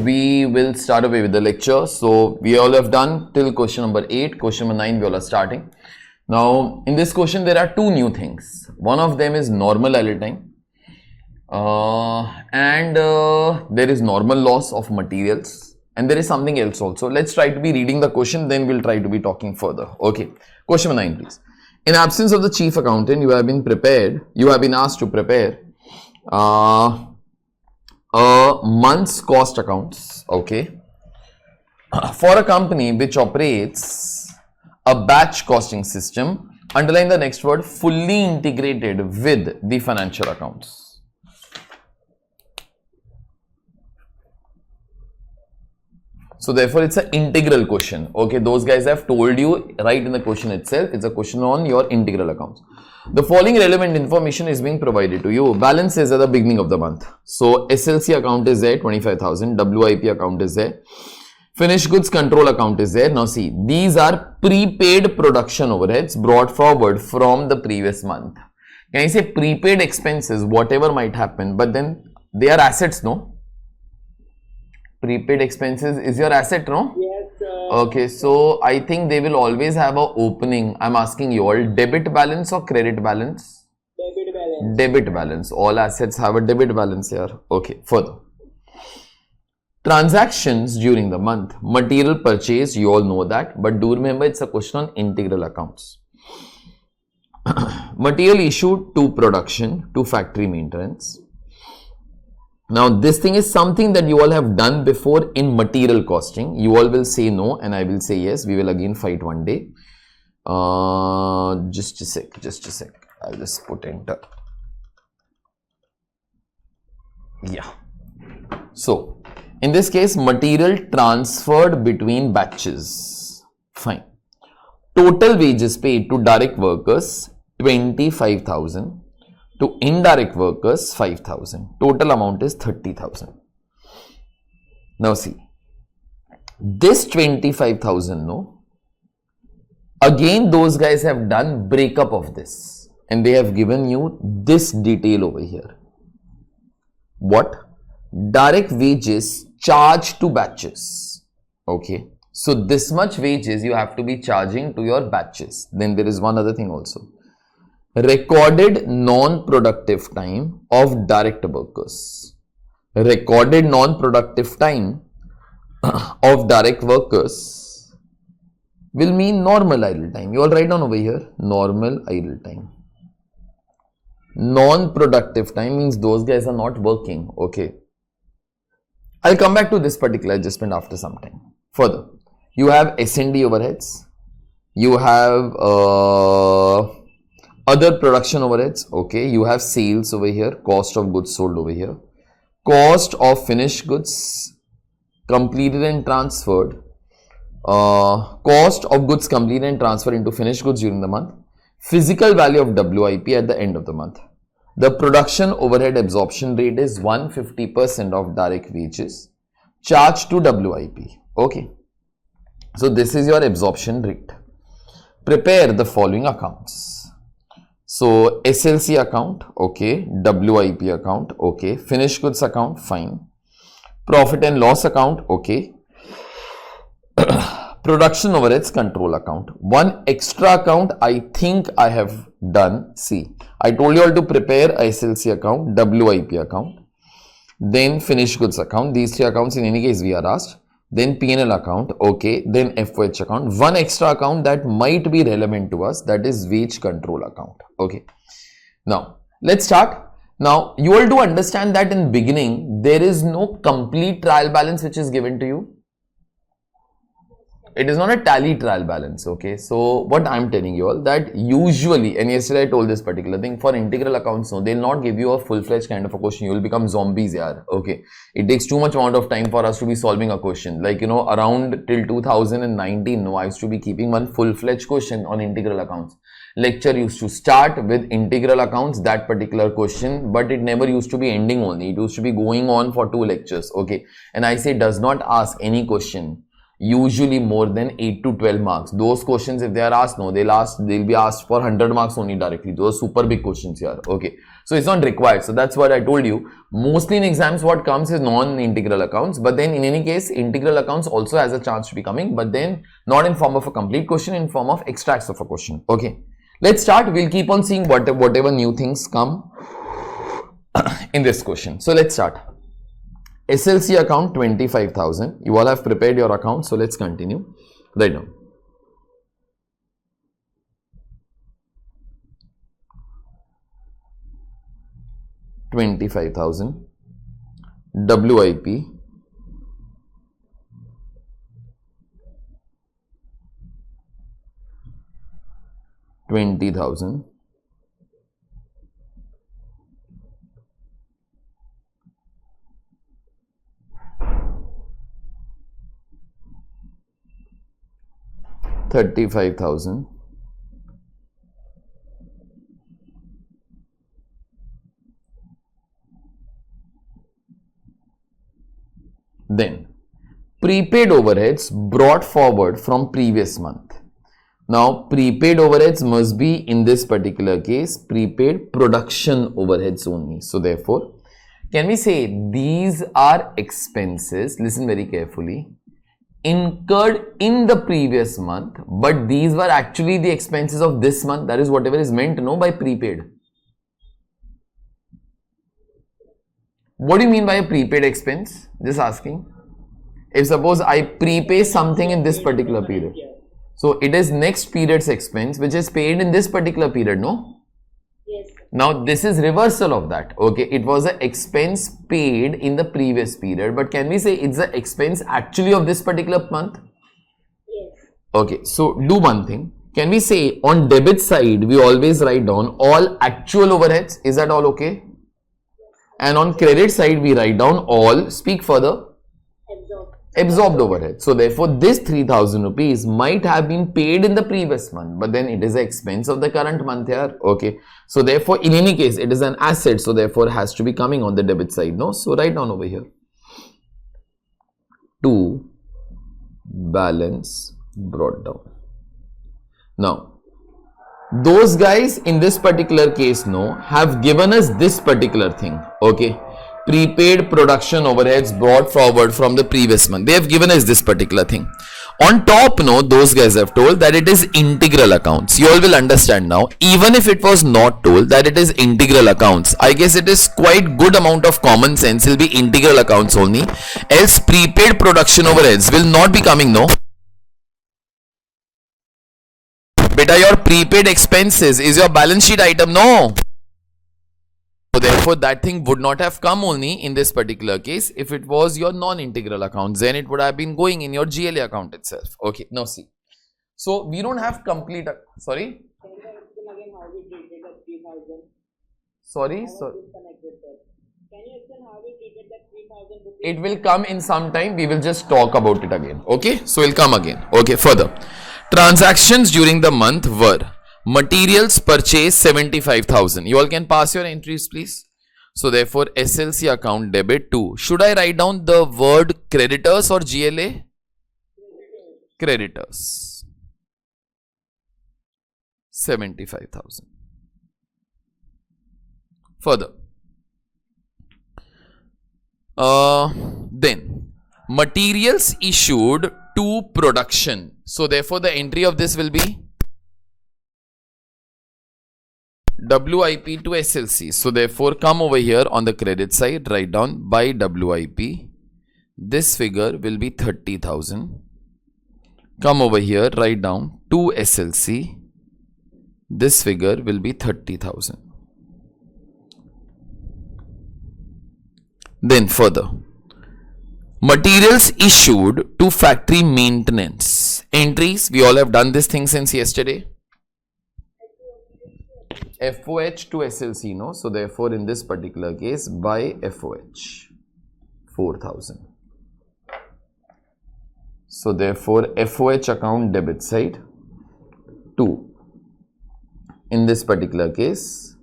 we will start away with the lecture. So we all have done till question number 8. Question number 9 we all are starting. Now in this question there are two new things. One of them is normal idle time and there is normal loss of materials, and there is something else also. Let's try to be reading the question, then we'll try to be talking further. Okay, question number 9 please. In absence of the chief accountant, you have been asked to prepare a month's cost accounts, okay, for a company which operates a batch costing system. Underline the next word, fully integrated with the financial accounts. So therefore it's an integral question. Okay, those guys have told you right in the question itself, it's a question on your integral accounts. The following relevant information is being provided to you. Balance is at the beginning of the month. So SLC account is there, 25,000. WIP account is there. Finished goods control account is there. Now see, these are prepaid production overheads brought forward from the previous month. Can I say prepaid expenses, whatever might happen, but then they are assets, no? Prepaid expenses is your asset, no? Yes, sir. Okay, so I think they will always have a opening. I'm asking you all, debit balance or credit balance? Debit balance. Debit balance. All assets have a debit balance here. Okay, further. Transactions during the month. Material purchase, you all know that, but do remember it's a question on integral accounts. Material issued to production, to factory maintenance. Now this thing is something that you all have done before in material costing. You all will say no and I will say yes. We will again fight one day. Just a sec. I'll just put enter. Yeah. So in this case, material transferred between batches. Fine. Total wages paid to direct workers 25,000. To indirect workers 5,000. Total amount is 30,000. Now see, this 25,000, no, again those guys have done breakup of this and they have given you this detail over here. What? Direct wages charged to batches. Okay, so this much wages you have to be charging to your batches. Then there is one other thing also. Recorded non-productive time of direct workers. Recorded non-productive time of direct workers will mean normal idle time. You all write down over here, normal idle time. Non-productive time means those guys are not working. Okay. I'll come back to this particular adjustment after some time. Further, you have S&D overheads. You have other production overheads, okay, you have sales over here, cost of goods sold over here, cost of finished goods completed and transferred, cost of goods completed and transferred into finished goods during the month, physical value of WIP at the end of the month. The production overhead absorption rate is 150% of direct wages charged to WIP, okay. So this is your absorption rate. Prepare the following accounts. So SLC account, okay, WIP account, okay, finished goods account, fine, profit and loss account, okay, production overheads control account. One extra account I think I have done. See, I told you all to prepare SLC account, WIP account, then finished goods account. These three accounts in any case we are asked. Then P&L account, okay, then FOH account. One extra account that might be relevant to us, that is wage control account, okay. Now, let's start. Now, you all do understand that in beginning, there is no complete trial balance which is given to you. It is not a tally trial balance, okay. So, what I am telling you all that usually, and yesterday I told this particular thing, for integral accounts, no, they will not give you a full-fledged kind of a question. You will become zombies, yaar, okay. It takes too much amount of time for us to be solving a question. Like, you know, around till 2019, no, I used to be keeping one full-fledged question on integral accounts. Lecture used to start with integral accounts, that particular question, but it never used to be ending only. It used to be going on for 2 lectures, okay. And I say does not ask any question usually more than 8 to 12 marks. Those questions, if they are asked, no, they'll be asked for 100 marks only directly. Those are super big questions here. Okay, so it's not required. So that's what I told you. Mostly in exams, what comes is non-integral accounts. But then in any case, integral accounts also has a chance to be coming, but then not in form of a complete question, in form of extracts of a question. Okay, let's start. We'll keep on seeing whatever new things come in this question. So let's start. SLC account 25,000. You all have prepared your account. So let's continue. Right now. $25,000. WIP. $20,000. $35,000. Then prepaid overheads brought forward from previous month. Now prepaid overheads must be, in this particular case, prepaid production overheads only. So therefore, can we say these are expenses, listen very carefully, incurred in the previous month, but these were actually the expenses of this month. That is whatever is meant, no, by prepaid. What do you mean by a prepaid expense? Just asking. If suppose I prepay something in this particular period, so it is next period's expense which is paid in this particular period, no? Yes. Now this is reversal of that. Okay, it was an expense paid in the previous period, but can we say it's the expense actually of this particular month? Yes. Okay, so do one thing. Can we say on debit side we always write down all actual overheads? Is that all okay? And on credit side we write down all, speak further, absorbed overhead. So therefore this 3,000 rupees might have been paid in the previous month, but then it is the expense of the current month here. Okay, so therefore in any case it is an asset, so therefore has to be coming on the debit side, no? So write down over here, to balance brought down. Now those guys in this particular case, no, have given us this particular thing. Okay, prepaid production overheads brought forward from the previous month. They have given us this particular thing. On top, no, those guys have told that it is integral accounts. You all will understand now. Even if it was not told that it is integral accounts, I guess it is quite good amount of common sense will be integral accounts only. Else prepaid production overheads will not be coming, no. Beta, your prepaid expenses is your balance sheet item, no. So therefore that thing would not have come only in this particular case. If it was your non-integral accounts, then it would have been going in your GLA account itself. Okay, now see. So we don't have complete, sorry? Can you explain again how we treated the 3,000? Sorry? Can you explain how we treated the 3,000 rupees? It will come in some time. We will just talk about it again. Okay, so we'll come again. Okay, further. Transactions during the month were materials purchase 75,000. You all can pass your entries, please. So therefore SLC account debit 2. Should I write down the word creditors or GLA? Creditors 75,000. Further, then materials issued to production. So therefore the entry of this will be WIP to SLC. So therefore come over here on the credit side, write down by WIP. This figure will be 30,000. Come over here, write down to SLC. This figure will be 30,000. Then further, materials issued to factory maintenance. Entries, we all have done this thing since yesterday. FOH to SLC, no? So therefore in this particular case by FOH 4,000. So therefore FOH account debit side 2. In this particular case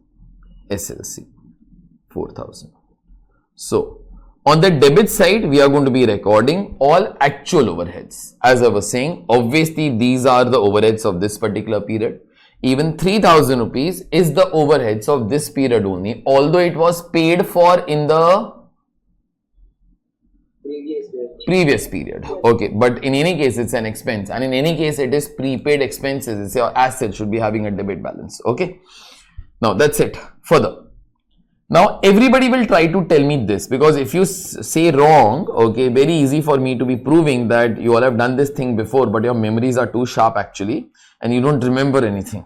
SLC 4,000. So On the debit side, we are going to be recording all actual overheads. As I was saying, obviously these are the overheads of this particular period. Even 3000 rupees is the overheads of this period only, although it was paid for in the previous period. Okay, but in any case, it's an expense, and in any case, it is prepaid expenses. It's your asset, should be having a debit balance. Okay, now that's it. Further, now everybody will try to tell me this, because if you say wrong, okay, very easy for me to be proving that you all have done this thing before, but your memories are too sharp actually, and you don't remember anything.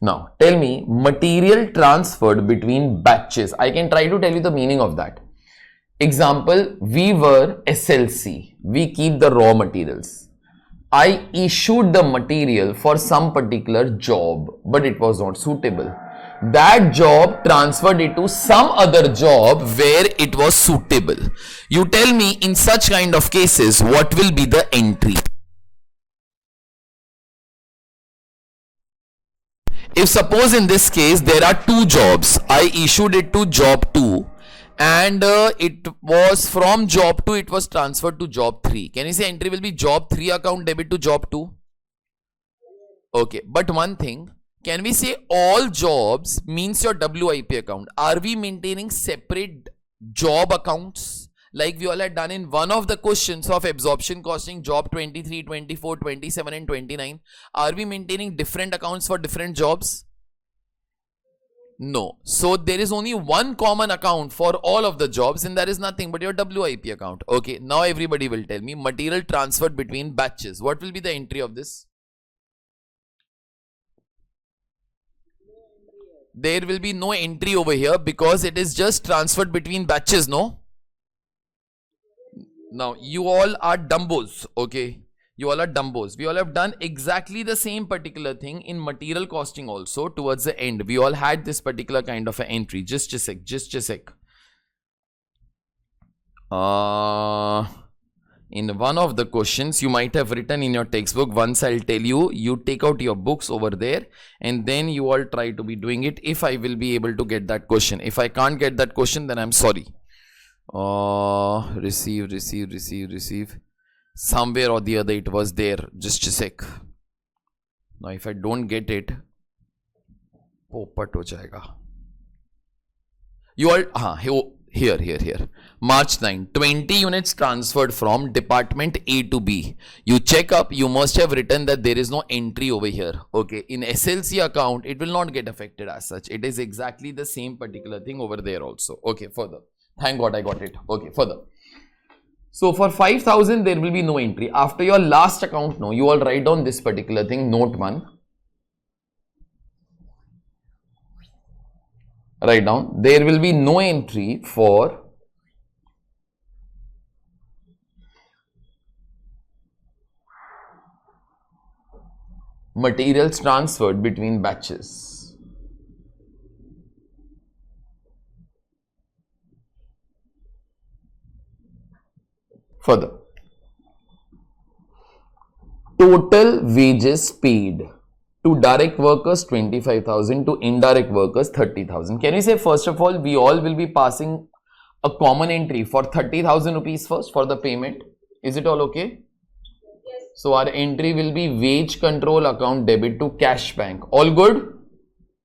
Now, tell me, material transferred between batches. I can try to tell you the meaning of that. Example, we were SLC. We keep the raw materials. I issued the material for some particular job, but it was not suitable. That job transferred it to some other job where it was suitable. You tell me, in such kind of cases, what will be the entry? If suppose in this case there are two jobs, I issued it to job 2 and it was from job 2 it was transferred to job 3. Can you say entry will be job 3 account debit to job 2? Okay, but one thing, can we say all jobs means your WIP account? Are we maintaining separate job accounts? Like we all had done in one of the questions of absorption costing, job 23, 24, 27 and 29. Are we maintaining different accounts for different jobs? No. So there is only one common account for all of the jobs, and that is nothing but your WIP account. Okay, now everybody will tell me material transferred between batches. What will be the entry of this? There will be no entry over here because it is just transferred between batches, no? Now, you all are dumbos, okay? You all are dumbos. We all have done exactly the same particular thing in material costing also towards the end. We all had this particular kind of an entry. Just a sec. In one of the questions, you might have written in your textbook. Once I'll tell you, you take out your books over there and then you all try to be doing it if I will be able to get that question. If I can't get that question, then I'm sorry. Receive. Somewhere or the other it was there. Just a sec. Now if I don't get it, popat ho jayega. You all, here. March 9, 20 units transferred from department A to B. You check up, you must have written that there is no entry over here. Okay, in SLC account, it will not get affected as such. It is exactly the same particular thing over there also. Okay, further. Thank God I got it. Okay, further. So for 5,000, there will be no entry. After your last account, no, you all write down this particular thing, note 1. Write down, there will be no entry for materials transferred between batches. Further, total wages paid to direct workers 25,000, to indirect workers 30,000. Can we say first of all, we all will be passing a common entry for 30,000 rupees first for the payment? Is it all okay? Yes. So our entry will be wage control account debit to cash bank. All good?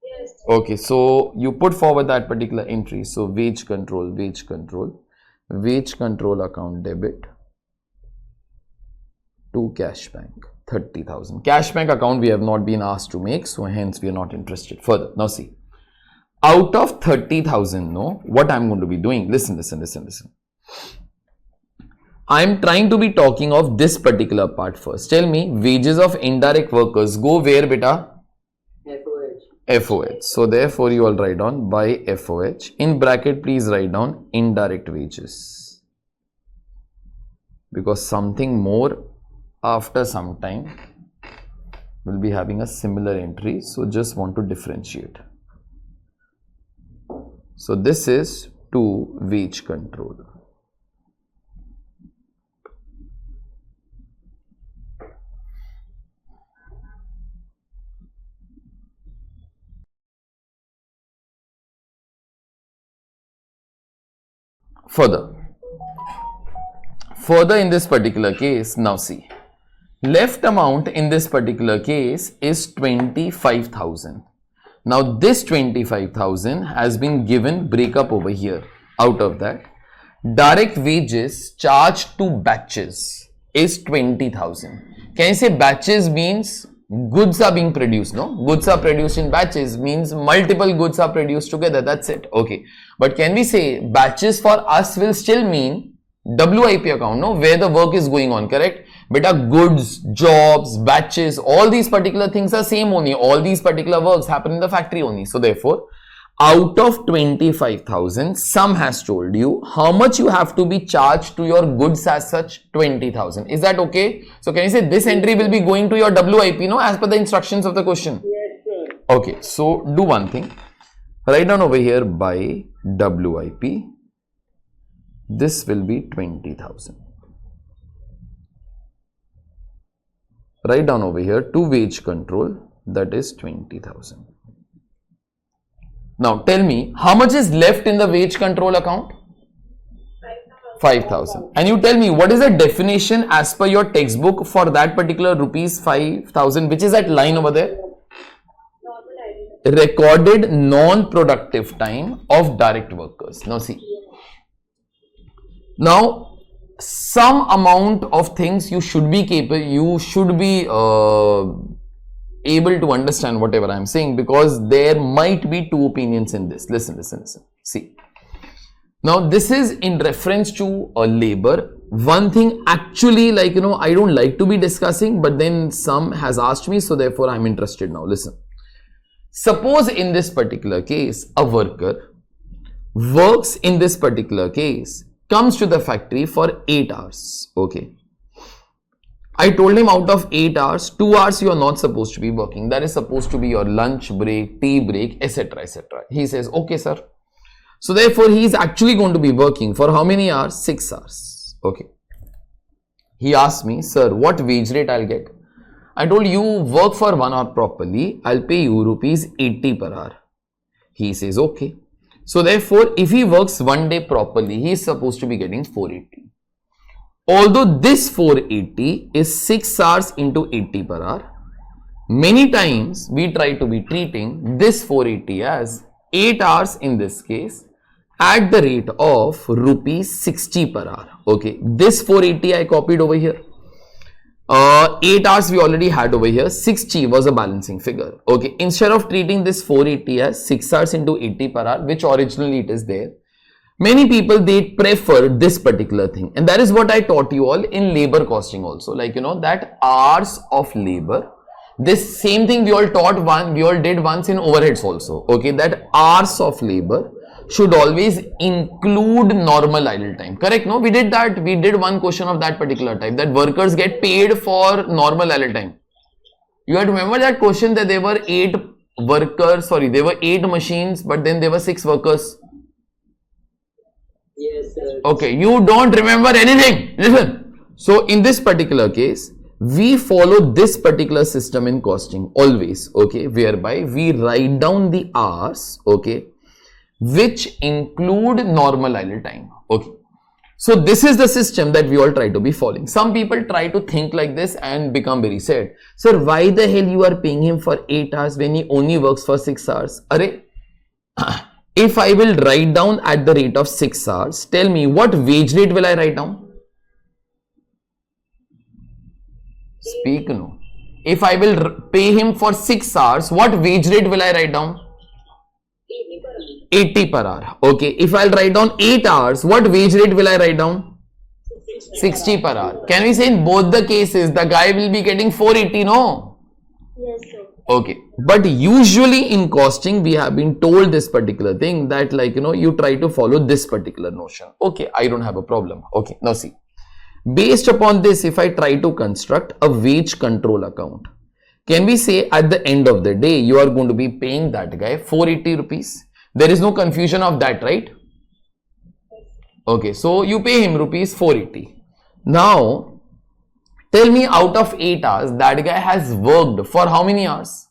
Yes. Okay, so you put forward that particular entry. So wage control account debit to cash bank 30,000. Cash bank account we have not been asked to make, so hence we are not interested. Further, now see, out of 30,000, no, what I'm going to be doing, listen. I'm trying to be talking of this particular part first. Tell me, wages of indirect workers go where, beta? FOH. So therefore you all write down by FOH. In bracket, please write down indirect wages, because something more after some time will be having a similar entry. So just want to differentiate. So this is to wage control. Further, further in this particular case, now see, left amount in this particular case is 25,000. Now this 25,000 has been given breakup over here. Out of that, direct wages charged to batches is 20,000. Can you say batches means goods are being produced? No, goods are produced in batches means multiple goods are produced together. That's it. Okay. But can we say batches for us will still mean WIP account, no, where the work is going on, correct? Beta, goods, jobs, batches, all these particular things are same only. All these particular works happen in the factory only. So therefore, out of 25,000, some has told you how much you have to be charged to your goods as such, 20,000. Is that okay? So can you say this entry will be going to your WIP, no, as per the instructions of the question? Yes, sir. Okay, so do one thing. Write down over here by WIP. This will be 20,000. Write down over here to wage control, that is 20,000. Now tell me how much is left in the wage control account? 5,000. And you tell me what is the definition as per your textbook for that particular rupees 5,000, which is that line over there? Recorded non-productive time of direct workers. Now see. Now, some amount of things you should be capable, you should be able to understand whatever I am saying, because there might be two opinions in this. Listen. See. Now, this is in reference to a labor. One thing actually, like, I don't like to be discussing, but then some has asked me, so therefore I am interested now. Listen. Suppose in this particular case, a worker works in this particular case, comes to the factory for 8 hours. Okay. I told him out of 8 hours, 2 hours you are not supposed to be working. That is supposed to be your lunch break, tea break, etc. etc. He says, okay, sir. So therefore, he is actually going to be working for how many hours? 6 hours. Okay. He asked me, sir, what wage rate I'll get? I told you work for 1 hour properly. I'll pay you rupees 80 per hour. He says, okay. So therefore, if he works 1 day properly, he is supposed to be getting 480. Although this 480 is 6 hours into 80 per hour, many times we try to be treating this 480 as 8 hours in this case at the rate of rupees 60 per hour. Okay, this 480 I copied over here. 8 hours we already had over here, 60 was a balancing figure. Okay, instead of treating this 480 as 6 hours into 80 per hour, which originally it is there, many people, they prefer this particular thing. And that is what I taught you all in labor costing also. Like, that hours of labor, this same thing we all did once in overheads also. Okay, that hours of labor should always include normal idle time. Correct? No, we did that. We did one question of that particular type, that workers get paid for normal idle time. You have to remember that question, that there were 8 workers, there were 8 machines, but then there were 6 workers. Yes, sir. Okay, you don't remember anything. Listen. So in this particular case, we follow this particular system in costing always. Okay, whereby we write down the hours. Okay, which include normal idle time. Okay, so this is the system that we all try to be following. Some people try to think like this and become very sad. Sir, why the hell you are paying him for 8 hours when he only works for 6 hours? Arey, if I will write down at the rate of 6 hours, tell me what wage rate will I write down? Speak no. If I will pay him for 6 hours, what wage rate will I write down? 80 per hour. Okay. If I'll write down 8 hours, what wage rate will I write down? 60 per hour. Can we say in both the cases, the guy will be getting 480, no? Yes, sir. Okay. But usually in costing, we have been told this particular thing, that like, you try to follow this particular notion. Okay. I don't have a problem. Okay. Now see, based upon this, if I try to construct a wage control account, can we say at the end of the day, you are going to be paying that guy 480 rupees? There is no confusion of that, right? Okay, so you pay him rupees 480. Now, tell me out of 8 hours, that guy has worked for how many hours?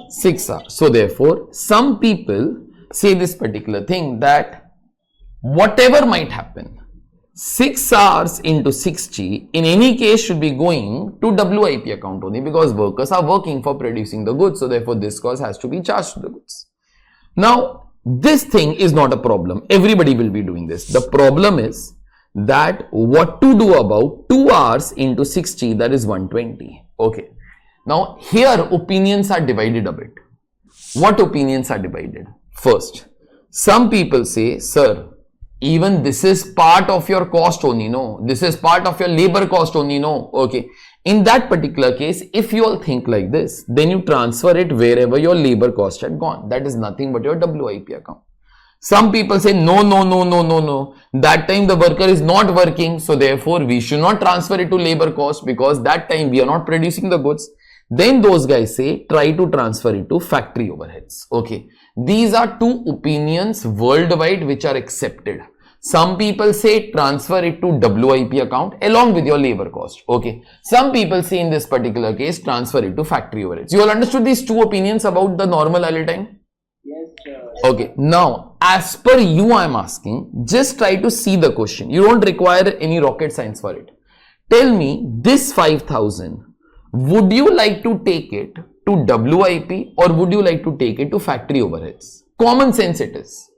6 hours. So therefore, some people say this particular thing, that whatever might happen, 6 hours into 60 in any case should be going to WIP account only, because workers are working for producing the goods. So therefore this cost has to be charged to the goods. Now this thing is not a problem. Everybody will be doing this. The problem is that what to do about 2 hours into 60, that is 120. Okay. Now here opinions are divided a bit. What opinions are divided? First, some people say, sir, even this is part of your cost only, no? This is part of your labor cost only, no? Okay. In that particular case, if you all think like this, then you transfer it wherever your labor cost had gone. That is nothing but your WIP account. Some people say, no. That time the worker is not working. So therefore, we should not transfer it to labor cost because that time we are not producing the goods. Then those guys say, try to transfer it to factory overheads. Okay. These are two opinions worldwide which are accepted. Some people say transfer it to WIP account along with your labor cost. Okay. Some people say in this particular case, transfer it to factory overheads. You all understood these two opinions about the normal idle time? Yes, sir. Okay. Now, as per you, I am asking, just try to see the question. You don't require any rocket science for it. Tell me this 5,000, would you like to take it to WIP or would you like to take it to factory overheads? Common sense it is.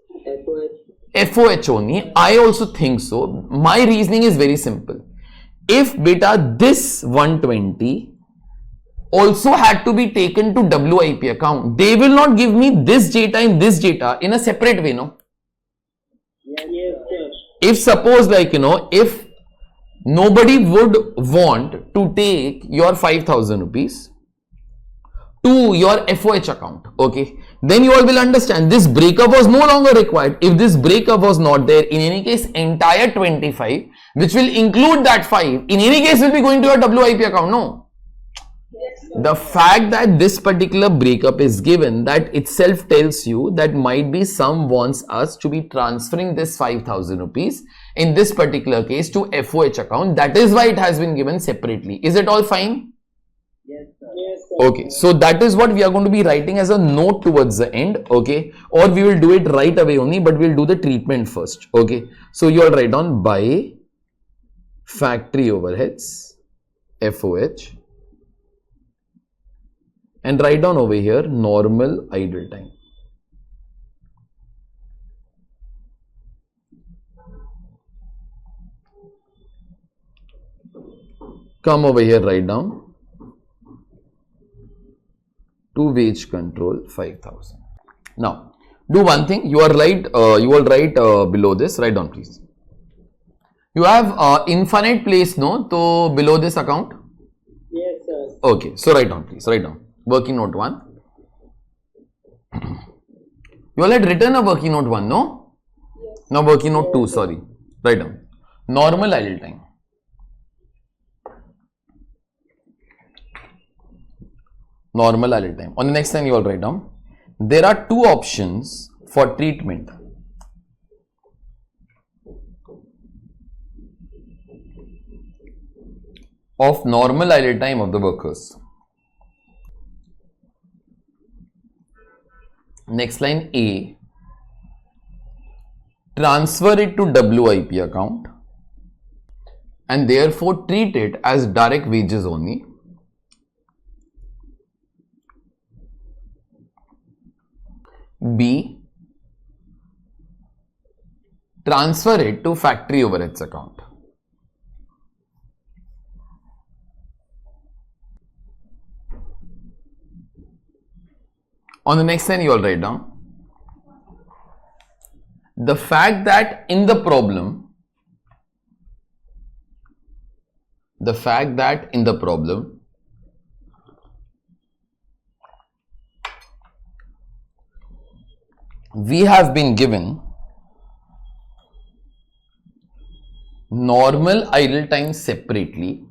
FOH only. I also think so. My reasoning is very simple. If beta this 120 also had to be taken to WIP account, they will not give me this data in this data in a separate way, no? Yes, sir. If suppose like, if nobody would want to take your 5,000 rupees to your FOH account, okay, then you all will understand this breakup was no longer required. If this breakup was not there, in any case, entire 25, which will include that 5, in any case will be going to your WIP account, no? Yes, The fact that this particular breakup is given, that itself tells you that might be some wants us to be transferring this 5,000 rupees in this particular case to FOH account. That is why it has been given separately. Is it all fine? Yes, sir. Yes, sir. Okay, so that is what we are going to be writing as a note towards the end, okay, or we will do it right away only, but we'll do the treatment first, okay. So you all write down by factory overheads, FOH, and write down over here normal idle time. Come over here, write down to wage control 5,000. Now, do one thing. You will write below this. Write down, please. You have infinite place, no? So below this account. Yes, sir. Okay. So write down, please. Write down. Working note 1. You all had written a working note 1, no? Yes. Now working note 2. Sorry. Write down. Normal idle time. Normal idle time. On the next line, you all write down. There are two options for treatment. Of normal idle time of the workers. Next line A. Transfer it to WIP account and therefore treat it as direct wages only. B. Transfer it to factory overheads account. On the next line, you all write down the fact that in the problem, we have been given normal idle time separately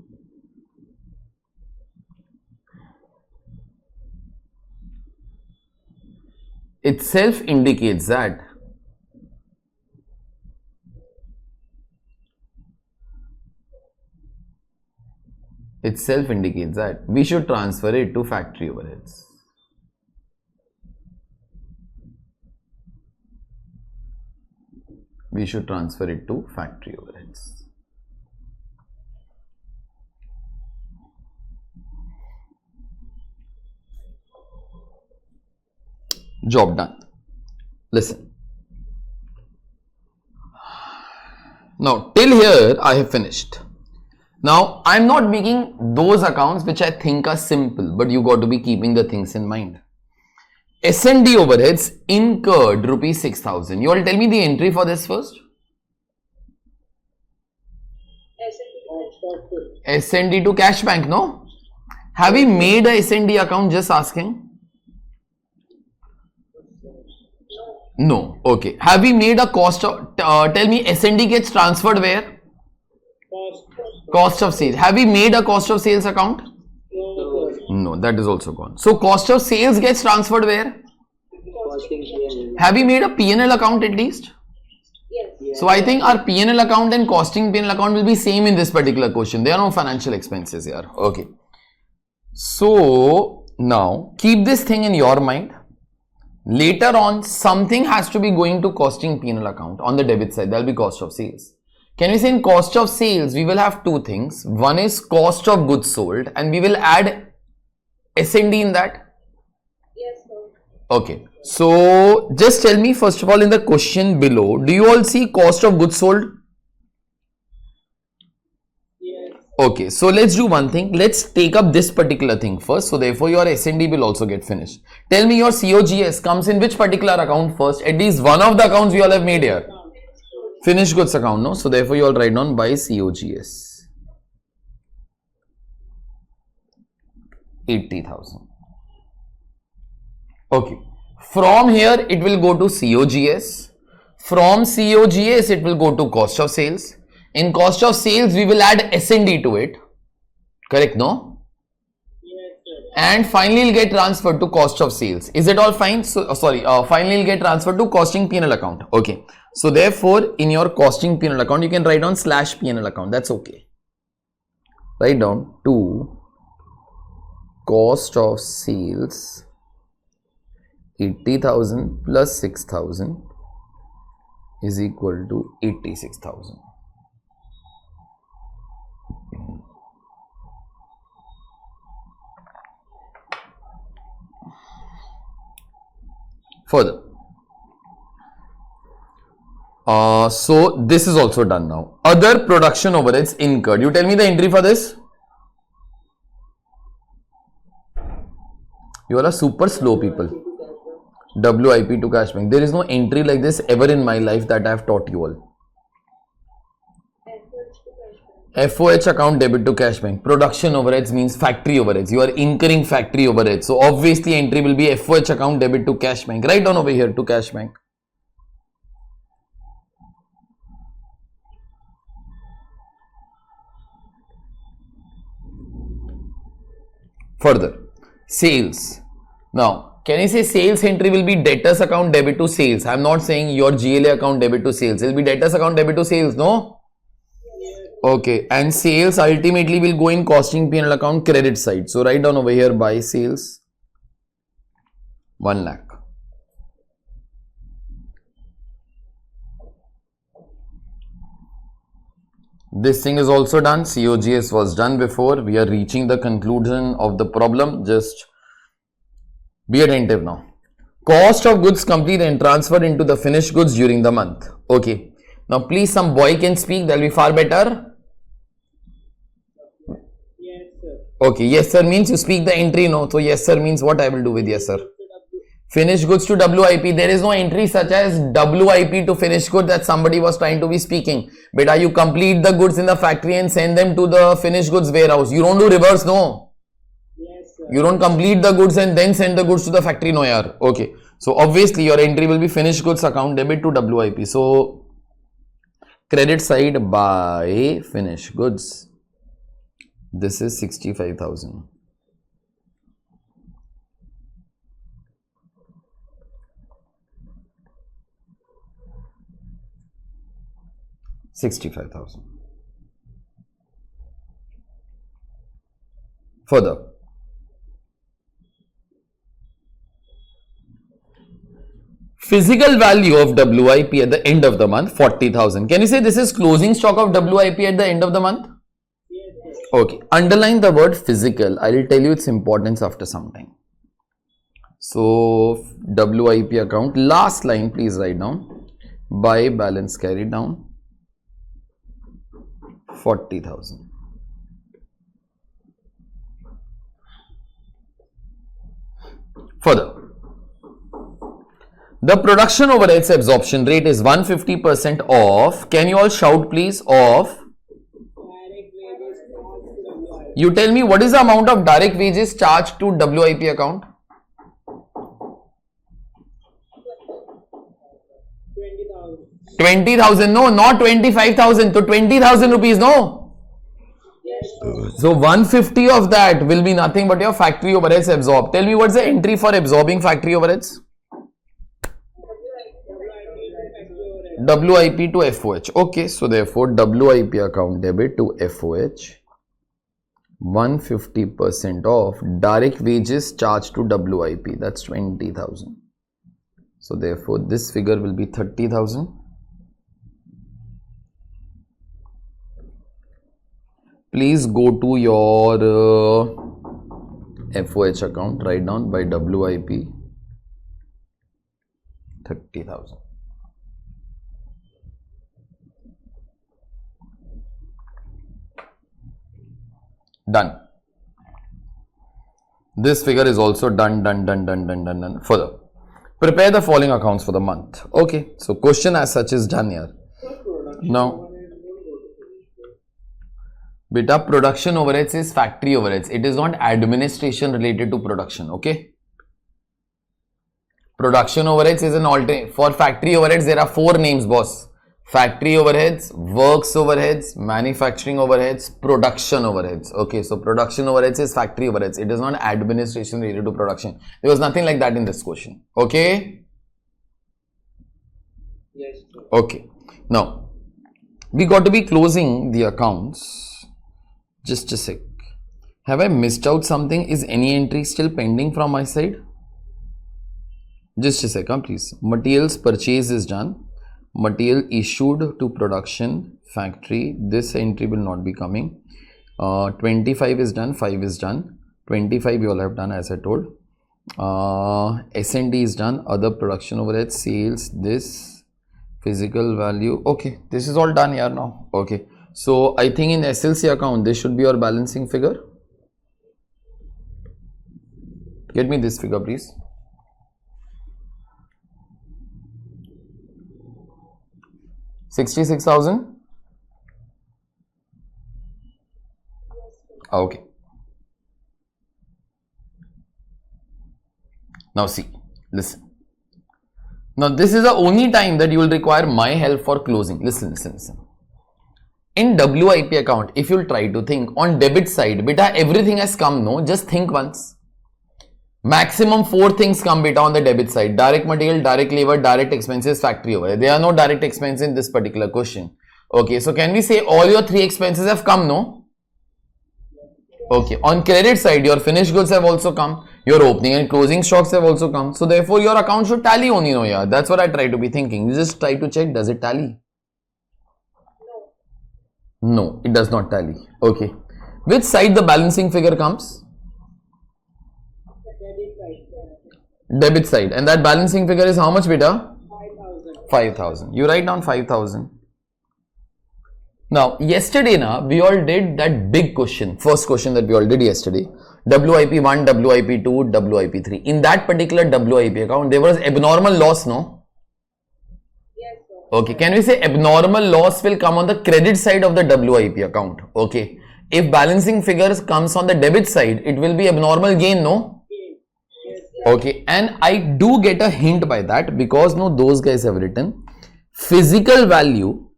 itself indicates that we should transfer it to factory overheads. we should transfer it to factory overheads. Job done. Listen. Now, till here I have finished. Now, I am not making those accounts which I think are simple, but you got to be keeping the things in mind. S&D overheads incurred rupees 6,000. You all tell me the entry for this first. S&D to cash bank, no? Have we made a S&D account? Just asking. No. Okay. Have we made a cost of, tell me S&D gets transferred where? Cost of sales. Have we made a cost of sales account? No, that is also gone. So cost of sales gets transferred where? Have we made a P&L account at least? Yes. So I think our P&L account and costing P&L account will be same in this particular question. There are no financial expenses here. Okay. So now keep this thing in your mind. Later on, something has to be going to costing P&L account on the debit side. There will be cost of sales. Can we say in cost of sales, we will have two things. One is cost of goods sold and we will add S&D in that. Yes, sir. Okay. So just tell me first of all in the question below, do you all see cost of goods sold? Yes. Okay, so let's do one thing. Let's take up this particular thing first. So therefore your S&D will also get finished. Tell me your COGS comes in which particular account first? At least one of the accounts we all have made here. Finished goods account, no? So therefore you all write down by COGS. 80,000. Okay. From here it will go to COGS. From COGS it will go to cost of sales. In cost of sales, we will add S&D to it. Correct, no? Yes, sir. And finally, it will get transferred to cost of sales. Is it all fine? So, finally, it will get transferred to costing P&L account. Okay. So, therefore, in your costing P&L account, you can write down slash P&L account. That's okay. Write down to cost of sales 80,000 plus 6,000 is equal to 86,000. Further, so this is also done now. Other production overheads incurred. You tell me the entry for this. You all are super slow people. WIP to cash bank. There is no entry like this ever in my life that I have taught you all. FOH account debit to cash bank. Production overheads means factory overheads. You are incurring factory overheads. So obviously entry will be FOH account debit to cash bank. Write down over here to cash bank. Further, sales. Now, can I say sales entry will be debtors account debit to sales? I am not saying your GLA account debit to sales. It will be debtors account debit to sales, no? Okay, and sales ultimately will go in costing P&L account credit side. So write down over here by sales 1 lakh. This thing is also done. COGS was done before. We are reaching the conclusion of the problem. Just be attentive now. Cost of goods complete and transferred into the finished goods during the month. Okay. Now please some boy can speak. That will be far better. Yes, sir. Okay, yes sir means you speak the entry, no? So yes sir means what I will do with yes sir? Finished goods to WIP. There is no entry such as WIP to finished goods that somebody was trying to be speaking. Beta, you complete the goods in the factory and send them to the finished goods warehouse. You don't do reverse, no? Yes, sir. You don't complete the goods and then send the goods to the factory, no yaar. Okay. So obviously your entry will be finished goods account debit to WIP. So credit side by finished goods. This is 65,000. Further, Physical value of WIP at the end of the month 40,000. Can you say this is closing stock of WIP at the end of the month? Okay, underline the word physical. I will tell you its importance after some time. So WIP account, last line please write down, by balance carried down 40,000. Further, the production overheads absorption rate is 150% of, can you all shout please, of, you tell me what is the amount of direct wages charged to WIP account? 20,000, no, not 25,000, so 20,000 rupees, no. So 150 of that will be nothing but your factory overheads absorbed. Tell me what's the entry for absorbing factory overheads? WIP to FOH. Okay, so therefore WIP account debit to FOH 150% of direct wages charged to WIP, that's 20,000. So therefore this figure will be 30,000. Please go to your FOH account, write down by WIP 30,000. Done. This figure is also done. Further, prepare the following accounts for the month. Okay, so question as such is done here. Now, beta, production overheads is factory overheads. It is not administration related to production. Okay. Production overheads is an alternate. For factory overheads, there are 4 names, boss. Factory overheads, works overheads, manufacturing overheads, production overheads. Okay, so production overheads is factory overheads. It is not administration related to production. There was nothing like that in this question. Okay? Yes, sir. Okay. Now, we got to be closing the accounts. Just a sec. Have I missed out something? Is any entry still pending from my side? Just a second, please. Materials purchase is done. Material issued to production factory. This entry will not be coming. 25 is done. 5 is done. 25 you all have done as I told. S&D is done. Other production overhead, sales, this physical value. Okay, this is all done here now. Okay, so I think in SLC account this should be your balancing figure. Get me this figure please. 66,000. Okay. Now see, listen. Now this is the only time that you will require my help for closing. Listen. In WIP account, if you will try to think on debit side, beta everything has come, no? Just think once. Maximum 4 things come beta on the debit side. Direct material, direct labor, direct expenses, factory overhead. There are no direct expenses in this particular question. Okay, so can we say all your 3 expenses have come, no? Okay, on credit side, your finished goods have also come. Your opening and closing stocks have also come. So therefore, your account should tally only, no? Yeah, that's what I try to be thinking. You just try to check, does it tally? No, it does not tally. Okay. Which side the balancing figure comes? Debit side. And that balancing figure is how much beta? 5,000. You write down 5,000. Now, yesterday we all did that big question. First question that we all did yesterday. WIP 1, WIP 2, WIP 3. In that particular WIP account, there was abnormal loss, no? Yes, sir. Okay. Can we say abnormal loss will come on the credit side of the WIP account? Okay. If balancing figures comes on the debit side, it will be abnormal gain, no? Okay, and I do get a hint by that because no, those guys have written physical value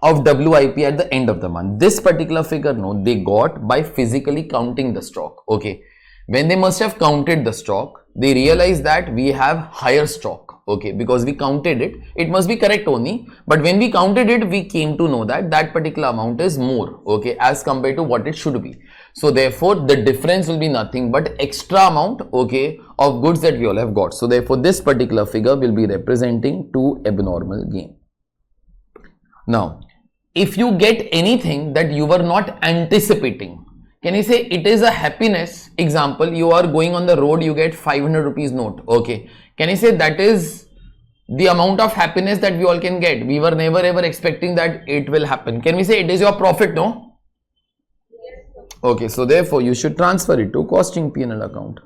of WIP at the end of the month. This particular figure, no, they got by physically counting the stock. Okay, when they must have counted the stock, they realized that we have higher stock. okay, because we counted it. It must be correct only, but when we counted it, we came to know that that particular amount is more, okay, as compared to what it should be. So therefore, the difference will be nothing but extra amount, okay, of goods that we all have got. So therefore, this particular figure will be representing two abnormal gain. Now, if you get anything that you were not anticipating, can you say it is a happiness? Example, you are going on the road, you get 500 rupees note, okay. Can you say that is the amount of happiness that we all can get? We were never ever expecting that it will happen. Can we say it is your profit, no? Yes, sir. Okay, so therefore you should transfer it to costing P&L account.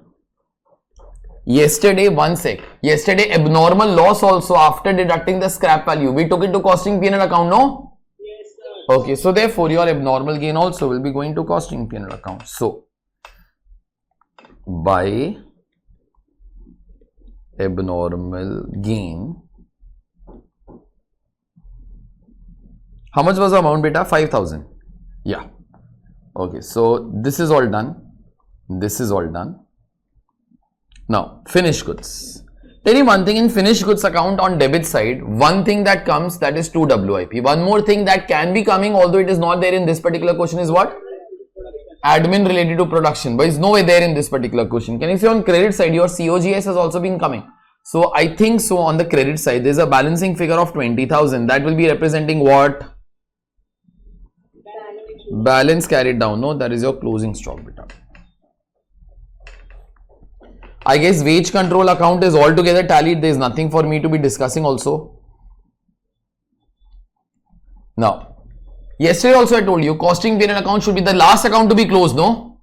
Yesterday, one sec. Yesterday, abnormal loss also after deducting the scrap value. We took it to costing P&L account, no? Yes, sir. Okay, so therefore your abnormal gain also will be going to costing P&L account. So, by abnormal gain, how much was the amount, beta? 5,000. Yeah. Okay, so this is all done. This is all done. Now, finished goods. Tell you one thing, in finished goods account on debit side, one thing that comes, that is 2 WIP. One more thing that can be coming, although it is not there in this particular question, is what? Admin related to production, but it's nowhere there in this particular question. Can you see on credit side, your COGS has also been coming. So I think so on the credit side, there's a balancing figure of 20,000. That will be representing what? Balance carried down. No, that is your closing stock, beta. I guess wage control account is altogether tallied. There is nothing for me to be discussing also. Now, yesterday also I told you costing P&L account should be the last account to be closed, no?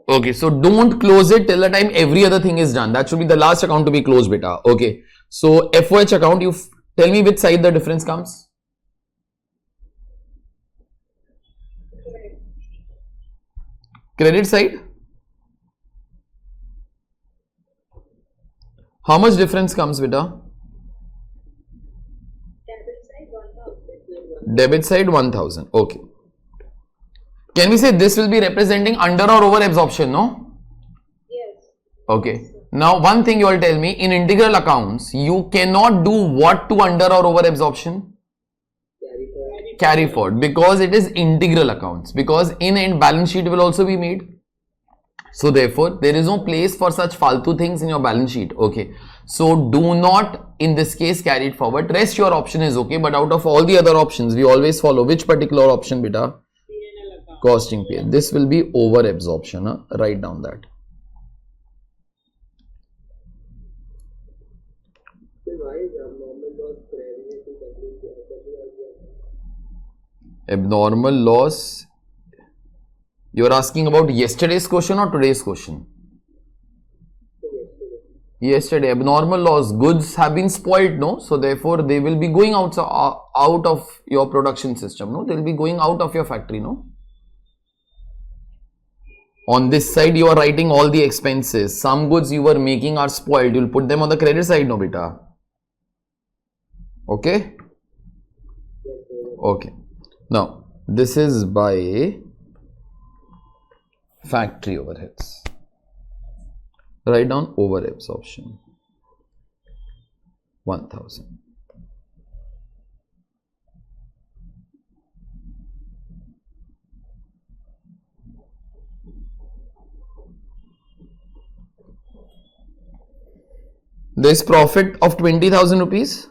Okay, so don't close it till the time every other thing is done. That should be the last account to be closed, beta. Okay, so FOH account, you tell me which side the difference comes. Credit side? How much difference comes, beta? Debit side 1,000. Debit side 1,000. Okay. Can we say this will be representing under or over absorption, no? Yes. Okay. Now, one thing you all tell me, in integral accounts, you cannot do what to under or over absorption? Carry forward, because it is integral accounts, because in end balance sheet will also be made. So therefore, there is no place for such faltu things in your balance sheet. Okay. So do not in this case carry it forward. Rest your option is okay. But out of all the other options, we always follow which particular option, beta? P&L account. Costing P&L. This will be over absorption. Huh? Write down that. Abnormal loss. You are asking about yesterday's question or today's question? Yesterday. Abnormal loss. Goods have been spoiled, no? So therefore, they will be going out of your production system, no? They will be going out of your factory, no? On this side, you are writing all the expenses. Some goods you were making are spoiled. You will put them on the credit side, no, beta? Okay? Okay. Now, this is by factory overheads. Write down over absorption 1,000. This profit of 20,000 rupees.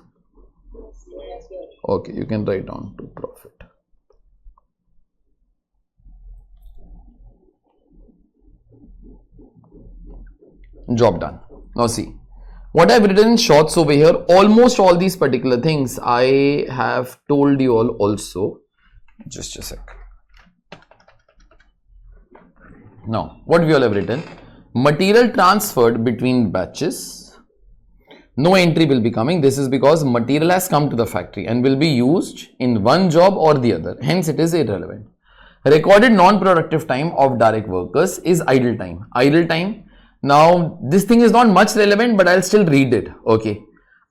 Yes, sir. Okay, you can write down to profit. Job done. Now see, what I've written in shorts over here, almost all these particular things I have told you all also. Just a sec. Now, what we all have written, material transferred between batches, no entry will be coming. This is because material has come to the factory and will be used in one job or the other. Hence, it is irrelevant. Recorded non-productive time of direct workers is idle time. Idle time. Now, this thing is not much relevant, but I'll still read it. Okay.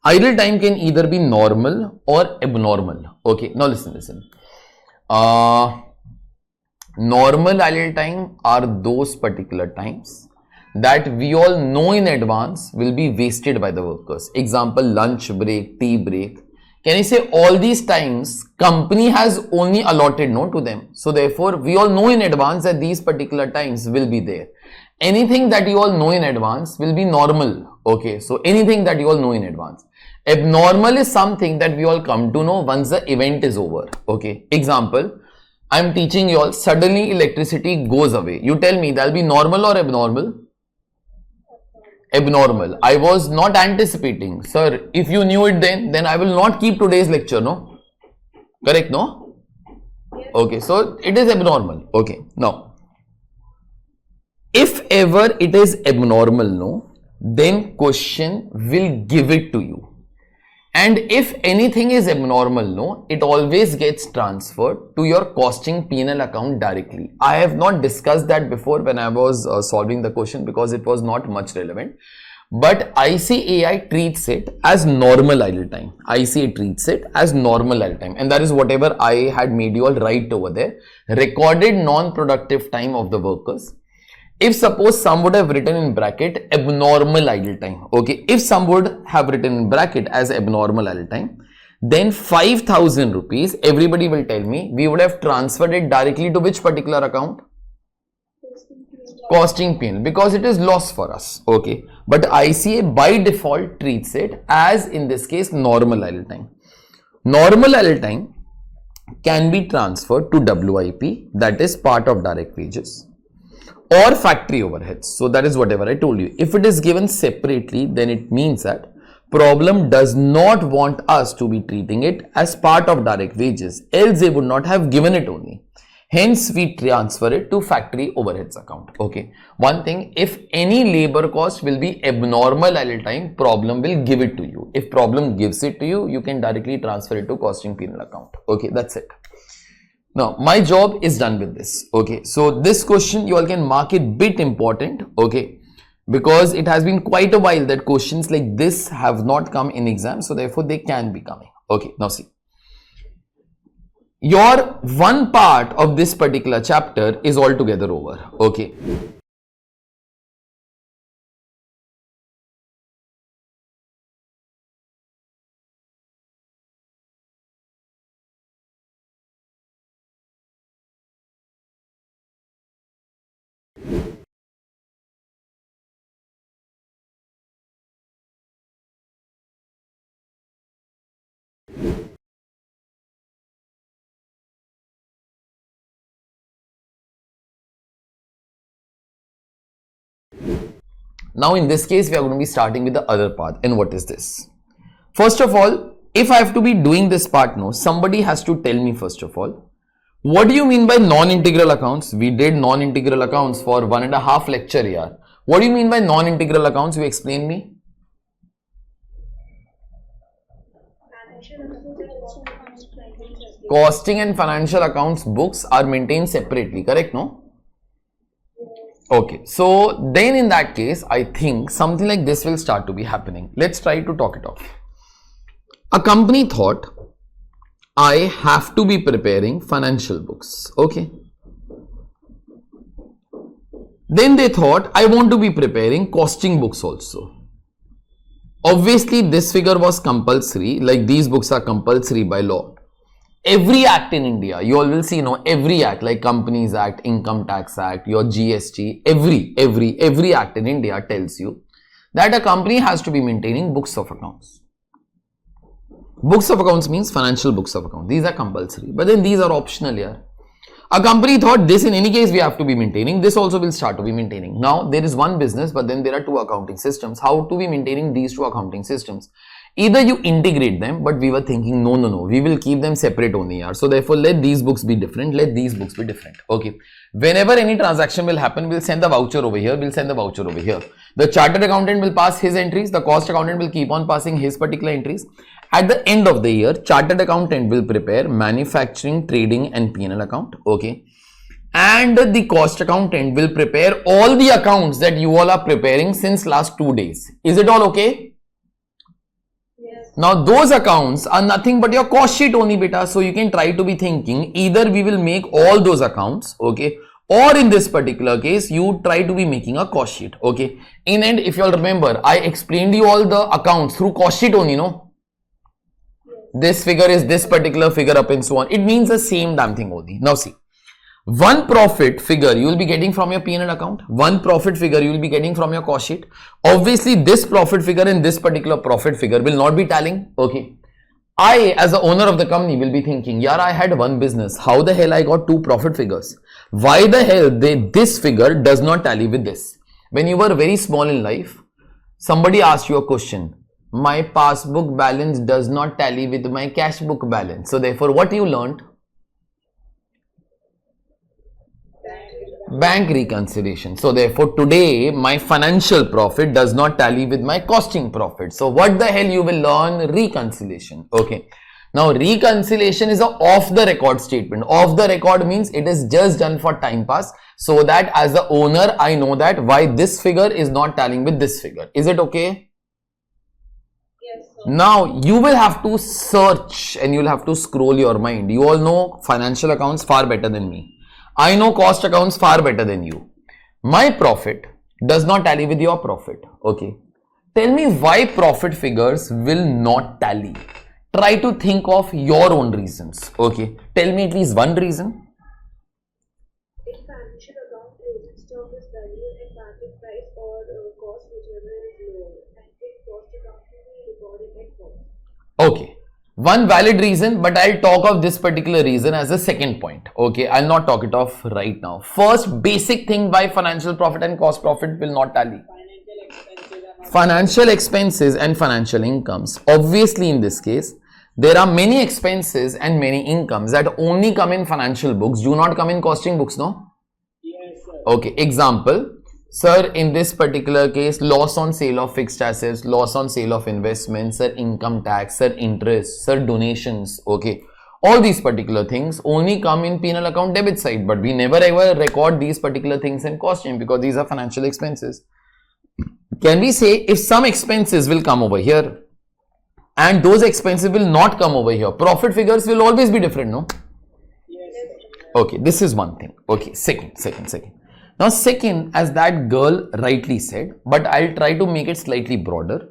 Idle time can either be normal or abnormal. Okay. Now, listen. Normal idle time are those particular times that we all know in advance will be wasted by the workers. Example, lunch break, tea break. Can you say all these times company has only allotted no to them? So therefore, we all know in advance that these particular times will be there. Anything that you all know in advance will be normal. Okay, so anything that you all know in advance. Abnormal is something that we all come to know once the event is over. Okay, example, I am teaching you all, suddenly electricity goes away. You tell me that will be normal or abnormal? Abnormal. I was not anticipating. Sir, if you knew it then I will not keep today's lecture, no? Correct, no? Okay, so it is abnormal. Okay, now, if ever it is abnormal, no, then question will give it to you. And if anything is abnormal, no, it always gets transferred to your costing P&L account directly. I have not discussed that before when I was solving the question because it was not much relevant. But ICAI treats it as normal idle time. ICAI treats it as normal idle time. And that is whatever I had made you all write over there. Recorded non-productive time of the workers. If suppose some would have written in bracket abnormal idle time, okay, if some would have written in bracket as abnormal idle time, then 5,000 rupees, everybody will tell me, we would have transferred it directly to which particular account? Costing P&L, because it is loss for us, okay. But ICA by default treats it as, in this case, normal idle time. Normal idle time can be transferred to WIP, that is part of direct wages, or factory overheads. So that is whatever I told you. If it is given separately, then it means that problem does not want us to be treating it as part of direct wages, else they would not have given it only. Hence we transfer it to factory overheads account. Okay, one thing, if any labor cost will be abnormal idle time, problem will give it to you. If problem gives it to you, you can directly transfer it to costing P&L account. Okay, that's it. Now, my job is done with this. Okay, so this question you all can mark it bit important. Okay, because it has been quite a while that questions like this have not come in exam. So therefore, they can be coming. Okay, now see. Your one part of this particular chapter is altogether over. Okay. Now in this case, we are going to be starting with the other part. And what is this? First of all, if I have to be doing this part now, somebody has to tell me first of all, what do you mean by non-integral accounts? We did non-integral accounts for 1.5 lecture here. What do you mean by non-integral accounts? You explain me. Costing and financial accounts books are maintained separately, correct, no? Okay, so then in that case, I think something like this will start to be happening. Let's try to talk it off. A company thought, I have to be preparing financial books. Okay. Then they thought, I want to be preparing costing books also. Obviously, this figure was compulsory, like these books are compulsory by law. Every act in India, you all will see, every act like Companies Act, Income Tax Act, your GST, every act in India tells you that a company has to be maintaining books of accounts. Books of accounts means financial books of accounts. These are compulsory, but then these are optional here. A company thought this in any case we have to be maintaining. This also will start to be maintaining. Now there is one business, but then there are two accounting systems. How to be maintaining these two accounting systems? Either you integrate them, but we were thinking, no, we will keep them separate only here. So therefore, let these books be different, let these books be different. Okay. Whenever any transaction will happen, we'll send the voucher over here, we'll send the voucher over here. The chartered accountant will pass his entries, the cost accountant will keep on passing his particular entries. At the end of the year, chartered accountant will prepare manufacturing, trading and P&L account. Okay. And the cost accountant will prepare all the accounts that you all are preparing since last 2 days. Is it all okay? Now those accounts are nothing but your cost sheet only, beta. So you can try to be thinking either we will make all those accounts, okay, or in this particular case, you try to be making a cost sheet. Okay. In end, if you all remember, I explained you all the accounts through cost sheet only, no? This figure is this particular figure up and so on. It means the same damn thing only. Now see, one profit figure you will be getting from your P&L account. One profit figure you will be getting from your cost sheet. Obviously, this profit figure and this particular profit figure will not be tallying. Okay. I, as the owner of the company, will be thinking, yeah, I had one business. How the hell I got two profit figures? Why the hell this figure does not tally with this? When you were very small in life, somebody asked you a question. My passbook balance does not tally with my cash book balance. So therefore, what you learned? Bank reconciliation. So therefore, today my financial profit does not tally with my costing profit. So what the hell you will learn? Reconciliation. Okay. Now reconciliation is a off the record statement. Off the record means it is just done for time pass, so that as the owner I know that why this figure is not tallying with this figure. Is it okay? Yes, sir. Now you will have to search and you will have to scroll your mind. You all know financial accounts far better than me. I know cost accounts far better than you. My profit does not tally with your profit. Okay. Tell me why profit figures will not tally. Try to think of your own reasons. Okay. Tell me at least one reason. In financial account, stock is valued at market price or cost, whichever is lower, and in cost accounting we record it at cost. Okay. One valid reason, but I'll talk of this particular reason as a second point. Okay, I'll not talk it off right now. First basic thing why financial profit and cost profit will not tally. Financial expenses and financial incomes. Obviously, in this case, there are many expenses and many incomes that only come in financial books, do not come in costing books, no? Yes, sir. Okay, example. Sir, in this particular case, loss on sale of fixed assets, loss on sale of investments, sir, income tax, sir, interest, sir, donations. Okay. All these particular things only come in P&L account debit side, but we never ever record these particular things in costing because these are financial expenses. Can we say if some expenses will come over here and those expenses will not come over here, profit figures will always be different, no? Yes. Okay, this is one thing. Okay, second. Now, second, as that girl rightly said, but I'll try to make it slightly broader.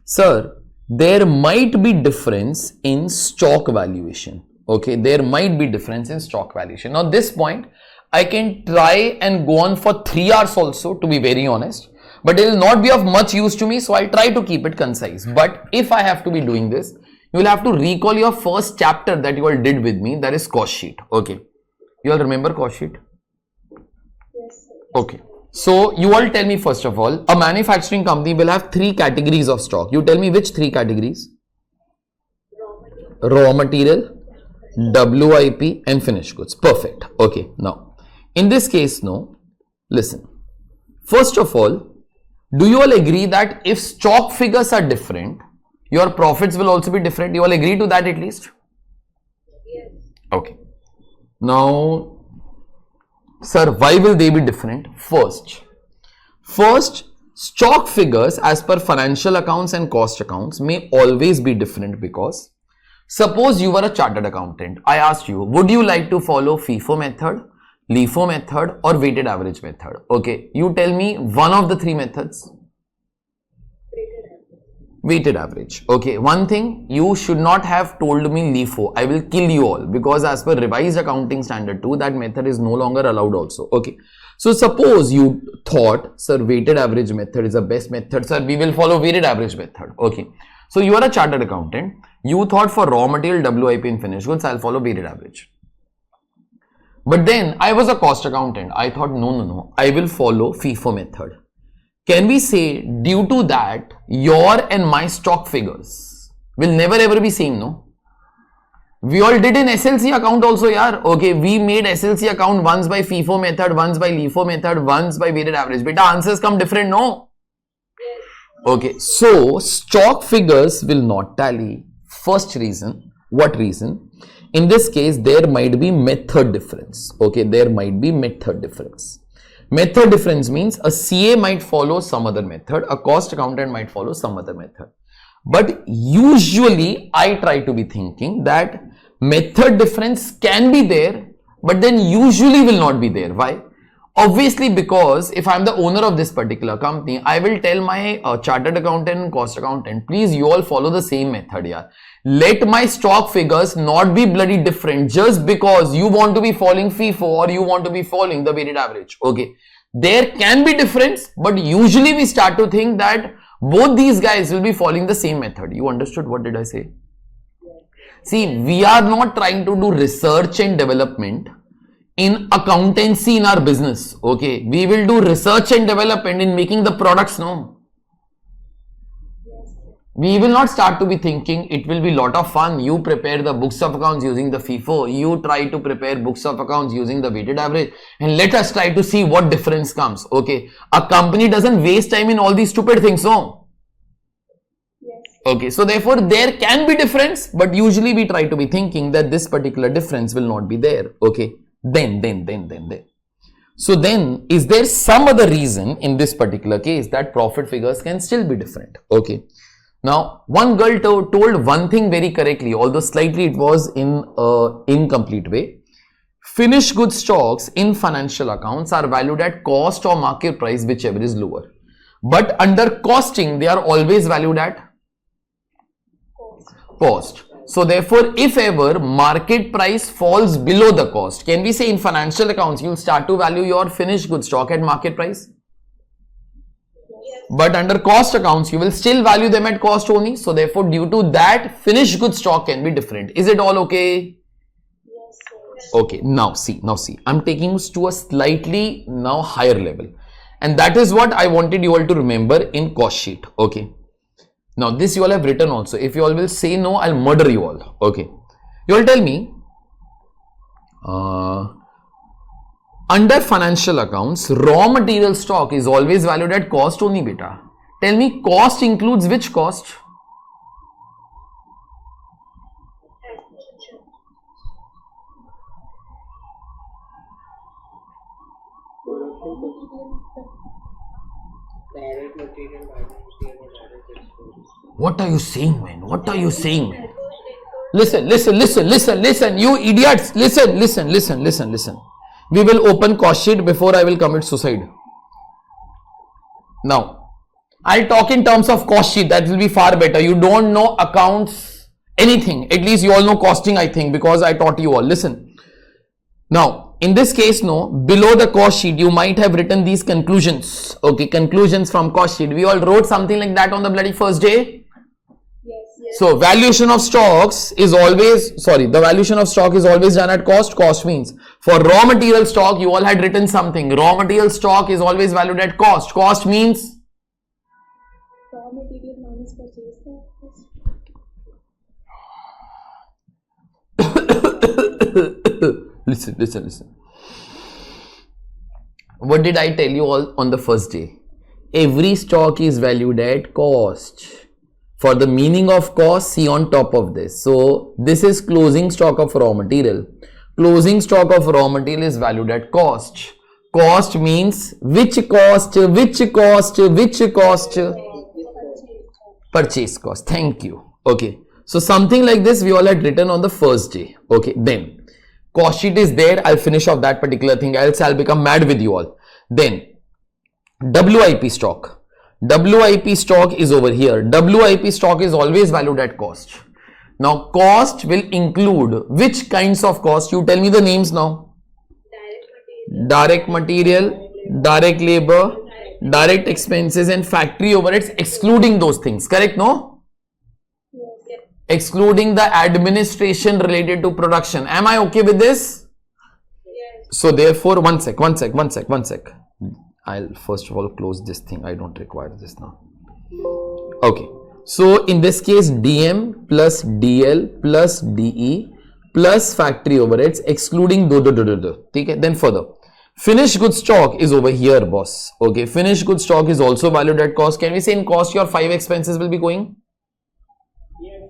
Sir, there might be difference in stock valuation. Okay, there might be difference in stock valuation. Now, this point, I can try and go on for 3 hours also, to be very honest, but it will not be of much use to me, so I'll try to keep it concise. But if I have to be doing this, you will have to recall your first chapter that you all did with me, that is cost sheet. Okay, you all remember cost sheet? Okay, so you all tell me first of all, a manufacturing company will have 3 categories of stock. You tell me which 3 categories? Raw material, WIP and finished goods. Perfect. Okay, now in this case, no, listen. First of all, do you all agree that if stock figures are different, your profits will also be different? You all agree to that at least? Yes. Okay. Now, sir, why will they be different? First, stock figures as per financial accounts and cost accounts may always be different because suppose you were a chartered accountant. I asked you, would you like to follow FIFO method, LIFO method or weighted average method? Okay, you tell me one of the 3 methods. Weighted average. Okay, one thing, you should not have told me LIFO. I will kill you all because as per revised accounting standard 2, that method is no longer allowed also. Okay, so suppose you thought, sir, weighted average method is the best method. Sir, we will follow weighted average method. Okay, so you are a chartered accountant. You thought for raw material, WIP and finished goods, I'll follow weighted average. But then I was a cost accountant. I thought, no, I will follow FIFO method. Can we say due to that your and my stock figures will never ever be same, no? We all did in SLC account also, yaar. Okay, we made SLC account once by FIFO method, once by LIFO method, once by weighted average. Beta, answers come different, no? Okay, so stock figures will not tally. First reason, what reason? In this case, there might be method difference. Okay, there might be method difference. Method difference means a CA might follow some other method, a cost accountant might follow some other method. But usually I try to be thinking that method difference can be there, but then usually will not be there. Why? Obviously, because if I'm the owner of this particular company, I will tell my chartered accountant and cost accountant, please you all follow the same method here. Let my stock figures not be bloody different just because you want to be following FIFO or you want to be following the weighted average. Okay. There can be difference, but usually we start to think that both these guys will be following the same method. You understood what did I say? See, we are not trying to do research and development in accountancy in our business. Okay, we will do research and development in making the products. No, we will not start to be thinking it will be lot of fun. You prepare the books of accounts using the FIFO, you try to prepare books of accounts using the weighted average, and let us try to see what difference comes. Okay, a company doesn't waste time in all these stupid things. No. Okay, so therefore there can be difference, but usually we try to be thinking that this particular difference will not be there. Okay, then. So then, is there some other reason in this particular case that profit figures can still be different? Okay, now one girl told one thing very correctly, although slightly it was in incomplete way. Finished goods stocks in financial accounts are valued at cost or market price, whichever is lower. But under costing, they are always valued at cost. So therefore, if ever market price falls below the cost, can we say in financial accounts you will start to value your finished goods stock at market price? Yes. But under cost accounts you will still value them at cost only. So therefore, due to that, finished goods stock can be different. Is it all okay? Yes. Okay. Now see. I'm taking you to a slightly now higher level, and that is what I wanted you all to remember in cost sheet. Okay. Now this you all have written also. If you all will say no, I'll murder you all. Okay. You all tell me, under financial accounts, raw material stock is always valued at cost only, beta. Tell me, cost includes which cost? What are you saying, man? What are you saying? Listen, you idiots. Listen. We will open cost sheet before I will commit suicide. Now, I'll talk in terms of cost sheet. That will be far better. You don't know accounts, anything. At least you all know costing, I think, because I taught you all. Listen. Now, in this case, no, below the cost sheet, you might have written these conclusions. Okay, conclusions from cost sheet. We all wrote something like that on the bloody first day. So valuation of stocks is always, the valuation of stock is always done at cost. Cost means for raw material stock, you all had written something. Raw material stock is always valued at cost. Cost means raw material minus purchase cost. Listen. What did I tell you all on the first day? Every stock is valued at cost. For the meaning of cost, see on top of this. So this is closing stock of raw material. Closing stock of raw material is valued at cost. Cost means which cost? Purchase cost. Thank you. Okay. So something like this we all had written on the first day. Okay. Then cost sheet is there. I'll finish off that particular thing, else I'll become mad with you all. Then WIP stock. WIP stock is over here. WIP stock is always valued at cost. Now cost will include which kinds of cost? You tell me the names now. Direct material, direct labor, direct expenses and factory overheads, excluding those things. Correct, no? Yes. Excluding the administration related to production. Am I okay with this? Yes. So therefore, one sec. I'll first of all close this thing. I don't require this now. Okay. So in this case, DM plus DL plus DE plus factory overheads excluding Okay. Then further, finished goods stock is over here, boss. Okay. Finished goods stock is also valued at cost. Can we say in cost your 5 expenses will be going? Yes.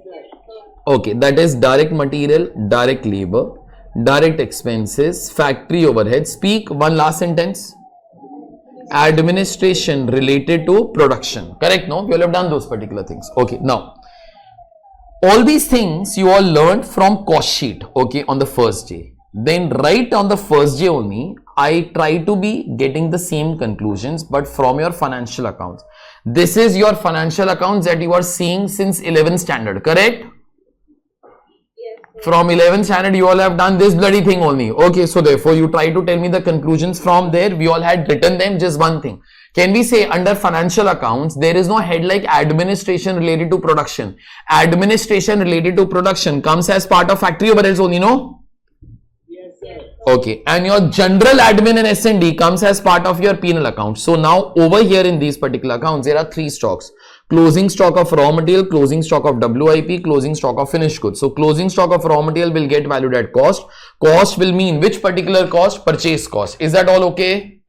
Okay. That is direct material, direct labor, direct expenses, factory overheads. Speak one last sentence. Administration related to production. Correct? No? You will have done those particular things. Okay. Now, all these things you all learned from cost sheet. Okay. On the first day. Then right on the first day only, I try to be getting the same conclusions, but from your financial accounts. This is your financial accounts that you are seeing since 11th standard, correct? From 11th standard, you all have done this bloody thing only. Okay, so therefore, you try to tell me the conclusions from there. We all had written them, just one thing. Can we say under financial accounts, there is no head like administration related to production. Administration related to production comes as part of factory overheads only, no? Yes, sir. Okay, and your general admin and S&D comes as part of your P&L account. So now over here in these particular accounts, there are three stocks. Closing stock of raw material, closing stock of WIP, closing stock of finished goods. So closing stock of raw material will get valued at cost. Cost will mean which particular cost? Purchase cost. Is that all okay?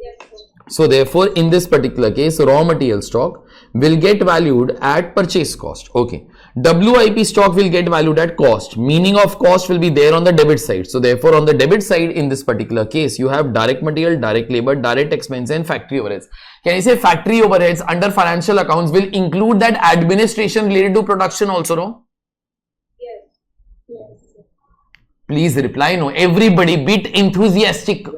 Yes, sir. So therefore, in this particular case, raw material stock will get valued at purchase cost. Okay. WIP stock will get valued at cost. Meaning of cost will be there on the debit side. So therefore, on the debit side, in this particular case, you have direct material, direct labor, direct expense and factory overheads. Can I say factory overheads under financial accounts will include that administration related to production also, no? Yes. Yes. Please reply no. Everybody bit enthusiastic.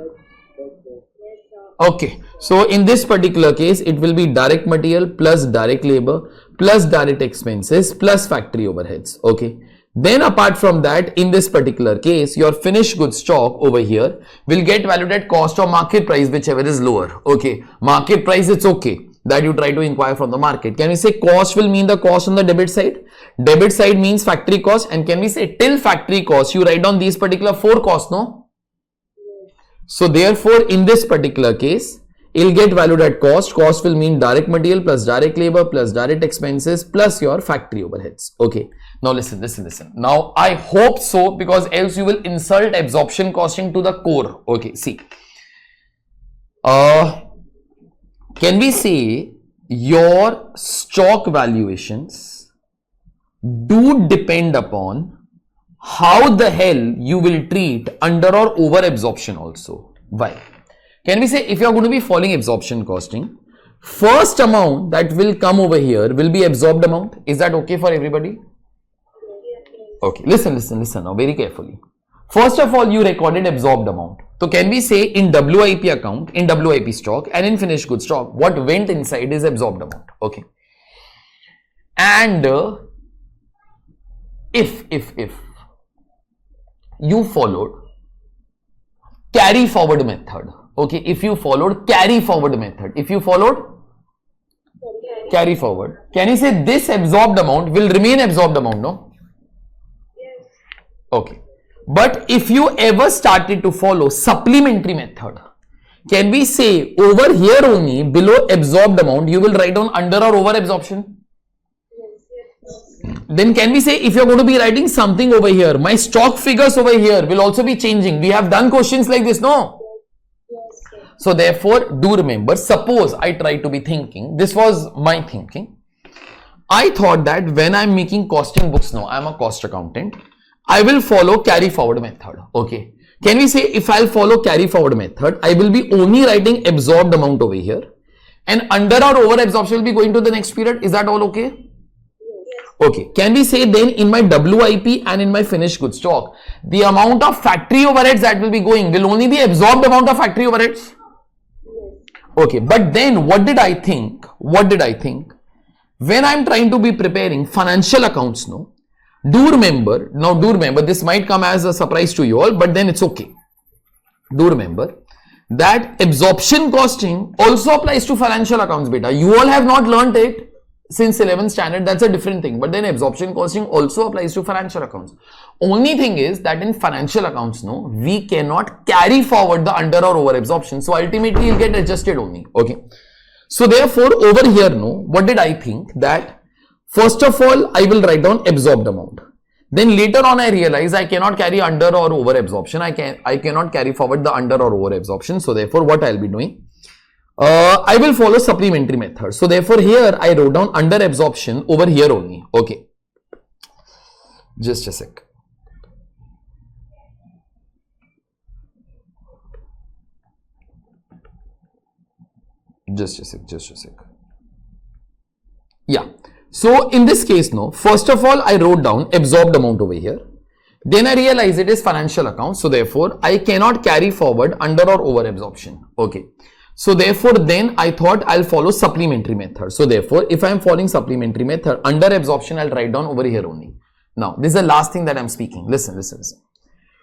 Okay. So in this particular case, it will be direct material plus direct labor plus direct expenses plus factory overheads. Okay. Then apart from that, in this particular case, your finished goods stock over here will get valued at cost or market price, whichever is lower. Okay. Market price, it's okay that you try to inquire from the market. Can we say cost will mean the cost on the debit side? Debit side means factory cost. And can we say till factory cost, you write down these particular four costs, no? So therefore, in this particular case, it will get valued at cost. Cost will mean direct material plus direct labor plus direct expenses plus your factory overheads. Okay. Now listen. Now I hope so, because else you will insult absorption costing to the core. Okay. See. Can we say your stock valuations do depend upon how the hell you will treat under or over absorption also? Why? Can we say if you are going to be following absorption costing, first amount that will come over here will be absorbed amount. Is that okay for everybody? Okay, listen now very carefully. First of all, you recorded absorbed amount. So can we say in WIP account, in WIP stock and in finished goods stock, what went inside is absorbed amount. Okay. And if you followed carry forward method. Okay, if you followed carry forward method, if you followed carry forward, can you say this absorbed amount will remain absorbed amount, no? Yes. Okay. But if you ever started to follow supplementary method, can we say over here only below absorbed amount, you will write down under or over absorption? Yes. Then can we say if you're going to be writing something over here, my stock figures over here will also be changing. We have done questions like this, no? So therefore, do remember, suppose I try to be thinking, this was my thinking. I thought that when I'm making costing books now, I'm a cost accountant, I will follow carry forward method. Okay. Can we say if I'll follow carry forward method, I will be only writing absorbed amount over here and under or over absorption will be going to the next period. Is that all okay? Okay. Can we say then in my WIP and in my finished goods stock, the amount of factory overheads that will be going will only be absorbed amount of factory overheads? Okay, but then what did I think? When I'm trying to be preparing financial accounts, no, do remember, this might come as a surprise to you all, but then it's okay. Do remember that absorption costing also applies to financial accounts, beta. You all have not learnt it since 11th standard, that's a different thing. But then absorption costing also applies to financial accounts. Only thing is that in financial accounts, no, we cannot carry forward the under or over absorption. So ultimately, you'll get adjusted only. Okay. So therefore, over here, no, what did I think? That first of all, I will write down absorbed amount. Then later on, I realize I cannot carry under or over absorption. I cannot carry forward the under or over absorption. So therefore, what I'll be doing? I will follow supplementary method. So therefore, here I wrote down under absorption over here only. Okay. Just a sec. Just a sec. Yeah. So in this case, no, first of all, I wrote down absorbed amount over here. Then I realize it is financial account. So therefore, I cannot carry forward under or over absorption. Okay. So therefore, then I thought I'll follow supplementary method. So therefore, if I'm following supplementary method, under absorption, I'll write down over here only. Now, this is the last thing that I'm speaking. Listen.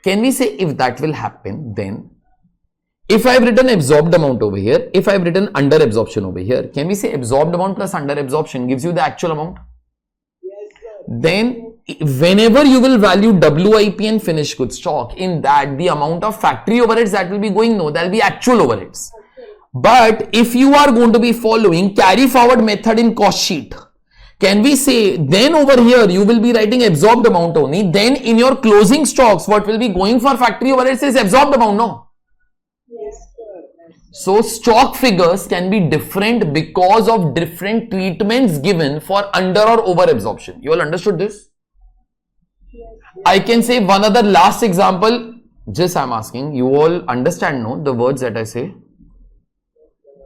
Can we say if that will happen, then if I've written absorbed amount over here, if I've written under absorption over here, can we say absorbed amount plus under absorption gives you the actual amount? Yes, sir. Then whenever you will value WIP and finished goods stock, in that the amount of factory overheads that will be going, no, that will be actual overheads. But if you are going to be following carry forward method in cost sheet, can we say then over here you will be writing absorbed amount only, then in your closing stocks what will be going for factory overheads is absorbed amount, no? Yes, sir. So stock figures can be different because of different treatments given for under or over absorption. You all understood this? Yes. I can say one other last example. Just I'm asking, you all understand, no, the words that I say?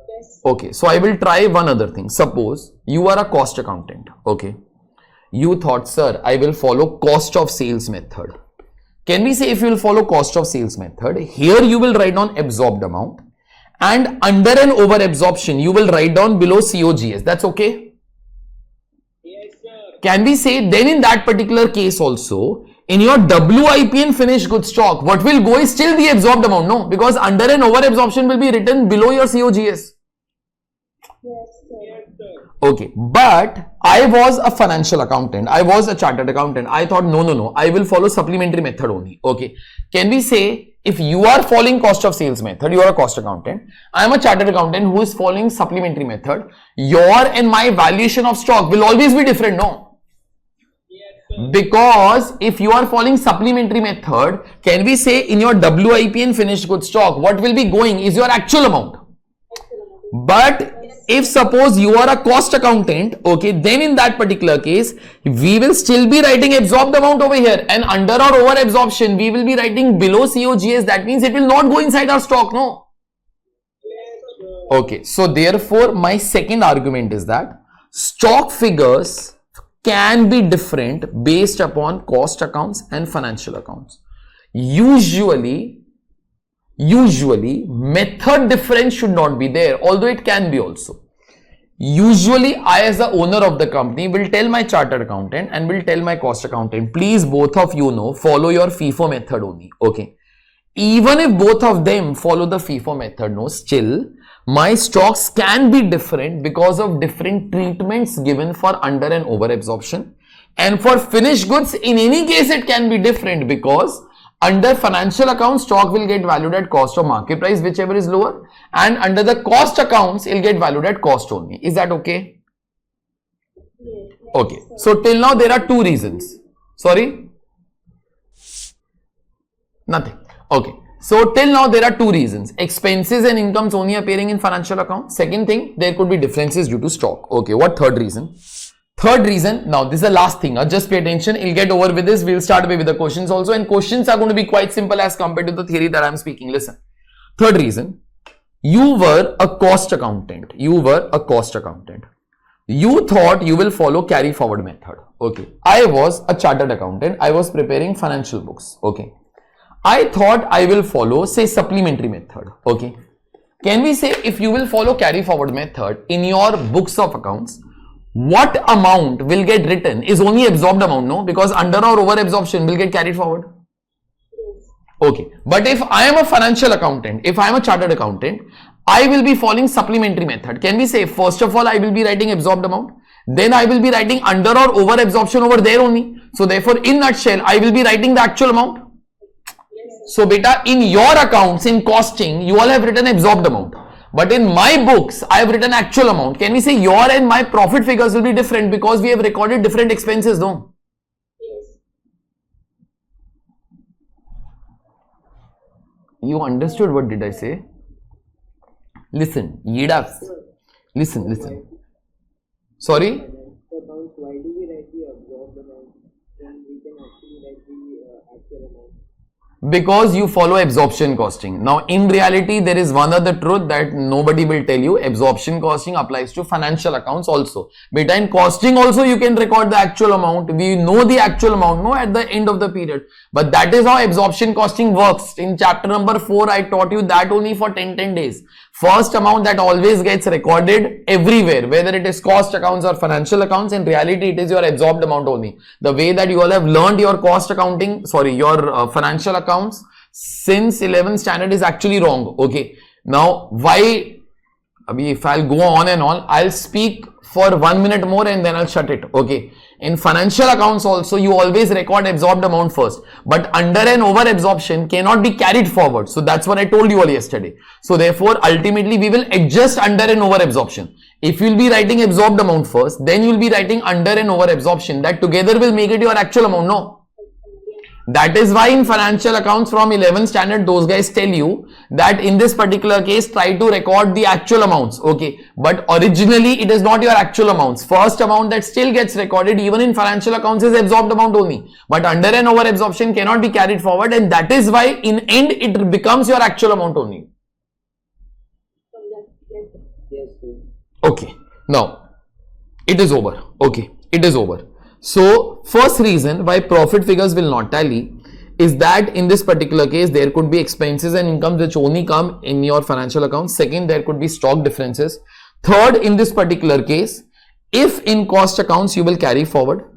Yes. Okay, so I will try one other thing. Suppose you are a cost accountant. Okay, you thought, sir, I will follow cost of sales method. Can we say if you will follow cost of sales method, here you will write down absorbed amount, and under and over absorption you will write down below COGS. That's okay? Yes, sir. Can we say then in that particular case also, in your WIP and finished goods stock, what will go is still the absorbed amount, no? Because under and over absorption will be written below your COGS. Yes, sir. Yes, sir. Okay, but I was a financial accountant. I was a chartered accountant. I thought, no, I will follow supplementary method only. Okay, can we say if you are following cost of sales method, you are a cost accountant. I am a chartered accountant who is following supplementary method. Your and my valuation of stock will always be different, no? Yes, sir. Because if you are following supplementary method, can we say in your WIP and finished goods stock, what will be going is your actual amount. But if suppose you are a cost accountant, okay, then in that particular case, we will still be writing absorbed amount over here, and under or over absorption, we will be writing below COGS. That means it will not go inside our stock, no? Yes, sir. Okay, so therefore, my second argument is that stock figures can be different based upon cost accounts and financial accounts. Usually method difference should not be there, although it can be also. Usually I as the owner of the company will tell my chartered accountant and will tell my cost accountant, please both of you know, follow your FIFO method only. Okay, even if both of them follow the FIFO method, no, still my stocks can be different because of different treatments given for under and over absorption, and for finished goods in any case it can be different because under financial accounts, stock will get valued at cost or market price, whichever is lower, and under the cost accounts, it will get valued at cost only. Is that okay? Yes. Okay. So till now there are two reasons. Sorry? Nothing. Okay. So till now there are two reasons. Expenses and incomes only appearing in financial account. Second thing, there could be differences due to stock. Okay. What third reason? Third reason, now this is the last thing, just pay attention, we'll get over with this, we'll start away with the questions also, and questions are going to be quite simple as compared to the theory that I'm speaking. Listen, third reason, you were a cost accountant, you thought you will follow carry forward method. Okay, I was a chartered accountant, I was preparing financial books. Okay, I thought I will follow, say, supplementary method. Okay, can we say if you will follow carry forward method in your books of accounts, what amount will get written is only absorbed amount, no? Because under or over absorption will get carried forward. Yes. Okay. But if I am a financial accountant, if I am a chartered accountant, I will be following supplementary method. Can we say, first of all, I will be writing absorbed amount. Then I will be writing under or over absorption over there only. So therefore, in nutshell, I will be writing the actual amount. Yes. So beta, in your accounts, in costing, you all have written absorbed amount. But in my books, I have written actual amount. Can we say your and my profit figures will be different because we have recorded different expenses, no? Yes. You understood what did I say? Listen, Yidas. Listen. Sorry? Accounts, why do we write the absorbed amount when we can actually write the actual amount? Because you follow absorption costing. Now, in reality, there is one other truth that nobody will tell you. Absorption costing applies to financial accounts also. But in costing also, you can record the actual amount. We know the actual amount, no, at the end of the period. But that is how absorption costing works. In chapter number 4, I taught you that only for 10 days. First amount that always gets recorded everywhere, whether it is cost accounts or financial accounts, in reality it is your absorbed amount only. The way that you all have learned your cost accounting, your financial accounts since 11th standard is actually wrong. Okay. Now, why? If I'll go on and on, I'll speak for 1 minute more and then I'll shut it. Okay. In financial accounts also, you always record absorbed amount first, but under and over absorption cannot be carried forward. So that's what I told you all yesterday. So therefore, ultimately we will adjust under and over absorption. If you'll be writing absorbed amount first, then you'll be writing under and over absorption. That together will make it your actual amount. No. That is why in financial accounts from 11th standard, those guys tell you that in this particular case, try to record the actual amounts. Okay. But originally, it is not your actual amounts. First amount that still gets recorded even in financial accounts is absorbed amount only. But under and over absorption cannot be carried forward. And that is why in end, it becomes your actual amount only. Okay. Now, it is over. Okay. It is over. So, first reason why profit figures will not tally is that in this particular case, there could be expenses and incomes which only come in your financial accounts. Second, there could be stock differences. Third, in this particular case, if in cost accounts, you will carry forward.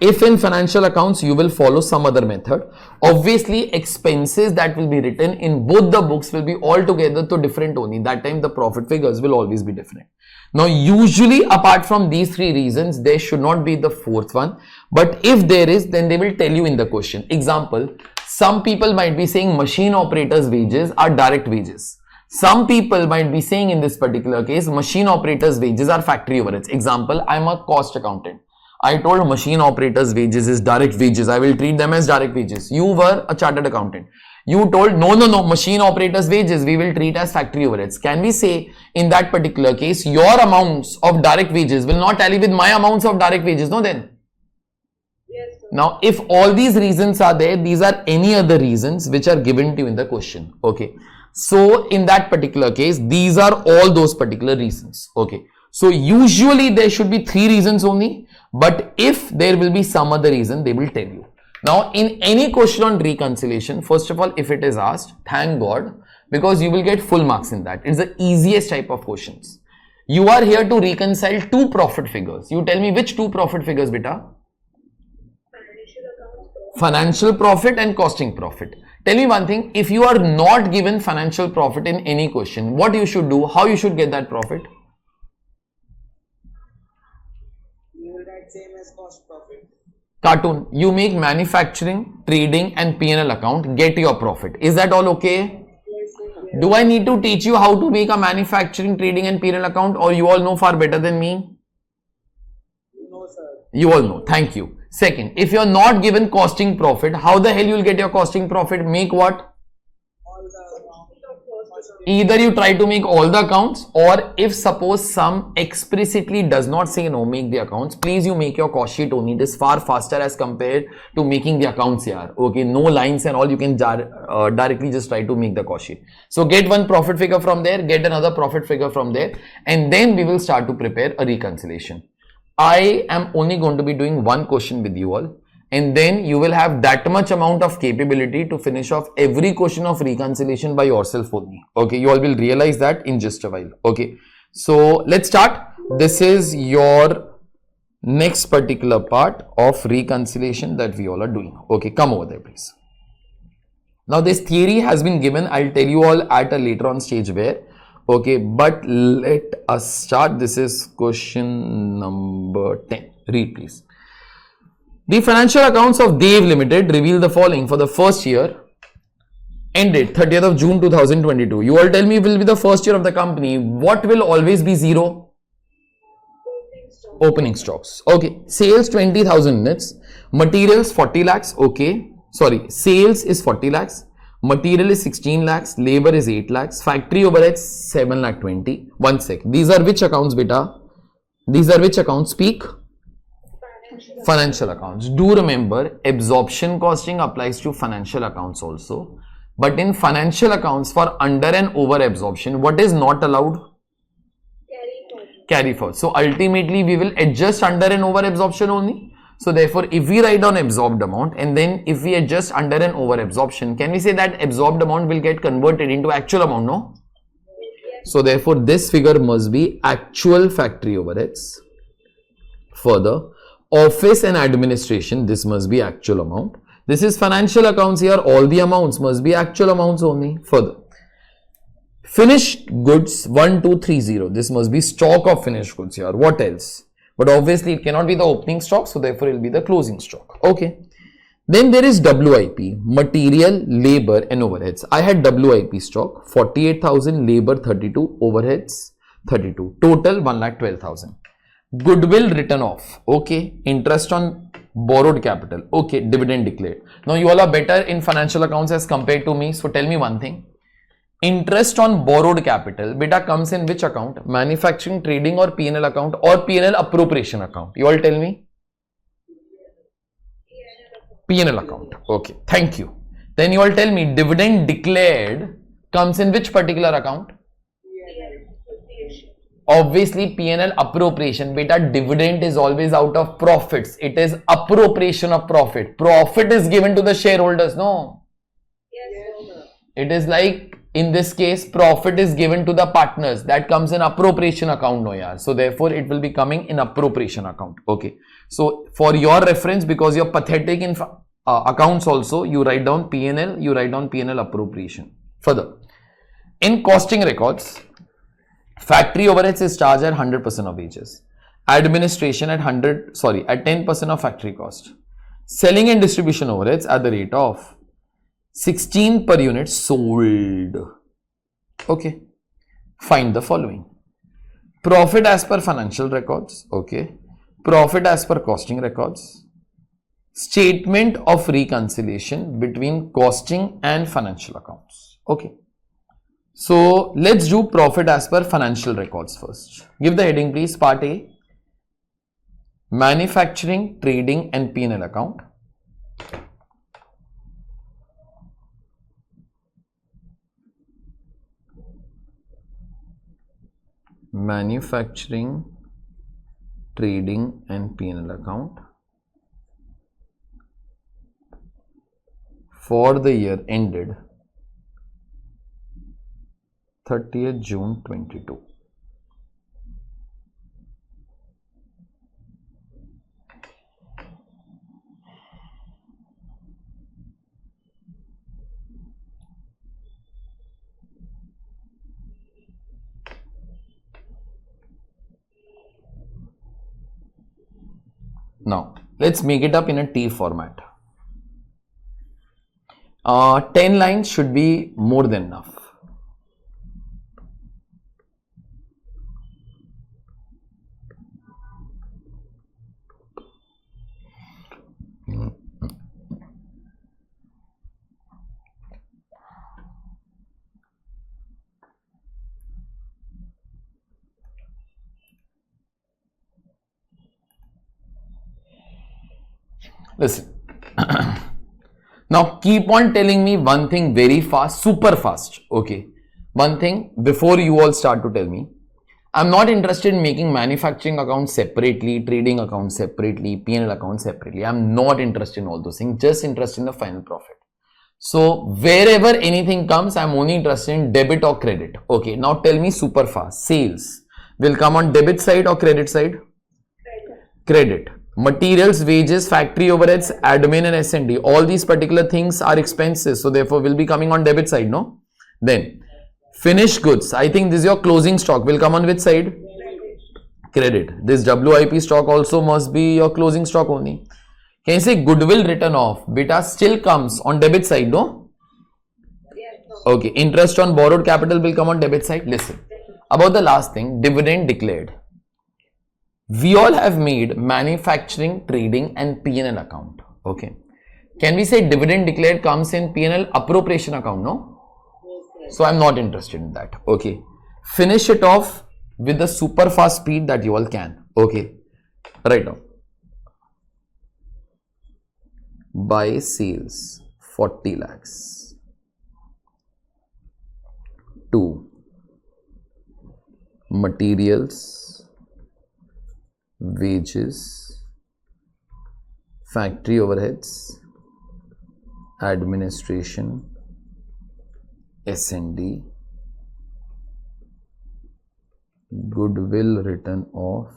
If in financial accounts, you will follow some other method. Obviously, expenses that will be written in both the books will be altogether to different only. That time, the profit figures will always be different. Now, usually apart from these three reasons, there should not be the fourth one. But if there is, then they will tell you in the question. Example, some people might be saying machine operators' wages are direct wages. Some people might be saying in this particular case, machine operators' wages are factory overheads. Example, I'm a cost accountant. I told machine operators' wages is direct wages. I will treat them as direct wages. You were a chartered accountant. You told, no, machine operators' wages, we will treat as factory overheads. Can we say in that particular case, your amounts of direct wages will not tally with my amounts of direct wages? No, then? Yes, sir. Now, if all these reasons are there, these are any other reasons which are given to you in the question. Okay. So, in that particular case, these are all those particular reasons. Okay. So, usually there should be three reasons only. But if there will be some other reason, they will tell you. Now, in any question on reconciliation, first of all, if it is asked, thank God, because you will get full marks in that. It's the easiest type of questions. You are here to reconcile two profit figures. You tell me which two profit figures, beta? Financial profit and costing profit. Tell me one thing, if you are not given financial profit in any question, what you should do, how you should get that profit? You will write same as cost profit. Cartoon, you make manufacturing, trading and P&L account, get your profit. Is that all okay? Yes. Do I need to teach you how to make a manufacturing, trading and P&L account, or you all know far better than me? No, sir. You all know. Thank you. Second, if you are not given costing profit, how the hell you will get your costing profit? Make what? All the Either you try to make all the accounts, or if suppose some explicitly does not say no, make the accounts, please you make your cost sheet only. It is far faster as compared to making the accounts here. Okay, no lines and all, you can directly just try to make the cost sheet. So get one profit figure from there, get another profit figure from there, and then we will start to prepare a reconciliation. I am only going to be doing one question with you all, and then you will have that much amount of capability to finish off every question of reconciliation by yourself only. Okay, you all will realize that in just a while. Okay, so let's start. This is your next particular part of reconciliation that we all are doing. Okay, come over there please. Now this theory has been given. I'll tell you all at a later on stage where. Okay, but let us start. This is question number 10. Read please. The financial accounts of Dev Limited reveal the following for the first year ended 30th of June 2022. You all tell me, will be the first year of the company. What will always be zero? Opening stocks. Okay. Sales 20,000 units. Materials 40 lakhs. Okay. Sorry. Sales is 40 lakhs. Material is 16 lakhs. Labor is 8 lakhs. Factory overheads 7 lakh 20. One sec. These are which accounts, beta? These are which accounts? Speak. Financial accounts. Do remember, absorption costing applies to financial accounts also. But in financial accounts, for under and over absorption, what is not allowed? Carry forward. So ultimately, we will adjust under and over absorption only. So therefore, if we write down absorbed amount and then if we adjust under and over absorption, can we say that absorbed amount will get converted into actual amount? No. So therefore, this figure must be actual factory overheads. Further, office and administration, this must be actual amount. This is financial accounts here, all the amounts must be actual amounts only. Further, finished goods 1230, this must be stock of finished goods here. What else? But obviously it cannot be the opening stock, so therefore it will be the closing stock. Okay. Then there is WIP, material, labor and overheads. I had WIP stock 48,000, labor 32, overheads 32, total 1,12,000. Goodwill written off, okay. Interest on borrowed capital, okay. Dividend declared. Now you all are better in financial accounts as compared to me, so tell me one thing. Interest on borrowed capital, beta, comes in which account? Manufacturing, trading or P&L account or P&L appropriation account? You all tell me. P&L account. Okay, thank you. Then you all tell me, dividend declared comes in which particular account? Obviously P&L appropriation. Beta, dividend is always out of profits. It is appropriation of profit. Profit is given to the shareholders, no? Yes. It is like, in this case, profit is given to the partners. That comes in appropriation account, no yaar. So therefore, it will be coming in appropriation account. Okay. So for your reference, because you're pathetic in accounts also, you write down P&L, you write down P&L appropriation. Further, in costing records, factory overheads is charged at 100% of wages. Administration at 10% of factory cost. Selling and distribution overheads at the rate of 16 per unit sold. Okay. Find the following. Profit as per financial records. Okay. Profit as per costing records. Statement of reconciliation between costing and financial accounts. Okay. So let's do profit as per financial records first. Give the heading please. Part A. Manufacturing, trading and P&L account. Manufacturing, trading and P&L account for the year ended 30th June 22. Now, let's make it up in a T format. 10 lines should be more than enough. Listen. Now keep on telling me one thing very fast, super fast. Okay. One thing before you all start to tell me. I'm not interested in making manufacturing accounts separately, trading accounts separately, P&L accounts separately. I'm not interested in all those things. Just interested in the final profit. So wherever anything comes, I'm only interested in debit or credit. Okay. Now tell me super fast. Sales will come on debit side or credit side? Credit. Materials, wages, factory overheads, admin and S&D, all these particular things are expenses, so therefore will be coming on debit side, no? Then finished goods, I think this is your closing stock, will come on which side? Credit. This WIP stock also must be your closing stock only. Can you say goodwill written off? Beta still comes on debit side, no? Okay. Interest on borrowed capital will come on debit side. Listen, about the last thing, dividend declared. We all have made manufacturing, trading and P&L account. Okay. Can we say dividend declared comes in P&L appropriation account? No. So I'm not interested in that. Okay. Finish it off with the super fast speed that you all can. Okay. Right now. Buy sales 40 lakhs. 2. Materials, wages, factory overheads, administration, S&D, goodwill written off,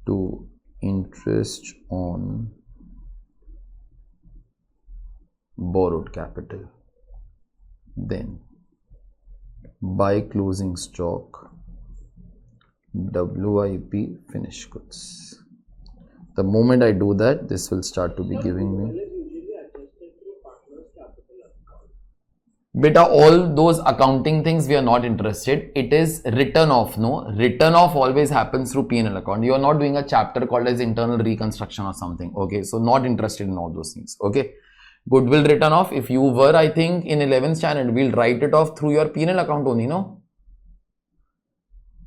to interest on borrowed capital. Then buy closing stock, WIP finished goods. The moment I do that, this will start to be giving me. Beta, all those accounting things we are not interested. It is written off. No, written off always happens through P&L account. You are not doing a chapter called as internal reconstruction or something. Okay, so not interested in all those things. Okay, goodwill written off. If you were, I think in 11th standard, we'll write it off through your P&L account only. No,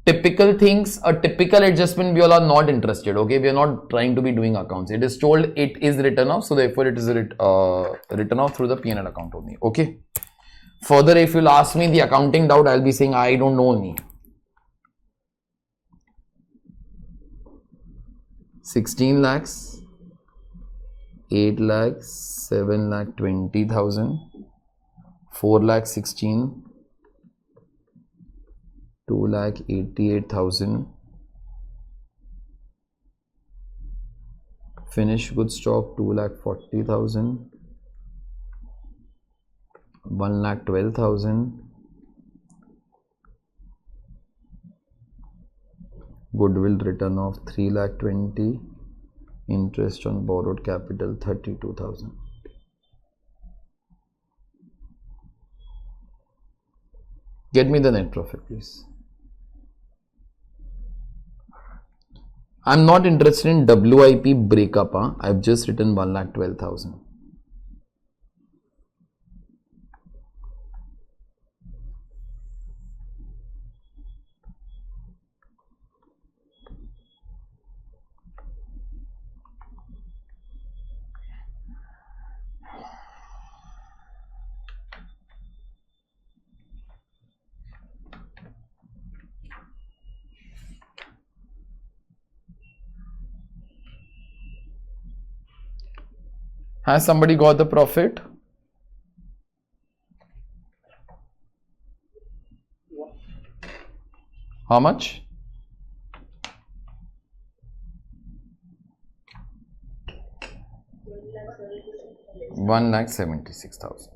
typical things, a typical adjustment, we all are not interested. Okay, we are not trying to be doing accounts. It is told it is written off, so therefore it is written off through the P&L account only. Okay. Further, if you'll ask me the accounting doubt, I'll be saying I don't know only. 16 lakhs, 8 lakhs, 7 lakh 20,000, 4 lakh 16, 2 lakh 88,000, finished goods stock 2 lakh 40,000, 1 lakh 12,000, goodwill written off 3 lakh 20, interest on borrowed capital 32,000. Get me the net profit, please. I'm not interested in WIP breakup. I've just written 1 lakh 12,000. Has somebody got the profit? How much? One lakh 76,000.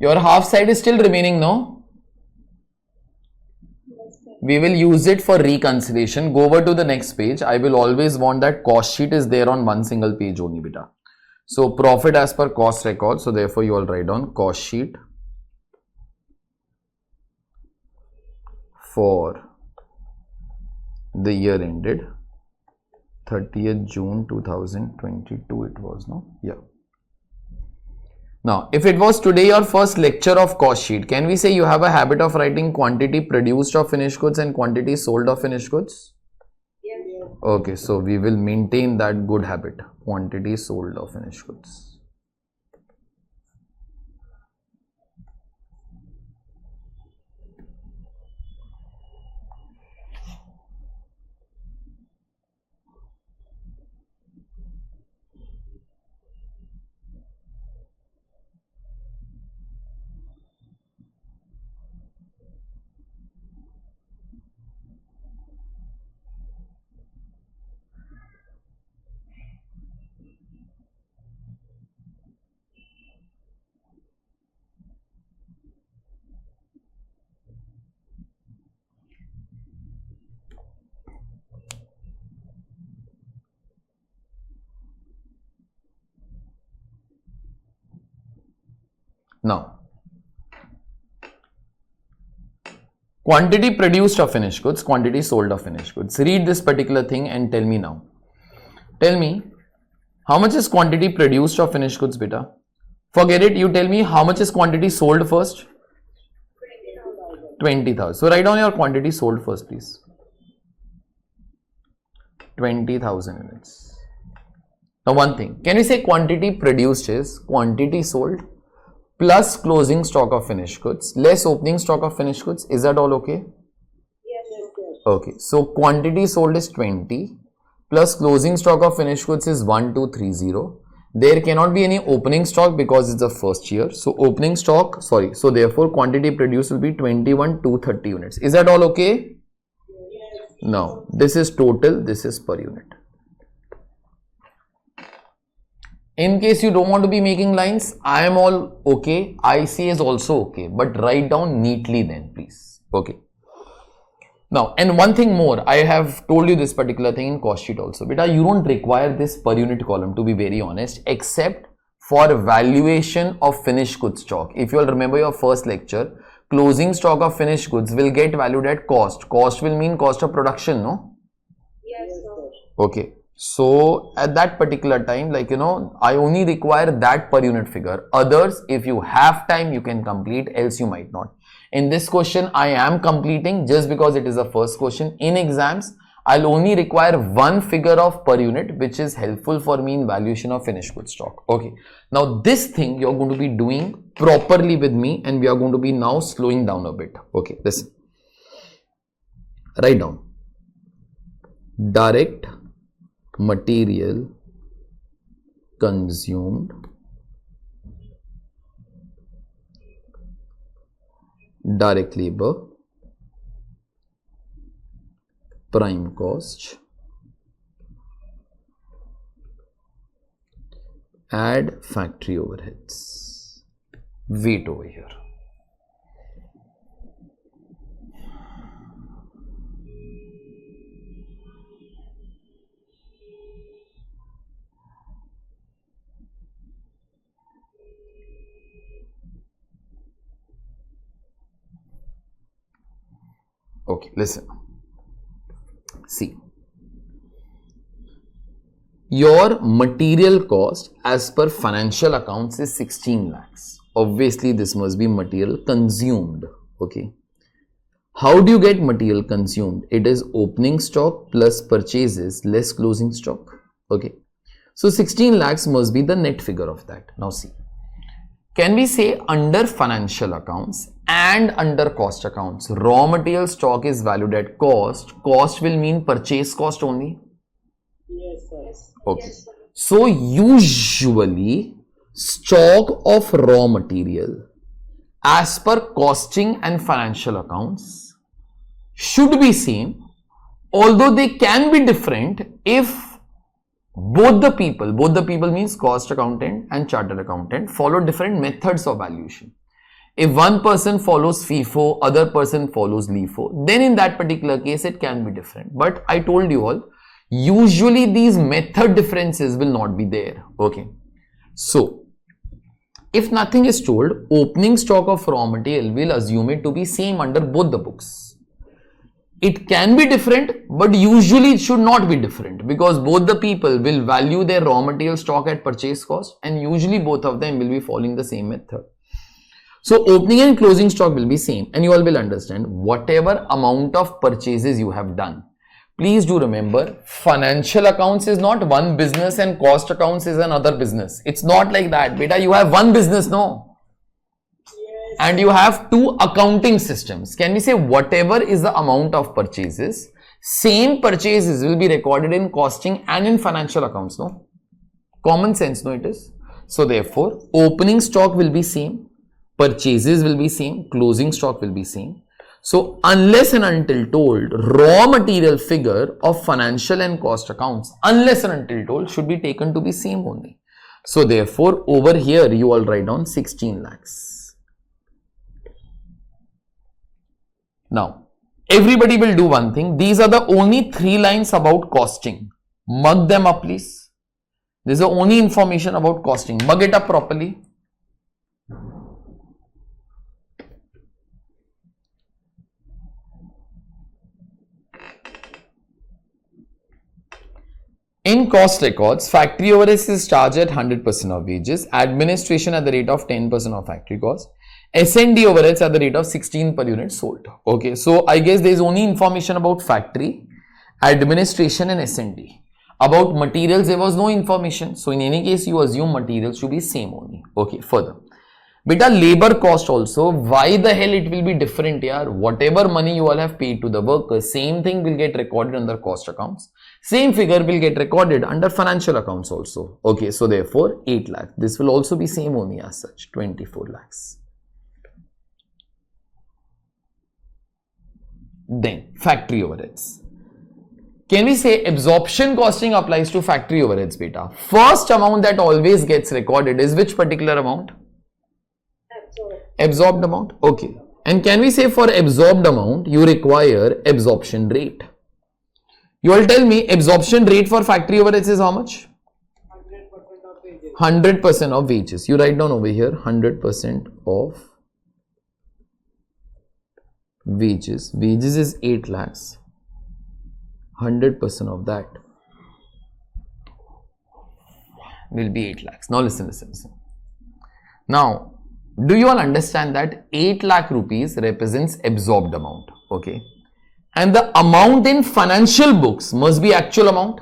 Your half side is still remaining, no? We will use it for reconciliation. Go over to the next page. I will always want that cost sheet is there on one single page only, beta. So profit as per cost record. So therefore you all write down cost sheet for the year ended 30th June 2022. It was, no? Yeah. Now, if it was today your first lecture of cost sheet, can we say you have a habit of writing quantity produced of finished goods and quantity sold of finished goods? Yes. Okay, so we will maintain that good habit, quantity sold of finished goods. Now, quantity produced of finished goods, quantity sold of finished goods. Read this particular thing and tell me now. Tell me, how much is quantity produced of finished goods, beta? Forget it, you tell me how much is quantity sold first? 20,000. 20,000. So write down your quantity sold first, please. 20,000 units. Now one thing, can we say quantity produced is quantity sold plus closing stock of finished goods less opening stock of finished goods? Is that all okay? Yes. Okay, so quantity sold is 20 plus closing stock of finished goods is 1230. There cannot be any opening stock because it's the first year. So opening stock, sorry, so therefore quantity produced will be 21,230 units. Is that all okay? Yes. Now this is total, this is per unit. In case you don't want to be making lines, I am all okay. IC is also okay, but write down neatly then, please. Okay. Now, and one thing more, I have told you this particular thing in cost sheet also. Beta, you don't require this per unit column, to be very honest, except for valuation of finished goods stock. If you all remember your first lecture, closing stock of finished goods will get valued at cost. Cost will mean cost of production, no? Yes, sir. Okay. So at that particular time, like, I only require that per unit figure. Others, if you have time, you can complete, else you might not. In this question, I am completing just because it is the first question. In exams, I'll only require one figure of per unit, which is helpful for me in valuation of finished goods stock. Okay. Now this thing you're going to be doing properly with me, and we are going to be now slowing down a bit. Okay, listen. Write down. Direct material consumed direct labor prime cost add factory overheads. Wait over here. Okay, listen. See, your material cost as per financial accounts is 16 lakhs. Obviously, this must be material consumed. Okay. How do you get material consumed? It is opening stock plus purchases less closing stock. Okay. So 16 lakhs must be the net figure of that. Now see. Can we say under financial accounts and under cost accounts, raw material stock is valued at cost. Cost will mean purchase cost only. Yes, sir. Okay. Yes, sir. So usually stock of raw material as per costing and financial accounts should be same, although they can be different if both the people means cost accountant and chartered accountant follow different methods of valuation. If one person follows FIFO, other person follows LIFO, then in that particular case it can be different. But I told you all, usually these method differences will not be there. Okay. So if nothing is told, opening stock of raw material will assume it to be same under both the books. It can be different, but usually it should not be different because both the people will value their raw material stock at purchase cost, and usually both of them will be following the same method. So opening and closing stock will be same, and you all will understand whatever amount of purchases you have done. Please do remember, financial accounts is not one business and cost accounts is another business. It's not like that. Beta, you have one business, no? And you have two accounting systems. Can we say whatever is the amount of purchases, same purchases will be recorded in costing and in financial accounts, no? Common sense, no, it is. So therefore, opening stock will be same, purchases will be same, closing stock will be same. So unless and until told, raw material figure of financial and cost accounts, unless and until told, should be taken to be same only. So therefore, over here you all write down 16 lakhs. Now, everybody will do one thing. These are the only 3 lines about costing. Mug them up, please. This is the only information about costing. Mug it up properly. In cost records, factory overheads is charged at 100% of wages, administration at the rate of 10% of factory cost. S&D overheads at the rate of 16 per unit sold. Okay, so I guess there is only information about factory Administration and S&D. About materials, there was no information. So in any case, you assume materials should be same only. Okay, further. Beta, labor cost also, why the hell it will be different here? Whatever money you all have paid to the workers, same thing will get recorded under cost accounts. Same figure will get recorded under financial accounts also. Okay, so therefore 8 lakh. This will also be same only as such, 24 lakhs. Then factory overheads. Can we say absorption costing applies to factory overheads, beta? First amount that always gets recorded is which particular amount? Absorbed amount. Okay. And can we say for absorbed amount, you require absorption rate? You all tell me absorption rate for factory overheads is how much? 100% of wages. 100% of wages. You write down over here 100% of wages. Wages is 8 lakhs. 100% of that will be 8 lakhs. Now listen. Now, do you all understand that 8 lakh rupees represents absorbed amount? Okay. And the amount in financial books must be actual amount?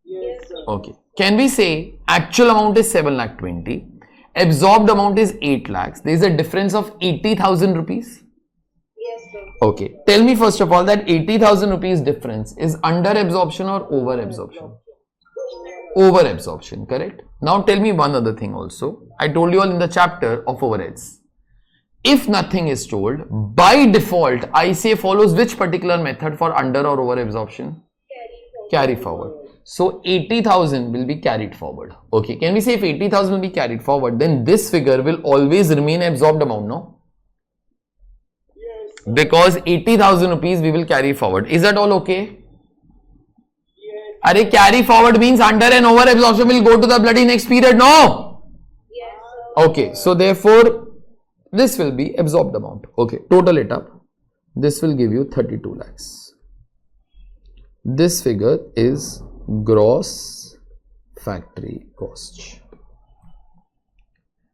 Yes, sir. Okay. Can we say actual amount is 7 lakh 20, absorbed amount is 8 lakhs. There is a difference of 80,000 rupees. Yes, sir. Okay. Tell me first of all that 80,000 rupees difference is under absorption or over absorption? Over absorption, correct? Now tell me one other thing also. I told you all in the chapter of overheads. If nothing is told, by default, I say follows which particular method for under or over absorption? Carry forward. So 80,000 will be carried forward. Okay. Can we say if 80,000 will be carried forward, then this figure will always remain absorbed amount, no? Yes, Because 80,000 rupees we will carry forward. Is that all okay? yes, Are carry forward means under and over absorption will go to the bloody next period, no? Yes, sir. Okay, so therefore this will be absorbed amount. Okay, total it up. This will give you 32 lakhs. This figure is gross factory cost.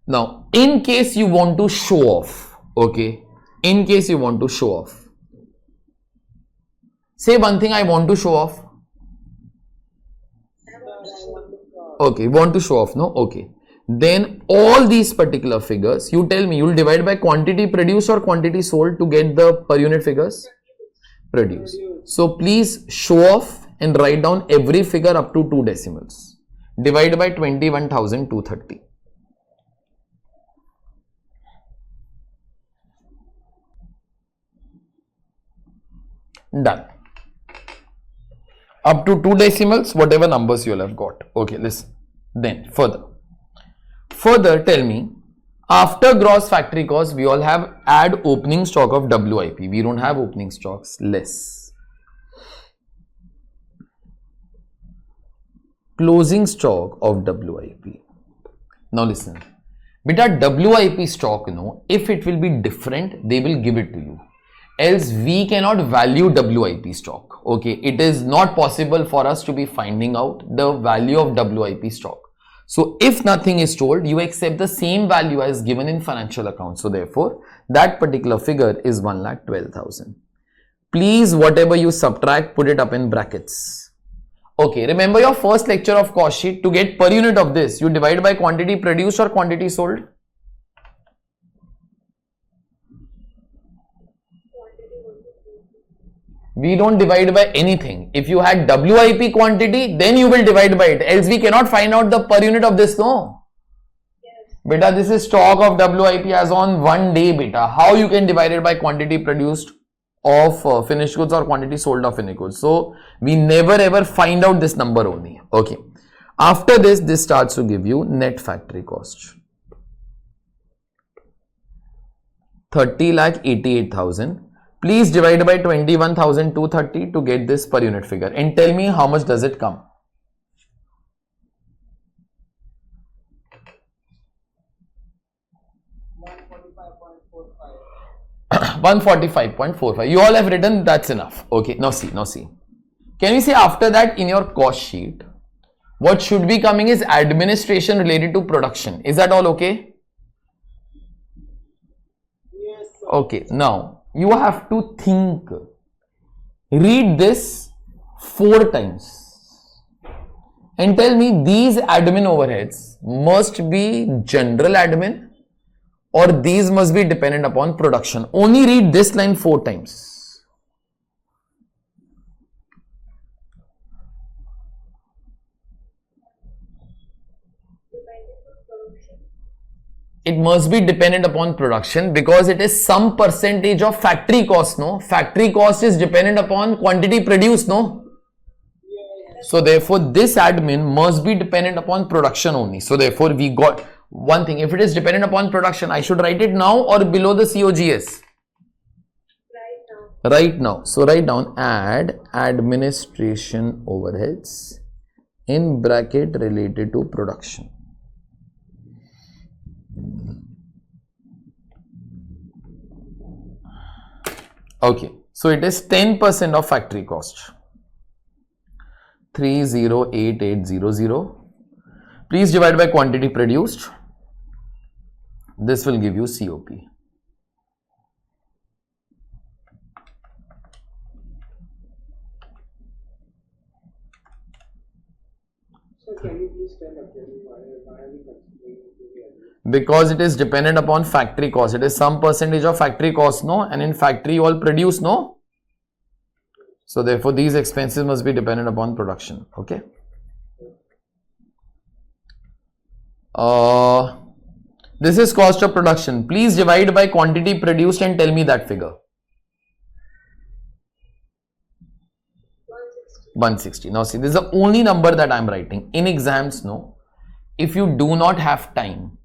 Now, in case you want to show off, okay, in case you want to show off, say one thing I want to show off. Okay, want to show off, no? Okay. Then all these particular figures, you tell me, you will divide by quantity produced or quantity sold to get the per unit figures? Produced. So please show off and write down every figure up to 2 decimals. Divide by 21,230. Done. Up to 2 decimals, whatever numbers you all have got. Okay, listen. Then further tell me, after gross factory cost, we all have add opening stock of WIP. We don't have opening stocks, less. Closing stock of WIP. Now listen, beta WIP stock, you know, if it will be different, they will give it to you. Else we cannot value WIP stock. Okay, it is not possible for us to be finding out the value of WIP stock. So if nothing is told, you accept the same value as given in financial accounts. So therefore, that particular figure is 1,12,000. Please, whatever you subtract, put it up in brackets. Okay, remember your first lecture of cost sheet. To get per unit of this, you divide by quantity produced or quantity sold? We don't divide by anything. If you had WIP quantity, then you will divide by it. Else we cannot find out the per unit of this, no? Yes. Beta, this is stock of WIP as on one day, beta. How you can divide it by quantity produced of finished goods or quantity sold of finished goods? So, we never ever find out this number only. Okay. After this, this starts to give you net factory cost. 30,88,000. Please divide by 21,230 to get this per unit figure and tell me how much does it come. 145.45. You all have written, that's enough. Okay, now see. Can we say after that in your cost sheet, what should be coming is administration related to production. Is that all okay? yes, sir. Okay, now you have to think Read this 4 times and tell me these admin overheads must be general admin or these must be dependent upon production. Only read this line 4 times. It must be dependent upon production because it is some percentage of factory cost, no? Factory cost is dependent upon quantity produced, no? So therefore this admin must be dependent upon production only. So therefore we got one thing. If it is dependent upon production, I should write it now or below the COGS? Right now. So write down add administration overheads in bracket related to production. Okay, so it is 10% of factory cost. 308800. Please divide by quantity produced. This will give you COP. So can you please tell again why are we considering the Because it is dependent upon factory cost. It is some percentage of factory cost, no? And in factory you all produce, no? So therefore these expenses must be dependent upon production. Okay. This is cost of production. Please divide by quantity produced and tell me that figure. 160. Now see, this is the only number that I am writing. In exams, no. If you do not have time,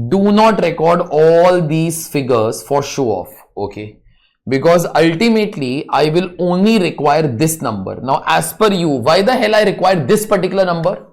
do not record all these figures for show off. Okay. Because ultimately, I will only require this number. Now, as per you, why the hell I require this particular number?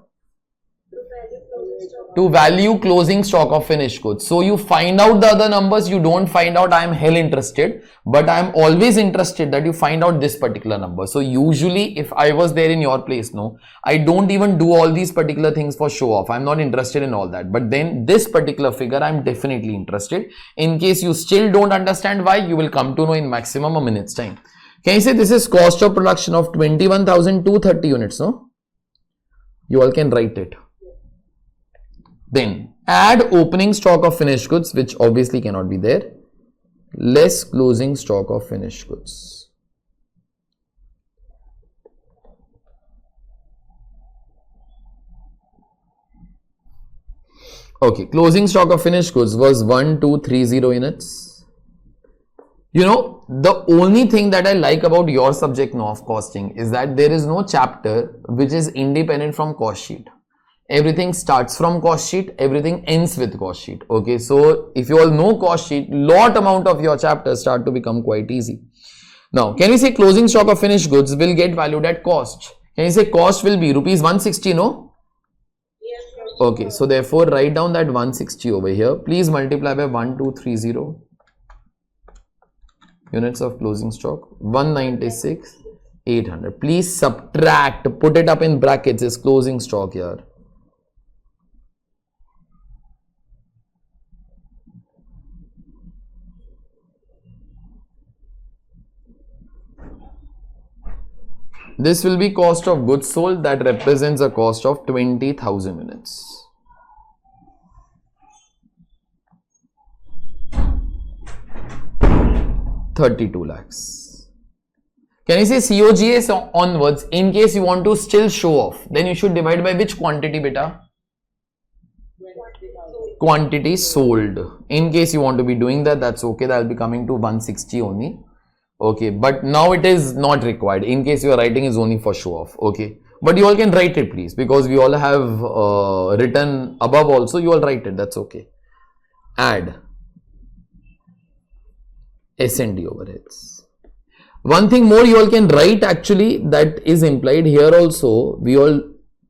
To value closing stock of finished goods. So you find out the other numbers, you don't find out, I am hell interested, but I am always interested that you find out this particular number. So usually if I was there in your place, no, I don't even do all these particular things for show off. I'm not interested in all that. But then this particular figure, I'm definitely interested. In case you still don't understand why, you will come to know in maximum a minute's time. Can you say this is cost of production of 21,230 units, no? You all can write it. Then add opening stock of finished goods, which obviously cannot be there, less closing stock of finished goods. Okay, closing stock of finished goods was 1230 units. You know, the only thing that I like about your subject now of costing is that there is no chapter which is independent from cost sheet. Everything starts from cost sheet, everything ends with cost sheet. Okay, so if you all know cost sheet, lot amount of your chapters start to become quite easy. Now, can we say closing stock of finished goods will get valued at cost? Can you say cost will be rupees 160, no? Yes. Okay, so therefore write down that 160 over here. Please multiply by 1230 units of closing stock. 196, 800. Please subtract, put it up in brackets, is closing stock here. This will be cost of goods sold, that represents a cost of 20,000 units. $32 lakhs. Can you say COGS onwards? In case you want to still show off, then you should divide by which quantity, beta? Quantity sold. In case you want to be doing that, that's okay. That will be coming to 160 only. Okay, but now it is not required. In case you are writing is only for show off. Okay, but you all can write it, please, because we all have written above also. You all write it. That's okay. Add S&D overheads. One thing more you all can write, actually, that is implied here also. We all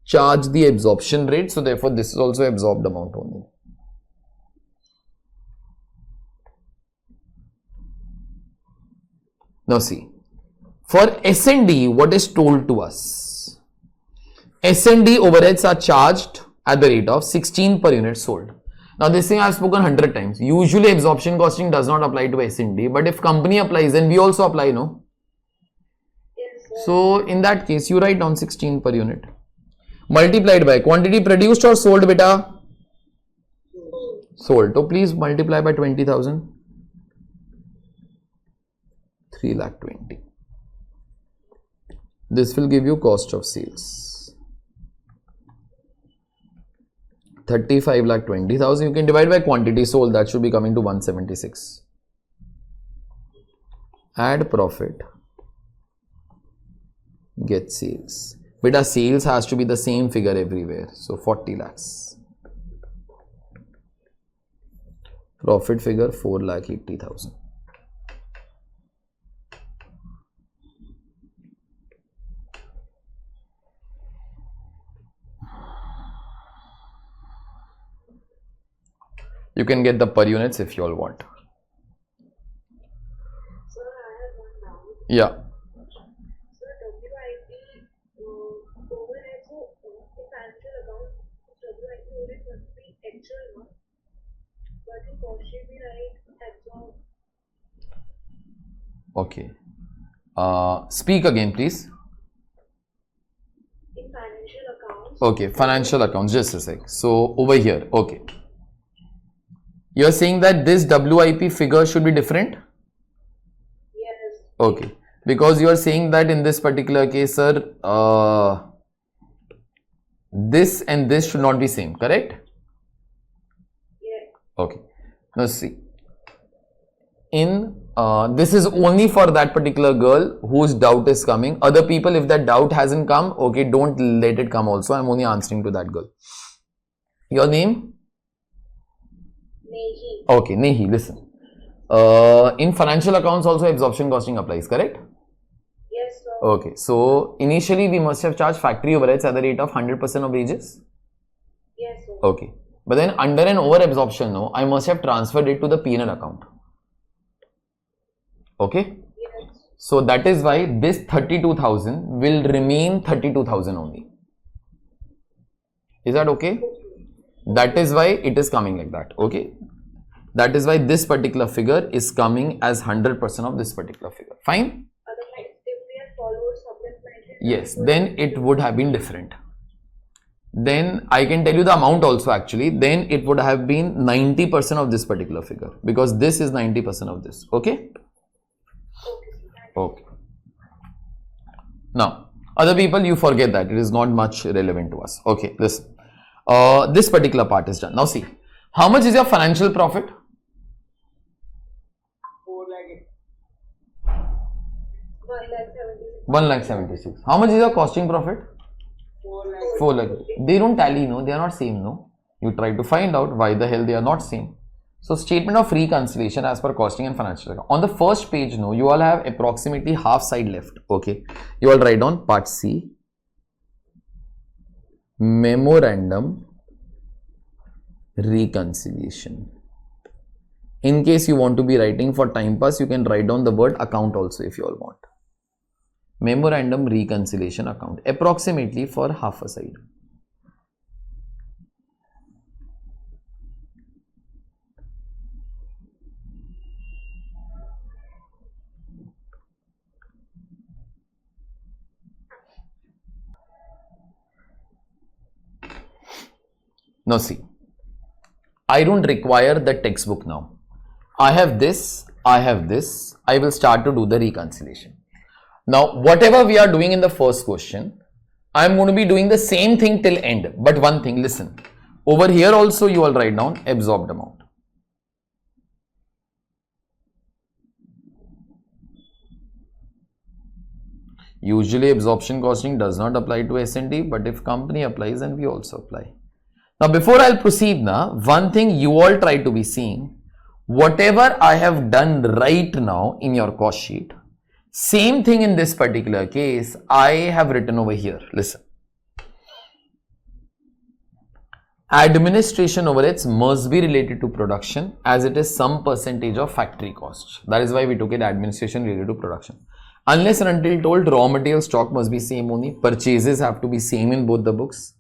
charge the absorption rate. So therefore this is also absorbed amount only. Now see, for S&D, what is told to us? S&D overheads are charged at the rate of 16 per unit sold. Now this thing I have spoken 100 times. Usually absorption costing does not apply to S&D, but if company applies, then we also apply, no? So in that case, you write down 16 per unit. Multiplied by quantity produced or sold, beta? Sold. So please multiply by 20,000. 3,20,000. This will give you cost of sales. 35,20,000. You can divide by quantity sold. That should be coming to 176. Add profit. Get sales. Beta, sales has to be the same figure everywhere. So 40 lakhs. Profit figure 4,80,000. You can get the per units if you all want. Sir, I have one doubt. Yeah. Sir, WIP overhead, so in financial accounts, WIP overhead must be actual, no? But in cost sheet we write absorb. Okay. Speak again, please. In financial accounts. Okay, financial accounts. Just a sec. So over here, okay. You are saying that this WIP figure should be different? Yes. Okay. Because you are saying that in this particular case, sir, this and this should not be same, correct? Yes. Okay. Now see. In this is only for that particular girl whose doubt is coming. Other people, if that doubt hasn't come, okay, don't let it come also. I'm only answering to that girl. Your name? Nehi. Okay, Nehi, listen. In financial accounts also absorption costing applies, correct? Yes, sir. Okay, so initially we must have charged factory overheads at the rate of 100% of wages. Yes, sir. Okay, but then under an over absorption, no, I must have transferred it to the P&L account. Okay, Yes. so that is why this 32,000 will remain 32,000 only. Is that okay? That is why it is coming like that. Okay, that is why this particular figure is coming as 100% of this particular figure. Fine. Otherwise, if we had followed supplementary. Yes, then it would have been different. Then I can tell you the amount also actually. Then it would have been 90% of this particular figure because this is 90% of this. Okay. Okay. Now, other people, you forget that it is not much relevant to us. Okay, listen. This particular part is done. Now see, how much is your financial profit? 1,76,000. How much is your costing profit? 4 lakh. They don't tally, no, they are not same, no. You try to find out why the hell they are not same. So statement of reconciliation as per costing and financial account. On the first page, no, you all have approximately half side left. Okay, you all write down part C. Memorandum reconciliation. In case you want to be writing for time pass, you can write down the word account also if you all want. Memorandum reconciliation account, approximately for half a side. Now see, I don't require the textbook now. I have this, I have this. I will start to do the reconciliation. Now, whatever we are doing in the first question, I am going to be doing the same thing till end. But one thing, listen. Over here also you will write down absorbed amount. Usually absorption costing does not apply to S&D, but if company applies, then we also apply. Now, before I'll proceed now, one thing you all try to be seeing, whatever I have done right now in your cost sheet, same thing in this particular case, I have written over here. Listen. Administration overheads must be related to production as it is some percentage of factory cost. That is why we took it administration related to production. Unless and until told, raw material stock must be same only. Purchases have to be same in both the books.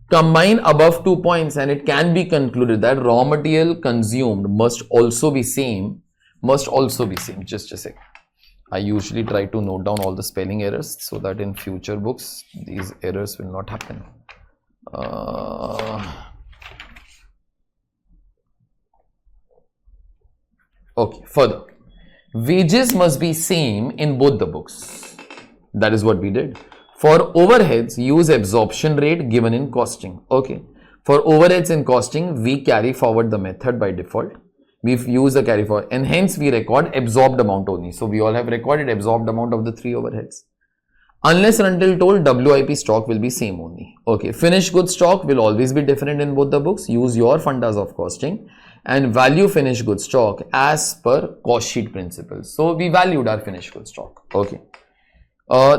Combine above 2 points and it can be concluded that raw material consumed must also be same. Just a sec. I usually try to note down all the spelling errors so that in future books these errors will not happen. Okay, further. Wages must be same in both the books. That is what we did. For overheads, use absorption rate given in costing. Okay. For overheads in costing, we carry forward the method by default. We've used the carry forward and hence we record absorbed amount only. So we all have recorded absorbed amount of the 3 overheads. Unless and until told, WIP stock will be same only. Okay. Finished goods stock will always be different in both the books. Use your fundas of costing and value finished goods stock as per cost sheet principles. So we valued our finished goods stock. Okay.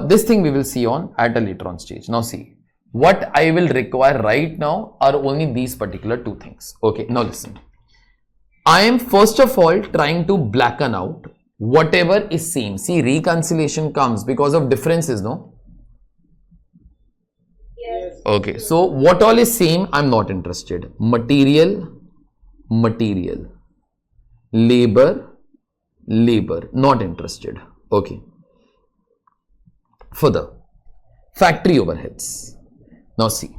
This thing we will see on at a later on stage. Now see, what I will require right now are only these particular 2 things. Okay, now listen. I am first of all trying to blacken out whatever is same. See, reconciliation comes because of differences, no? Yes. Okay, so what all is same, I'm not interested. Material, labor, not interested. Okay. Further, factory overheads. Now see,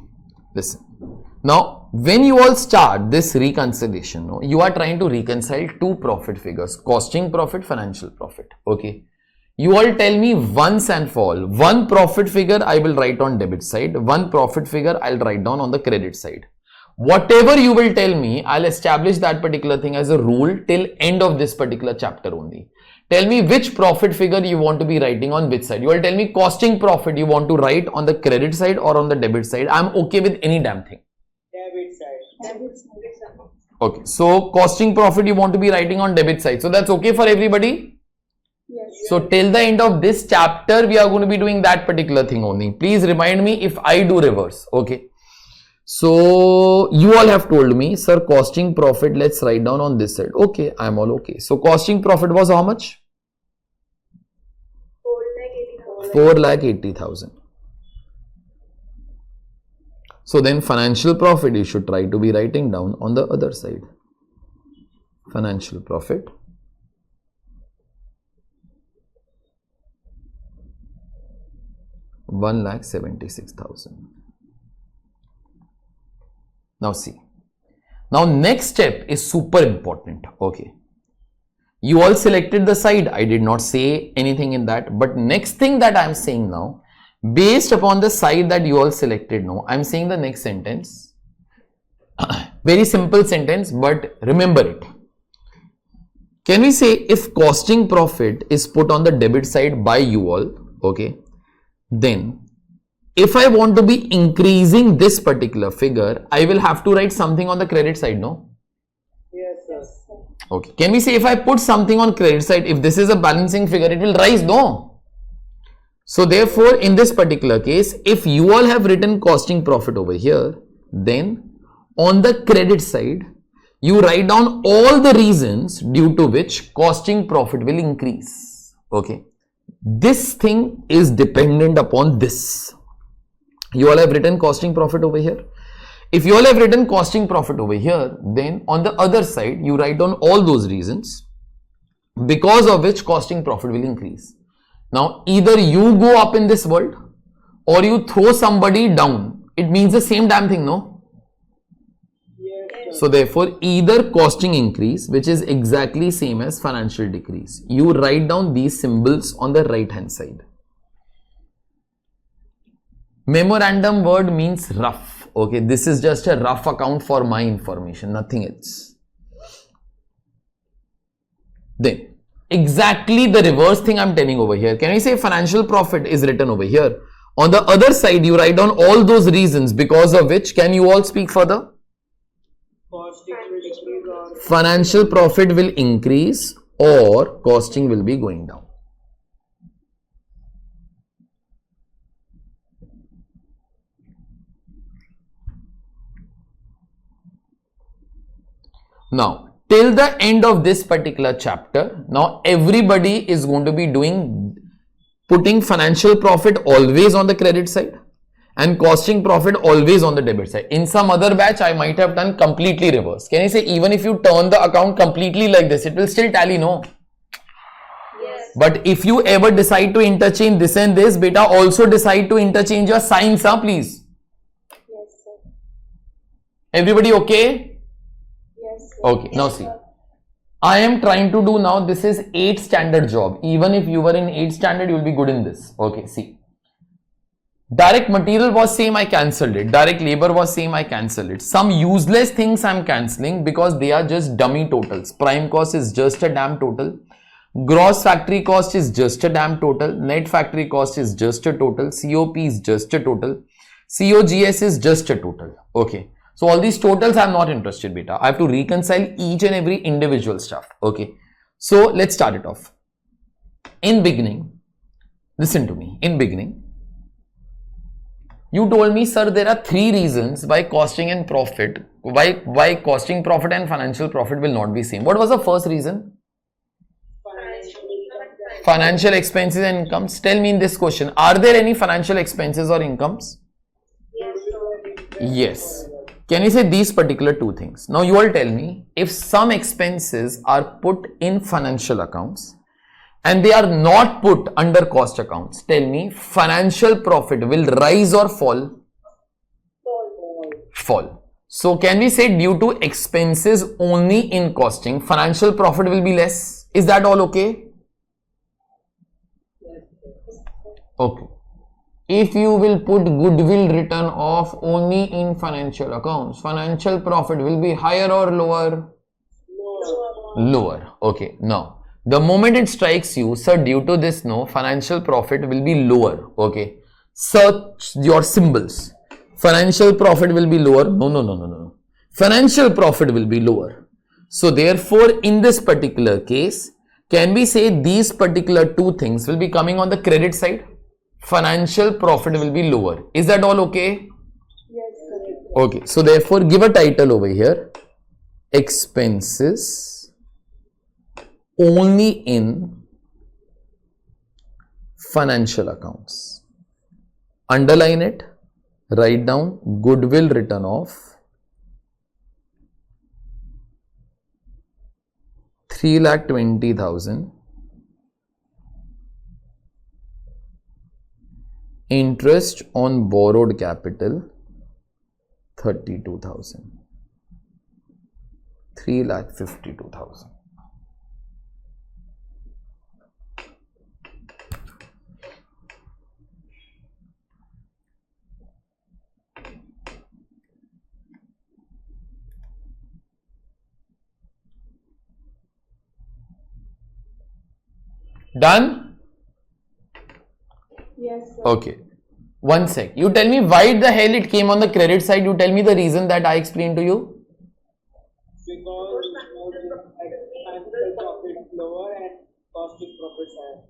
listen. Now, when you all start this reconciliation, no, you are trying to reconcile 2 profit figures, costing profit, financial profit. Okay. You all tell me once and for all, 1 profit figure I will write on debit side, 1 profit figure I'll write down on the credit side. Whatever you will tell me, I'll establish that particular thing as a rule till end of this particular chapter only. Tell me which profit figure you want to be writing on which side. You will tell me costing profit you want to write on the credit side or on the debit side. I'm okay with any damn thing. Debit side. Okay, so costing profit you want to be writing on debit side. So that's okay for everybody? Yes. So till the end of this chapter, we are going to be doing that particular thing only. Please remind me if I do reverse. Okay. So you all have told me, sir, costing profit, let's write down on this side. Okay, I'm all okay. So costing profit was how much? 4,80,000. So then financial profit you should try to be writing down on the other side. Financial profit. $1,76,000. Now see. Now next step is super important. Okay. You all selected the side. I did not say anything in that. But next thing that I am saying now, based upon the side that you all selected now, I am saying the next sentence. Very simple sentence, but remember it. Can we say if costing profit is put on the debit side by you all, okay, then if I want to be increasing this particular figure, I will have to write something on the credit side, no? Yes, sir. Okay. Can we say if I put something on credit side, if this is a balancing figure, it will rise, no? So therefore, in this particular case, if you all have written costing profit over here, then on the credit side, you write down all the reasons due to which costing profit will increase. Okay. This thing is dependent upon this. You all have written costing profit over here. If you all have written costing profit over here, then on the other side, you write down all those reasons because of which costing profit will increase. Now, either you go up in this world or you throw somebody down. It means the same damn thing, no? Yes, So therefore, either costing increase, which is exactly same as financial decrease. You write down these symbols on the right hand side. Memorandum word means rough. Okay, this is just a rough account for my information, nothing else. Then, exactly the reverse thing I'm telling over here. Can I say financial profit is written over here? On the other side, you write down all those reasons because of which, can you all speak further? costing will decrease or Financial profit will increase or costing will be going down. Now, till the end of this particular chapter, now everybody is going to be putting financial profit always on the credit side and costing profit always on the debit side. In some other batch, I might have done completely reverse. Can I say even if you turn the account completely like this, it will still tally, no? Yes. But if you ever decide to interchange this and this, beta, also decide to interchange your signs, huh, please. Yes, sir. Everybody okay? Yes, sir. Okay, now see. I am trying to do now, this is 8th standard job. Even if you were in 8th standard, you will be good in this. Okay, see. Direct material was same, I cancelled it. Direct labor was same, I cancelled it. Some useless things I am cancelling because they are just dummy totals. Prime cost is just a damn total. Gross factory cost is just a damn total. Net factory cost is just a total. COP is just a total. COGS is just a total. Okay. So all these totals I'm not interested, beta. I have to reconcile each and every individual stuff. Okay. So let's start it off. In beginning, listen to me. In beginning, you told me, sir, there are 3 reasons why costing and profit, why costing profit and financial profit will not be same. What was the first reason? Financial expenses and incomes. Tell me in this question, are there any financial expenses or incomes? Yes, sir. Yes. Can you say these particular 2 things? Now you all tell me, if some expenses are put in financial accounts and they are not put under cost accounts, tell me, financial profit will rise or fall? Fall. So can we say due to expenses only in costing, financial profit will be less? Is that all okay? Okay. If you will put goodwill written off only in financial accounts, financial profit will be higher or lower? Lower. Okay. Now, the moment it strikes you, sir, due to this, no, financial profit will be lower. Okay. Search your symbols. Financial profit will be lower. No. Financial profit will be lower. So, therefore, in this particular case, can we say these particular 2 things will be coming on the credit side? Financial profit will be lower. Is that all okay? Yes, sir. Okay. So, therefore, give a title over here. Expenses only in financial accounts. Underline it. Write down goodwill written off 3,20,000. Interest on borrowed capital 32,000. 3,52,000. Done? Yes, sir. Okay. One sec. You tell me why the hell it came on the credit side. You tell me the reason that I explained to you. Because financial profit lower and costing profits higher.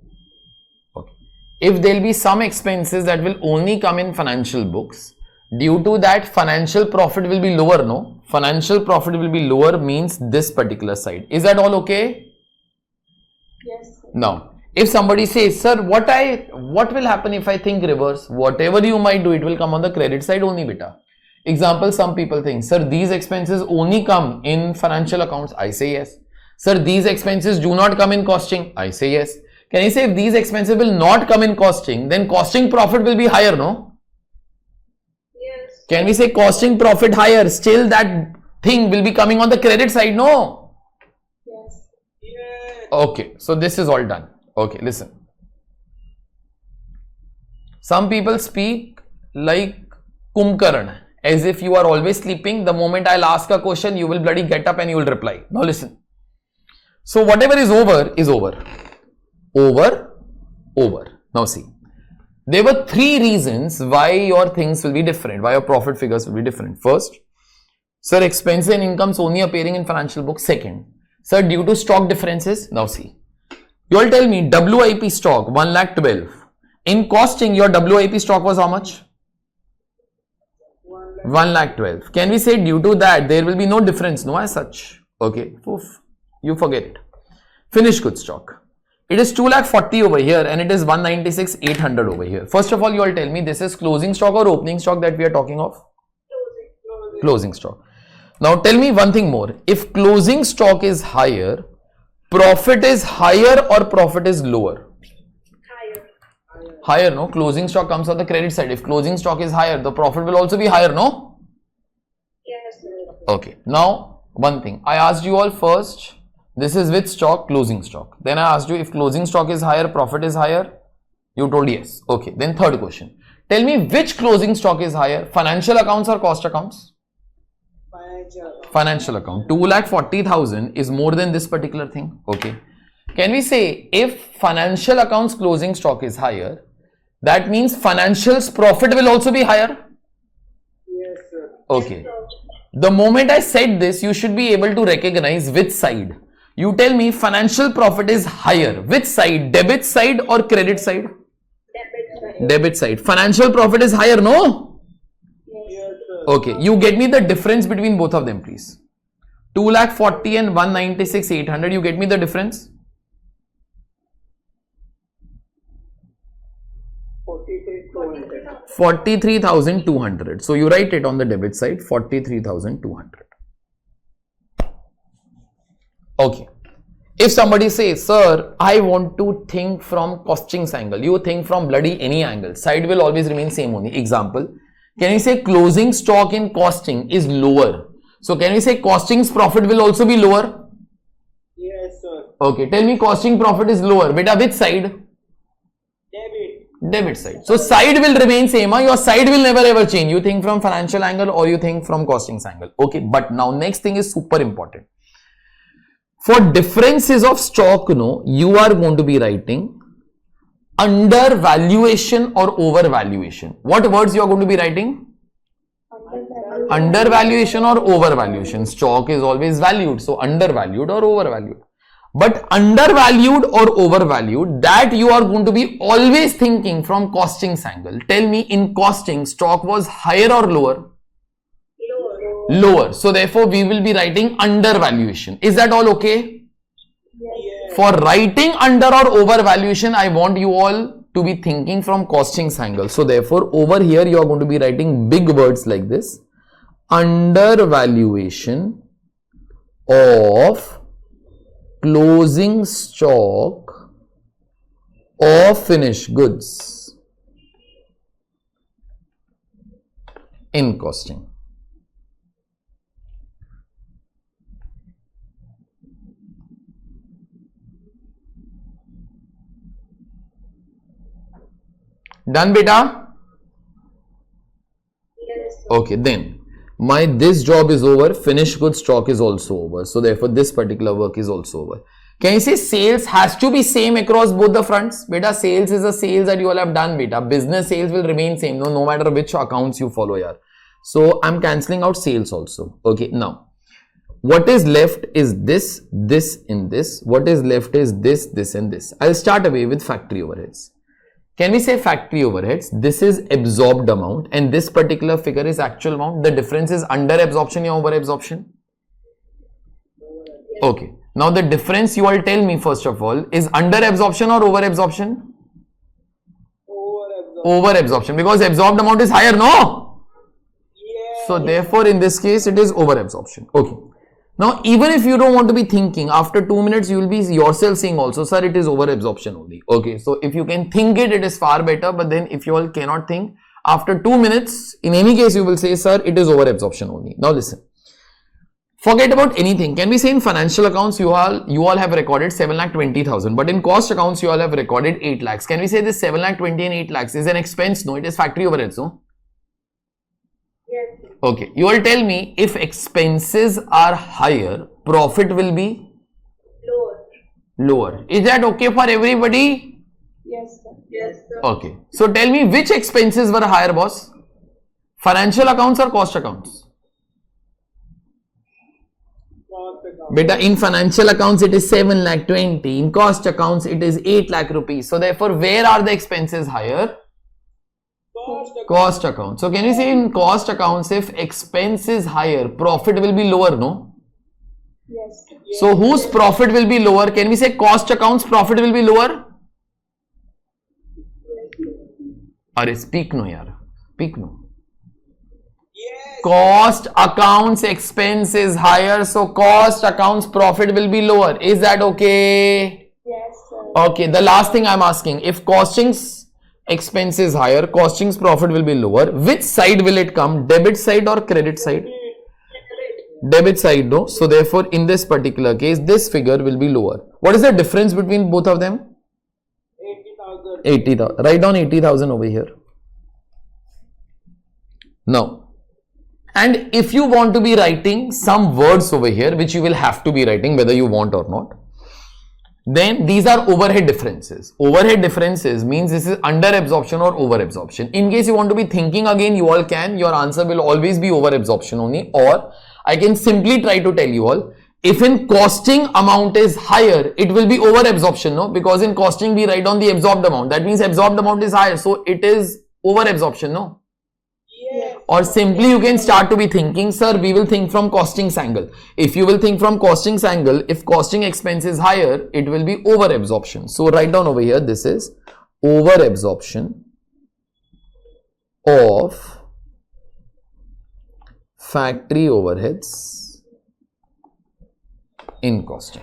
Okay. If there will be some expenses that will only come in financial books, due to that financial profit will be lower, no? Financial profit will be lower means this particular side. Is that all okay? Yes, sir. Now, if somebody says, sir, what will happen if I think reverse? Whatever you might do, it will come on the credit side only, beta. Example, some people think, sir, these expenses only come in financial accounts. I say yes. Sir, these expenses do not come in costing. I say yes. Can you say if these expenses will not come in costing, then costing profit will be higher, no? Yes. Can we say costing profit higher? Still that thing will be coming on the credit side, no? Yes. Okay, so this is all done. Okay, listen. Some people speak like Kumbkaran, as if you are always sleeping. The moment I'll ask a question, you will bloody get up and you will reply. Now listen. So whatever is over is over. Over. Now see. There were 3 reasons why your things will be different, why your profit figures will be different. First, sir, expenses and incomes only appearing in financial books. Second, sir, due to stock differences. Now see. You all tell me WIP stock 1,12,000. In costing, your WIP stock was how much? 1,12,000. Can we say due to that there will be no difference, no as such? Okay, poof, you forget it. Finished goods stock. It is 2,40,000 over here and it is 196,800 over here. First of all, you all tell me this is closing stock or opening stock that we are talking of? Closing stock. Now tell me one thing more. If closing stock is higher, Profit is higher or profit is lower? Higher. Higher, no? Closing stock comes on the credit side. If closing stock is higher, the profit will also be higher, no? Yes, sir. Okay. Now, one thing. I asked you all first, this is with stock, closing stock. Then I asked you if closing stock is higher, profit is higher. You told yes. Okay. Then third question. Tell me which closing stock is higher, financial accounts or cost accounts? Financial account. 2,40,000 is more than this particular thing. Okay. Can we say if financial accounts closing stock is higher, that means financials profit will also be higher? Yes, sir. Okay. The moment I said this, you should be able to recognize which side. You tell me financial profit is higher. Which side? Debit side or credit side? Debit side. Debit side. Financial profit is higher, no? Yes, sir. Okay. You get me the difference between both of them, please. 2,40,000 and 196,800. You get me the difference? 43,200. 43,200. So you write it on the debit side, 43,200. Okay. If somebody says, sir, I want to think from costings angle, you think from bloody any angle, side will always remain same only. Example, can you say closing stock in costing is lower? So can we say costings profit will also be lower? Yes, sir. Okay, tell me costing profit is lower. Beta, which side? Debit. Debit side. So side will remain same. Your side will never ever change. You think from financial angle or you think from costings angle. Okay, but now next thing is super important. For differences of stock, you are going to be writing undervaluation or overvaluation. What words you are going to be writing? Undervaluation or overvaluation. Stock is always valued, so undervalued or overvalued. But undervalued or overvalued, that you are going to be always thinking from costings angle. Tell me, in costing, stock was higher or lower? Lower. So therefore, we will be writing undervaluation. Is that all okay? Yes. For writing under or overvaluation, I want you all to be thinking from costings angle. So therefore, over here, you are going to be writing big words like this. Undervaluation of closing stock of finished goods in costing. Done, beta? Yes, sir. Okay, then this job is over, finished goods stock is also over. So therefore, this particular work is also over. Can you say sales has to be same across both the fronts? Beta, sales is a sales that you all have done, beta. Business sales will remain same, no matter which accounts you follow here. So I'm cancelling out sales also. Okay, now what is left is this, this, and this. What is left is this, this, and this. I'll start away with factory overheads. Can we say factory overheads? This is absorbed amount and this particular figure is actual amount. The difference is under absorption or over absorption? Okay. Now the difference you all tell me first of all is under absorption or over absorption? Over absorption, because absorbed amount is higher, no? Yes. So therefore in this case it is over absorption. Okay. Now even if you don't want to be thinking, after 2 minutes you will be yourself saying also, sir, it is over absorption only. Okay, so if you can think it, it is far better. But then if you all cannot think, after 2 minutes, in any case you will say, sir, it is over absorption only. Now listen, forget about anything. Can we say in financial accounts you all have recorded 7,20,000, but in cost accounts you all have recorded 8 lakhs. Can we say this 7,20,000 and 8 lakhs is an expense? No, it is factory overheads. No. Yes. Okay, you all tell me, if expenses are higher, profit will be lower. Is that okay for everybody? Yes, sir. Yes, sir. Okay. So tell me which expenses were higher, boss? Financial accounts or cost accounts? Cost account. Beta, in financial accounts it is 7,20,000. In cost accounts it is 8 lakh rupees. So therefore, where are the expenses higher? Cost account. Cost accounts. So can we say in cost accounts, if expense is higher, profit will be lower, no? Yes. So whose profit will be lower? Can we say cost accounts profit will be lower? Arey, speak no yaar. Speak no. Yes. Cost accounts expense is higher, so cost accounts profit will be lower. Is that okay? Yes, sir. Okay, the last thing I'm asking, if costing's expense is higher, costing's profit will be lower, which side will it come? Debit side or credit side? Debit side, no? So therefore, in this particular case, this figure will be lower. What is the difference between both of them? 80,000. 80,000. Write down 80,000 over here. Now, and if you want to be writing some words over here, which you will have to be writing whether you want or not, then these are overhead differences. Overhead differences means this is under absorption or over absorption. In case you want to be thinking again, you all can. Your answer will always be over absorption only, or I can simply try to tell you all, if in costing amount is higher, it will be over absorption, no? Because in costing we write down the absorbed amount. That means absorbed amount is higher, so it is over absorption, no? Yes. Or simply you can start to be thinking, sir, we will think from costings angle. If you will think from costings angle, if costing expense is higher, it will be over absorption. So write down over here, this is over absorption of factory overheads in costing.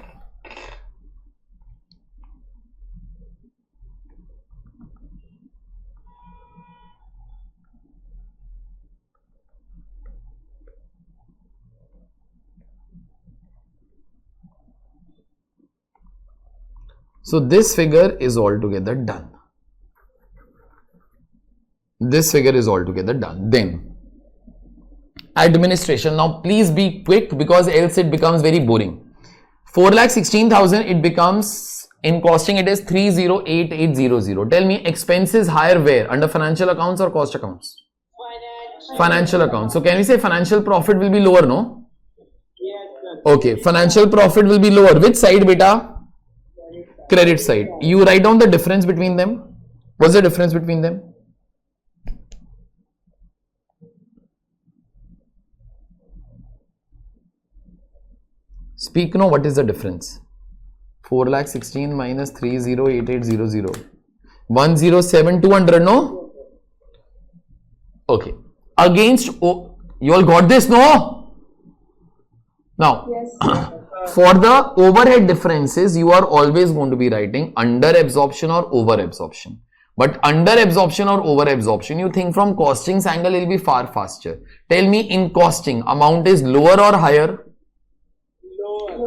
So this figure is altogether done. This figure is altogether done. Then administration. Now please be quick because else it becomes very boring. 4,16,000 it becomes, in costing it is 308800. Tell me, expense is higher where? Under financial accounts or cost accounts? Financial accounts. So can we say financial profit will be lower, no? Yes, sir. Okay, financial profit will be lower. Which side, beta? Credit side. You write down the difference between them. What's the difference between them? Speak, no, what is the difference? 4,16,000 minus 308800. 107,200, no? Okay. Against, oh, you all got this, no? Now, Yes, sir. for the overhead differences, you are always going to be writing under absorption or over absorption. But under absorption or over absorption, you think from costings angle, it will be far faster. Tell me, in costing, amount is lower or higher?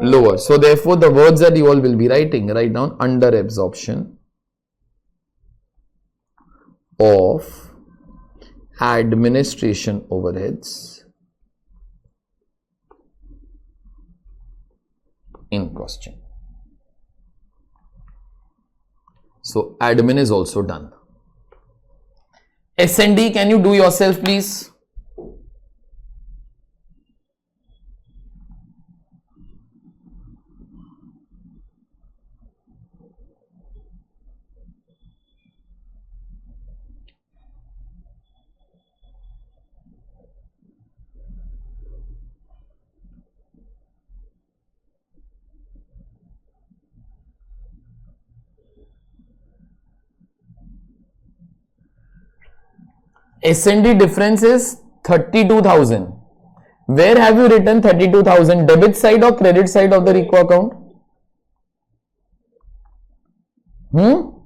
Lower. So therefore, the words that you all will be writing, write down under absorption of administration overheads in costing. So admin is also done. S&D, can you do yourself, please? S&D difference is 32,000. Where have you written 32,000? Debit side or credit side of the reco account? On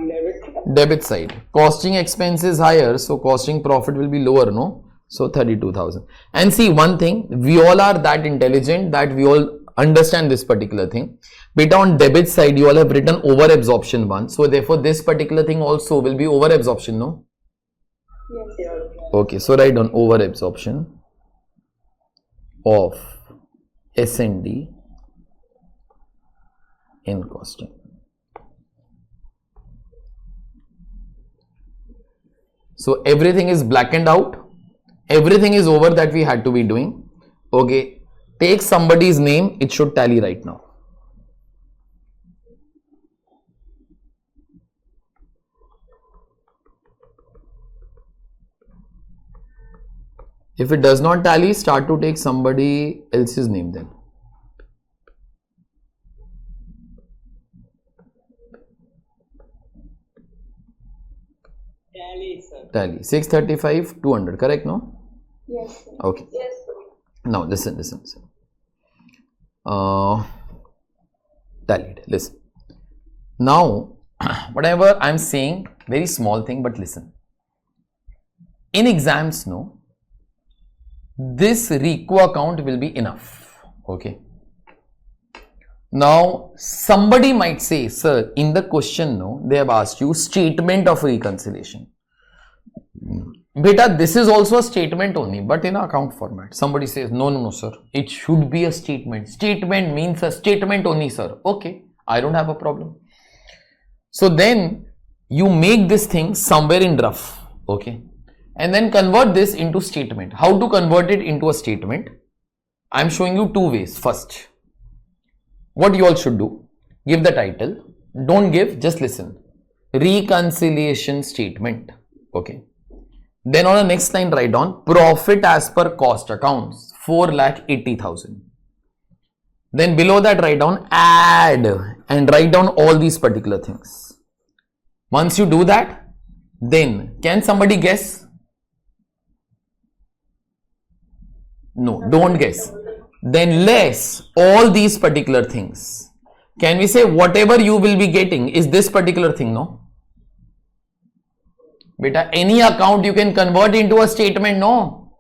debit. Debit side. Costing expense is higher, so costing profit will be lower, no? So 32,000. And see one thing, we all are that intelligent that we all understand this particular thing. But on debit side, you all have written over absorption one. So therefore, this particular thing also will be over absorption, no? Yes. Okay, so write down over absorption of S&D in costing. So everything is blackened out. Everything is over that we had to be doing. Okay, take somebody's name. It should tally right now. If it does not tally, start to take somebody else's name then. Tally Tally, sir. Tally. 635, 200. Correct, no? Yes, sir. Okay. Yes, sir. Now listen. Tallied. Listen. Now, whatever I'm saying, very small thing, but listen. In exams, no, this RECO account will be enough. Okay. Now, somebody might say, sir, in the question, no, they have asked you statement of reconciliation. Beta, this is also a statement only, but in account format. Somebody says, no, sir, it should be a statement. Statement means a statement only, sir. Okay, I don't have a problem. So then you make this thing somewhere in rough, okay, and then convert this into statement. How to convert it into a statement? I am showing you two ways. First, what you all should do, give the title, don't give, just listen. Reconciliation statement, okay. Then on the next line, write down profit as per cost accounts, 4,80,000. Then below that, write down add and write down all these particular things. Once you do that, then can somebody guess? No, don't guess. Then less all these particular things. Can we say whatever you will be getting is this particular thing, no? Beta, any account you can convert into a statement, no?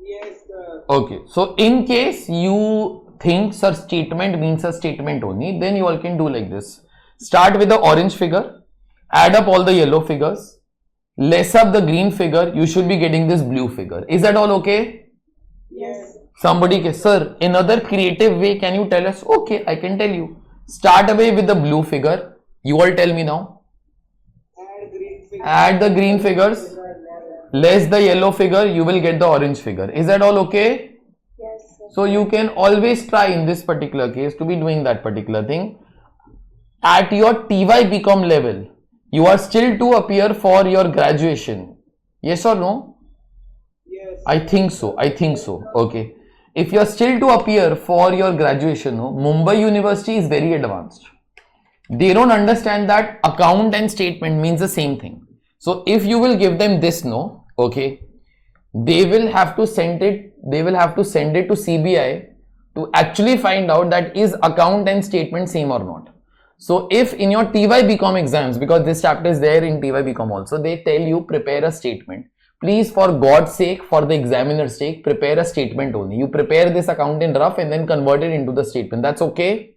Yes, sir. Okay, so in case you think sir statement means a statement only, then you all can do like this. Start with the orange figure, add up all the yellow figures, less up the green figure, you should be getting this blue figure. Is that all okay? Yes. Somebody can, sir, another creative way, can you tell us? Okay, I can tell you. Start away with the blue figure. You all tell me now. Add green figure. Add the green figures, less the yellow figure, you will get the orange figure. Is that all okay? Yes, sir. So you can always try in this particular case to be doing that particular thing. At your TY BCom level, you are still to appear for your graduation. Yes or no? Yes. I think so. Okay. If you are still to appear for your graduation, no, Mumbai University is very advanced. They don't understand that account and statement means the same thing. So if you will give them this, no, okay, they will have to send it to CBI to actually find out that is account and statement same or not. So if in your TY BCom exams, because this chapter is there in TY BCom also, they tell you prepare a statement. Please, for God's sake, for the examiner's sake, prepare a statement only. You prepare this account in rough and then convert it into the statement. That's okay?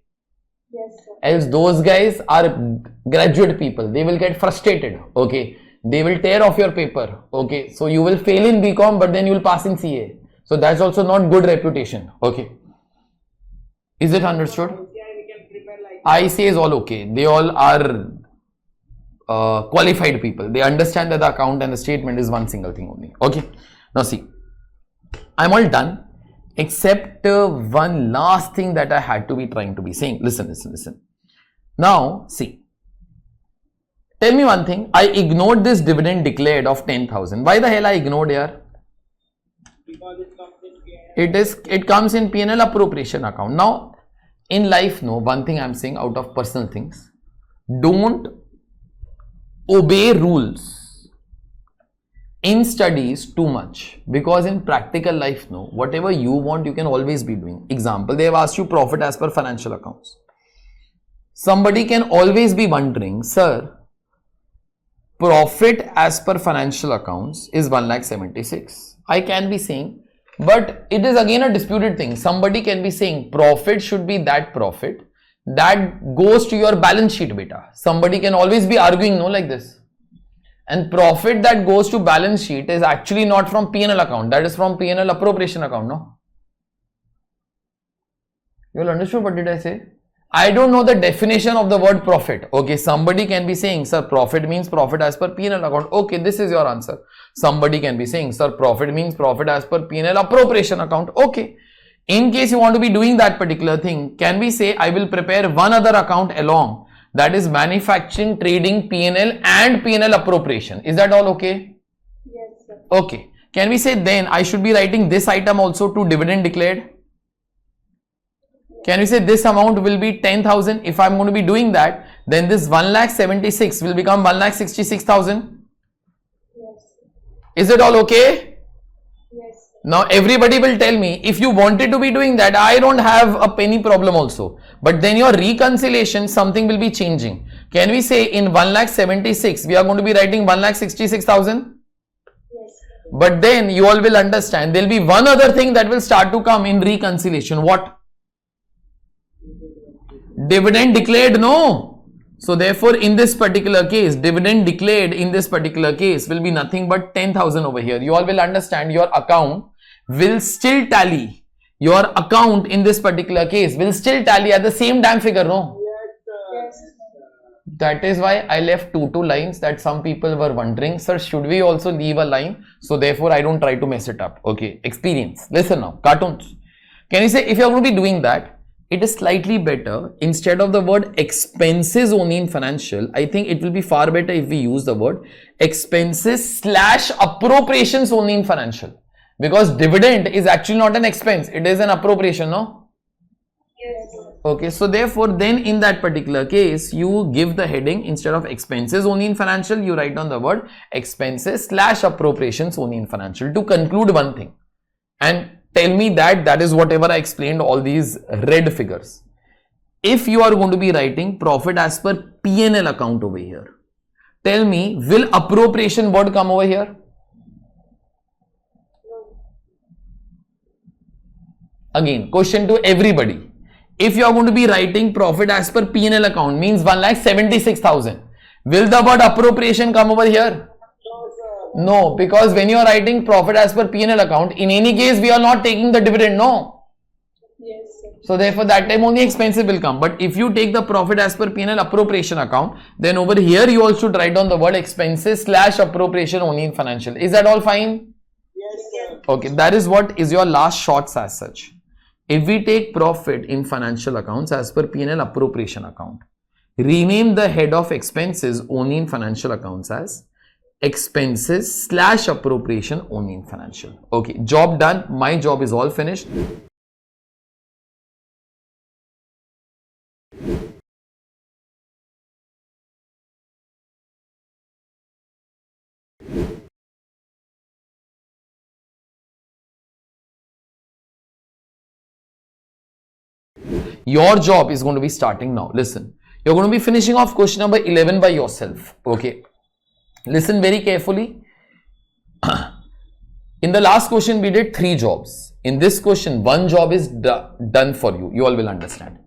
Yes, sir. Else those guys are graduate people. They will get frustrated. Okay. They will tear off your paper. Okay. So you will fail in BCom, but then you will pass in CA. So that's also not good reputation. Okay. Is it understood? Yeah, we can prepare like I say is all okay. They all are qualified people. They understand that the account and the statement is one single thing only. Okay. Now see, I'm all done except one last thing that I had to be trying to be saying. Listen. Now see, tell me one thing. I ignored this dividend declared of 10,000. Why the hell I ignored here? because it comes in PNL. It comes in P&L appropriation account. Now in life, no, one thing I'm saying out of personal things, don't obey rules in studies too much, because in practical life, no, whatever you want you can always be doing. Example, they have asked you profit as per financial accounts. Somebody can always be wondering, sir, profit as per financial accounts is 1,76,000. I can be saying, but it is again a disputed thing. Somebody can be saying profit should be that profit that goes to your balance sheet, beta. Somebody can always be arguing, no, like this. And profit that goes to balance sheet is actually not from P&L account. That is from P&L appropriation account, no? You all understood what did I say? I don't know the definition of the word profit. Okay, somebody can be saying, sir, profit means profit as per P&L account. Okay, this is your answer. Somebody can be saying, sir, profit means profit as per P&L appropriation account. Okay. In case you want to be doing that particular thing, can we say I will prepare one other account along, that is manufacturing, trading, P&L and P&L appropriation. Is that all okay? Yes, sir. Okay. Can we say then I should be writing this item also to dividend declared? Can we say this amount will be 10,000? If I'm going to be doing that, then this 1,76,000 will become 1,66,000. Is it all okay? Yes. Now everybody will tell me, if you wanted to be doing that, I don't have a penny problem also. But then your reconciliation, something will be changing. Can we say in 1,76,000, we are going to be writing 1,66,000? Yes. But then you all will understand, there will be one other thing that will start to come in reconciliation. What? Dividend declared, no. So therefore, in this particular case, dividend declared in this particular case will be nothing but 10,000 over here. You all will understand your account will still tally. Your account in this particular case will still tally at the same damn figure, no? Yes. That is why I left two lines that some people were wondering, sir, should we also leave a line? So therefore, I don't try to mess it up. Okay, experience. Listen now, cartoons. Can you say if you are going to be doing that, it is slightly better, instead of the word expenses only in financial, I think it will be far better if we use the word expenses / appropriations only in financial. Because dividend is actually not an expense, it is an appropriation, no? Yes. Okay, so therefore then in that particular case, you give the heading, instead of expenses only in financial, you write down the word expenses / appropriations only in financial to conclude one thing. And tell me that is whatever I explained, all these red figures. If you are going to be writing profit as per P&L account over here, tell me, will appropriation word come over here? No. Again, question to everybody. If you are going to be writing profit as per P&L account, means 1,76,000, will the word appropriation come over here? No, because when you are writing profit as per P&L account, in any case we are not taking the dividend, no? Yes, sir. So therefore that time only expenses will come. But if you take the profit as per P&L appropriation account, then over here you also write down the word expenses / appropriation only in financial. Is that all fine? Yes, sir. Okay, that is what is your last shorts as such. If we take profit in financial accounts as per P&L appropriation account, rename the head of expenses only in financial accounts as expenses / appropriation only in financial. Okay, job done. My job is all finished. Your job is going to be starting now. Listen, you're going to be finishing off question number 11 by yourself. Okay, listen very carefully. In the last question, we did 3 jobs. In this question, 1 job is done for you. You all will understand.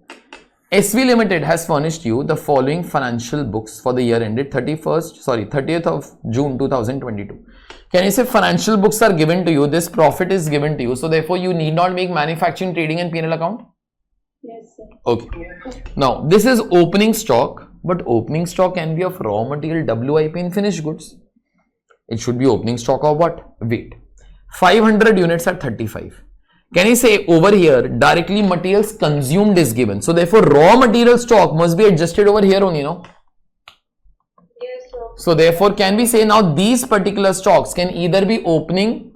SV Limited has furnished you the following financial books for the year ended 30th of June 2022. Can you say financial books are given to you? This profit is given to you. So therefore, you need not make manufacturing, trading and P&L account? Yes, sir. Okay. Now, this is opening stock, but opening stock can be of raw material, WIP and finished goods. It should be opening stock of what? Wait. 500 units at 35. Can you say over here, directly materials consumed is given. So therefore, raw material stock must be adjusted over here only, no? Yes, sir. So therefore, can we say now these particular stocks can either be opening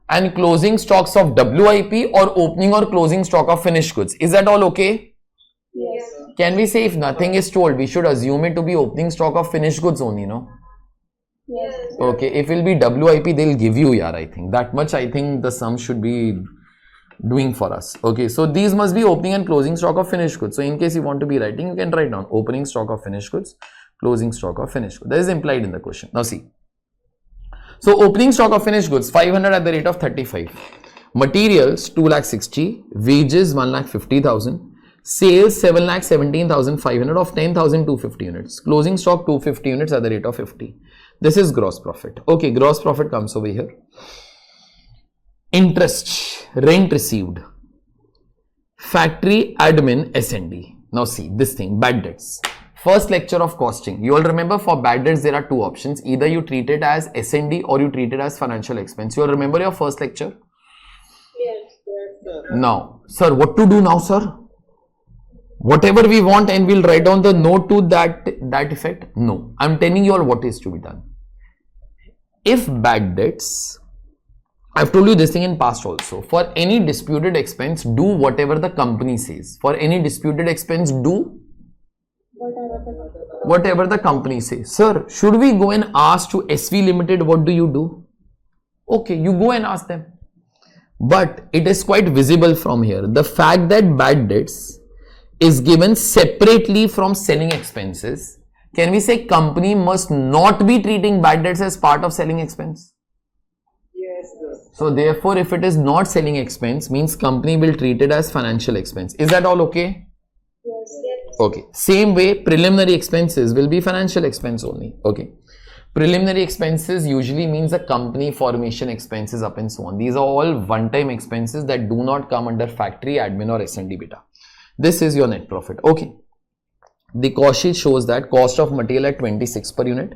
and closing stocks of WIP or opening or closing stock of finished goods. Is that all okay? Yes, sir. Can we say if nothing is told, we should assume it to be opening stock of finished goods only, no? Yes, sir. Okay, if it will be WIP, they'll give you, yeah, I think. That much I think the sum should be doing for us. Okay, so these must be opening and closing stock of finished goods. So in case you want to be writing, you can write down opening stock of finished goods, closing stock of finished goods. That is implied in the question. Now see. So opening stock of finished goods 500 at the rate of 35. Materials 2,60,000, wages 1,50,000, sales 7,17,500 of 10,250 units, closing stock 250 units at the rate of 50. This is gross profit. Okay, gross profit comes over here. Interest, rent received, factory admin S&D. Now see this thing, bad debts. First lecture of costing. You all remember for bad debts there are 2 options. Either you treat it as S&D or you treat it as financial expense. You all remember your first lecture? Yes. Now, sir, what to do now, sir? Whatever we want and we'll write down the note to that effect? No. I'm telling you all what is to be done. If bad debts, I've told you this thing in past also. For any disputed expense, do whatever the company says. For any disputed expense, do whatever the company says. Sir, should we go and ask to SV Limited, what do you do? Okay, you go and ask them. But it is quite visible from here. The fact that bad debts is given separately from selling expenses. Can we say company must not be treating bad debts as part of selling expense? Yes, sir. So therefore, if it is not selling expense, means company will treat it as financial expense. Is that all okay? Yes. Okay. Same way, preliminary expenses will be financial expense only. Okay. Preliminary expenses usually means the company formation expenses up and so on. These are all one-time expenses that do not come under factory, admin or S&D beta. This is your net profit. Okay. The cost sheet shows that cost of material at 26 per unit,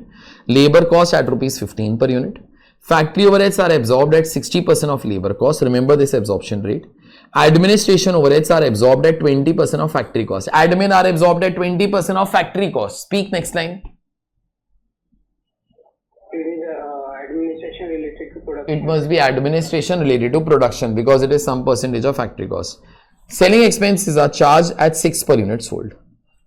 labor cost at rupees 15 per unit. Factory overheads are absorbed at 60% of labor cost. Remember this absorption rate. Administration overheads are absorbed at 20% of factory cost. Admin are absorbed at 20% of factory cost. Speak next line. It is administration related to production. It must be administration related to production because it is some percentage of factory cost. Selling expenses are charged at 6 per unit sold.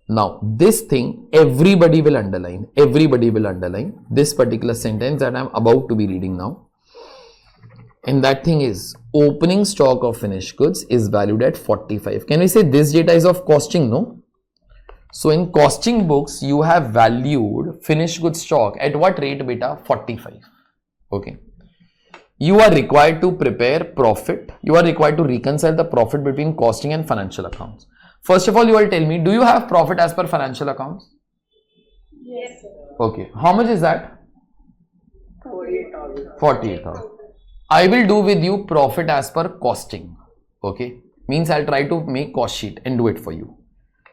Now, this thing everybody will underline. Everybody will underline this particular sentence that I am about to be reading now. And that thing is opening stock of finished goods is valued at 45. Can we say this data is of costing? No. So in costing books, you have valued finished goods stock at what rate beta? 45. Okay. You are required to prepare profit. You are required to reconcile the profit between costing and financial accounts. First of all, you will tell me, do you have profit as per financial accounts? Yes. Okay. How much is that? 48,000. 48,000. I will do with you profit as per costing. Okay. Means I'll try to make cost sheet and do it for you.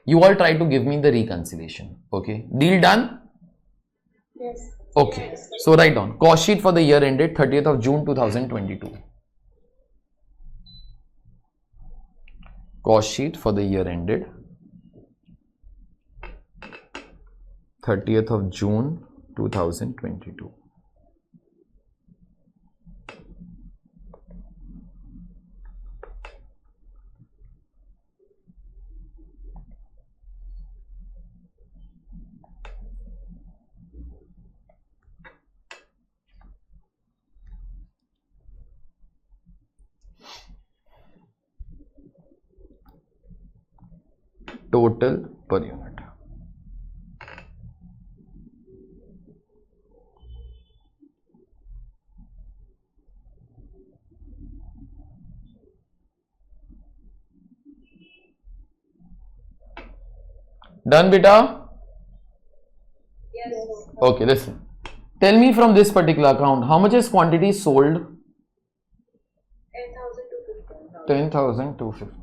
You all try to give me the reconciliation. Okay. Deal done? Yes. Okay. So write down cost sheet for the year ended 30th of June 2022. Cost sheet for the year ended 30th of June 2022. Total per unit. Done, beta? Yes. Okay, listen. Tell me from this particular account, how much is quantity sold? 10,250. 10,250.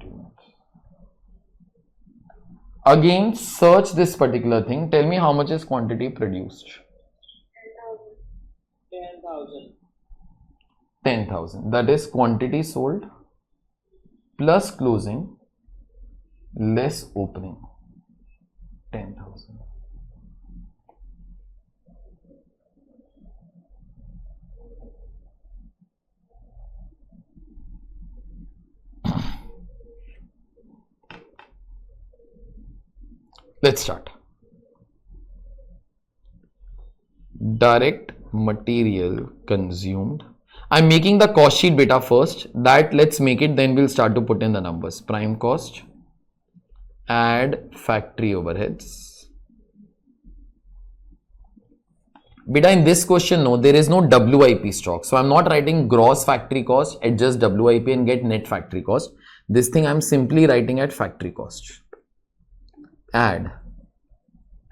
Again, search this particular thing. Tell me how much is quantity produced. 10,000. 10,000. That is quantity sold plus closing less opening. 10,000. Let's start. Direct material consumed. I'm making the cost sheet beta first. That let's make it, then we'll start to put in the numbers. Prime cost, add factory overheads. Beta, in this question, no, there is no WIP stock. So I'm not writing gross factory cost, adjust WIP and get net factory cost. This thing I'm simply writing at factory cost. Add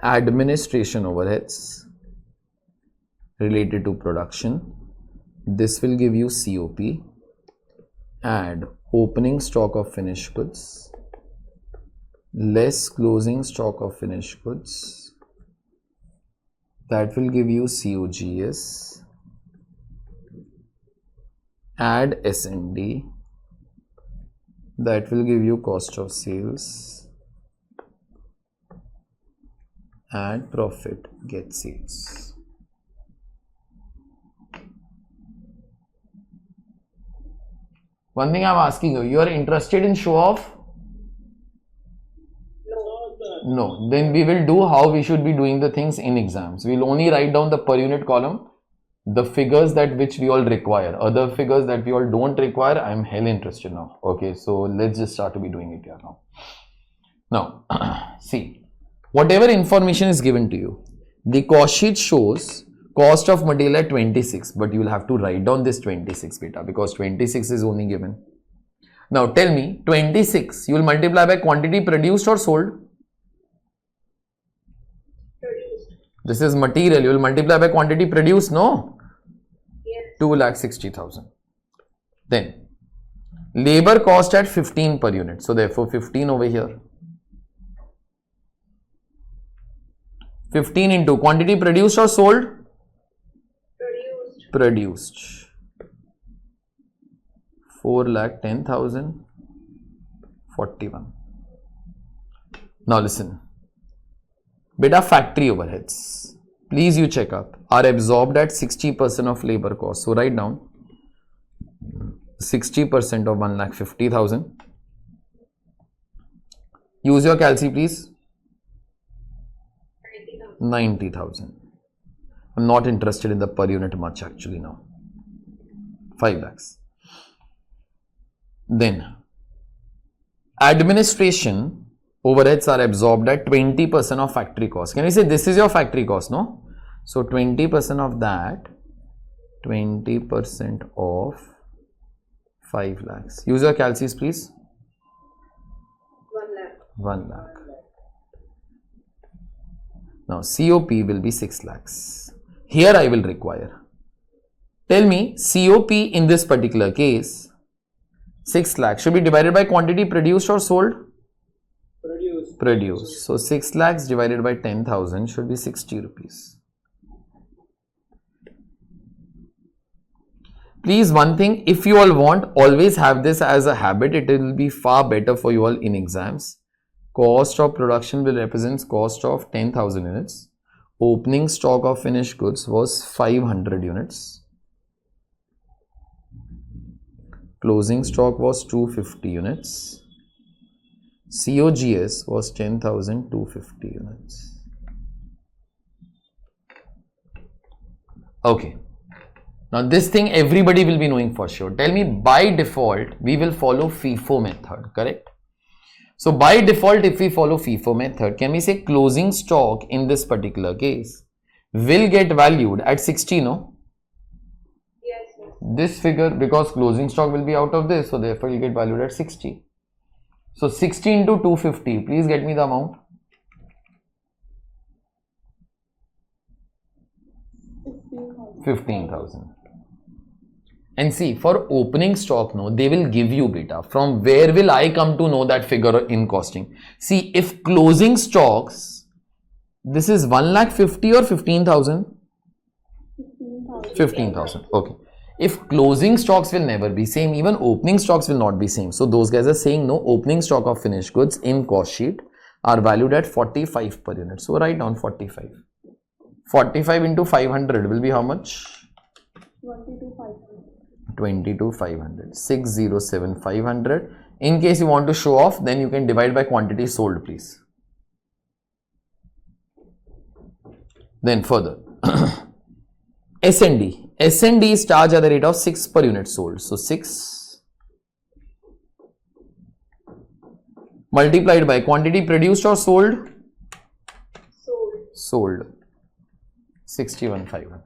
administration overheads related to production. This will give you COP. Add opening stock of finished goods less closing stock of finished goods. That will give you COGS. Add S&D. That will give you cost of sales. Add profit, get sales. One thing I'm asking you, you are interested in show off? No, then we will do how we should be doing the things in exams. We'll only write down the per unit column, the figures that which we all require. Other figures that we all don't require, I'm hell interested now. Okay, so let's just start to be doing it here now. Now, see, whatever information is given to you, the cost sheet shows cost of material at 26, but you will have to write down this 26 beta because 26 is only given. Now tell me, 26 you will multiply by quantity produced or sold? Produced. This is material, you will multiply by quantity produced, no? Yes. 2,60,000. Then labor cost at 15 per unit, so therefore 15 over here. 15 into quantity produced or sold? Produced. Produced. 4,10,000, 41. Now listen, beta, factory overheads, please you check up, are absorbed at 60% of labor cost. So write down 60% of 1,50,000. Use your calci please. 90,000. I'm not interested in the per unit much actually now. 5 lakhs. Then administration overheads are absorbed at 20% of factory cost. Can we say this is your factory cost, no? So 20% of that, 20% of 5 lakhs. Use your calcis please. 1 lakh. 1 lakh. Now COP will be 6 lakhs. Here I will require. Tell me COP in this particular case, 6 lakhs should be divided by quantity produced or sold? Produced. So 6 lakhs divided by 10,000 should be 60 rupees. Please, one thing, if you all want, always have this as a habit. It will be far better for you all in exams. Cost of production will represent cost of 10,000 units. Opening stock of finished goods was 500 units. Closing stock was 250 units. COGS was 10,250 units. Okay. Now this thing everybody will be knowing for sure. Tell me, by default we will follow FIFO method, correct? So by default if we follow FIFO method, can we say closing stock in this particular case will get valued at 60, no? Yes, yes. This figure, because closing stock will be out of this, so therefore it will get valued at 60. So 60 into 250, please get me the amount. 15,000. And see, for opening stock, no, they will give you beta. From where will I come to know that figure in costing? See, if closing stocks, this is 1,50,000 or 15,000? 15,000. Okay. If closing stocks will never be same, even opening stocks will not be same. So those guys are saying no, opening stock of finished goods in cost sheet are valued at 45 per unit. So write down 45. 45 into 500 will be how much? 22,500. 607,500. In case you want to show off, then you can divide by quantity sold, please. Then further, S&D. S&D is charged at the rate of 6 per unit sold. So 6 multiplied by quantity produced or sold? Sold. 61,500.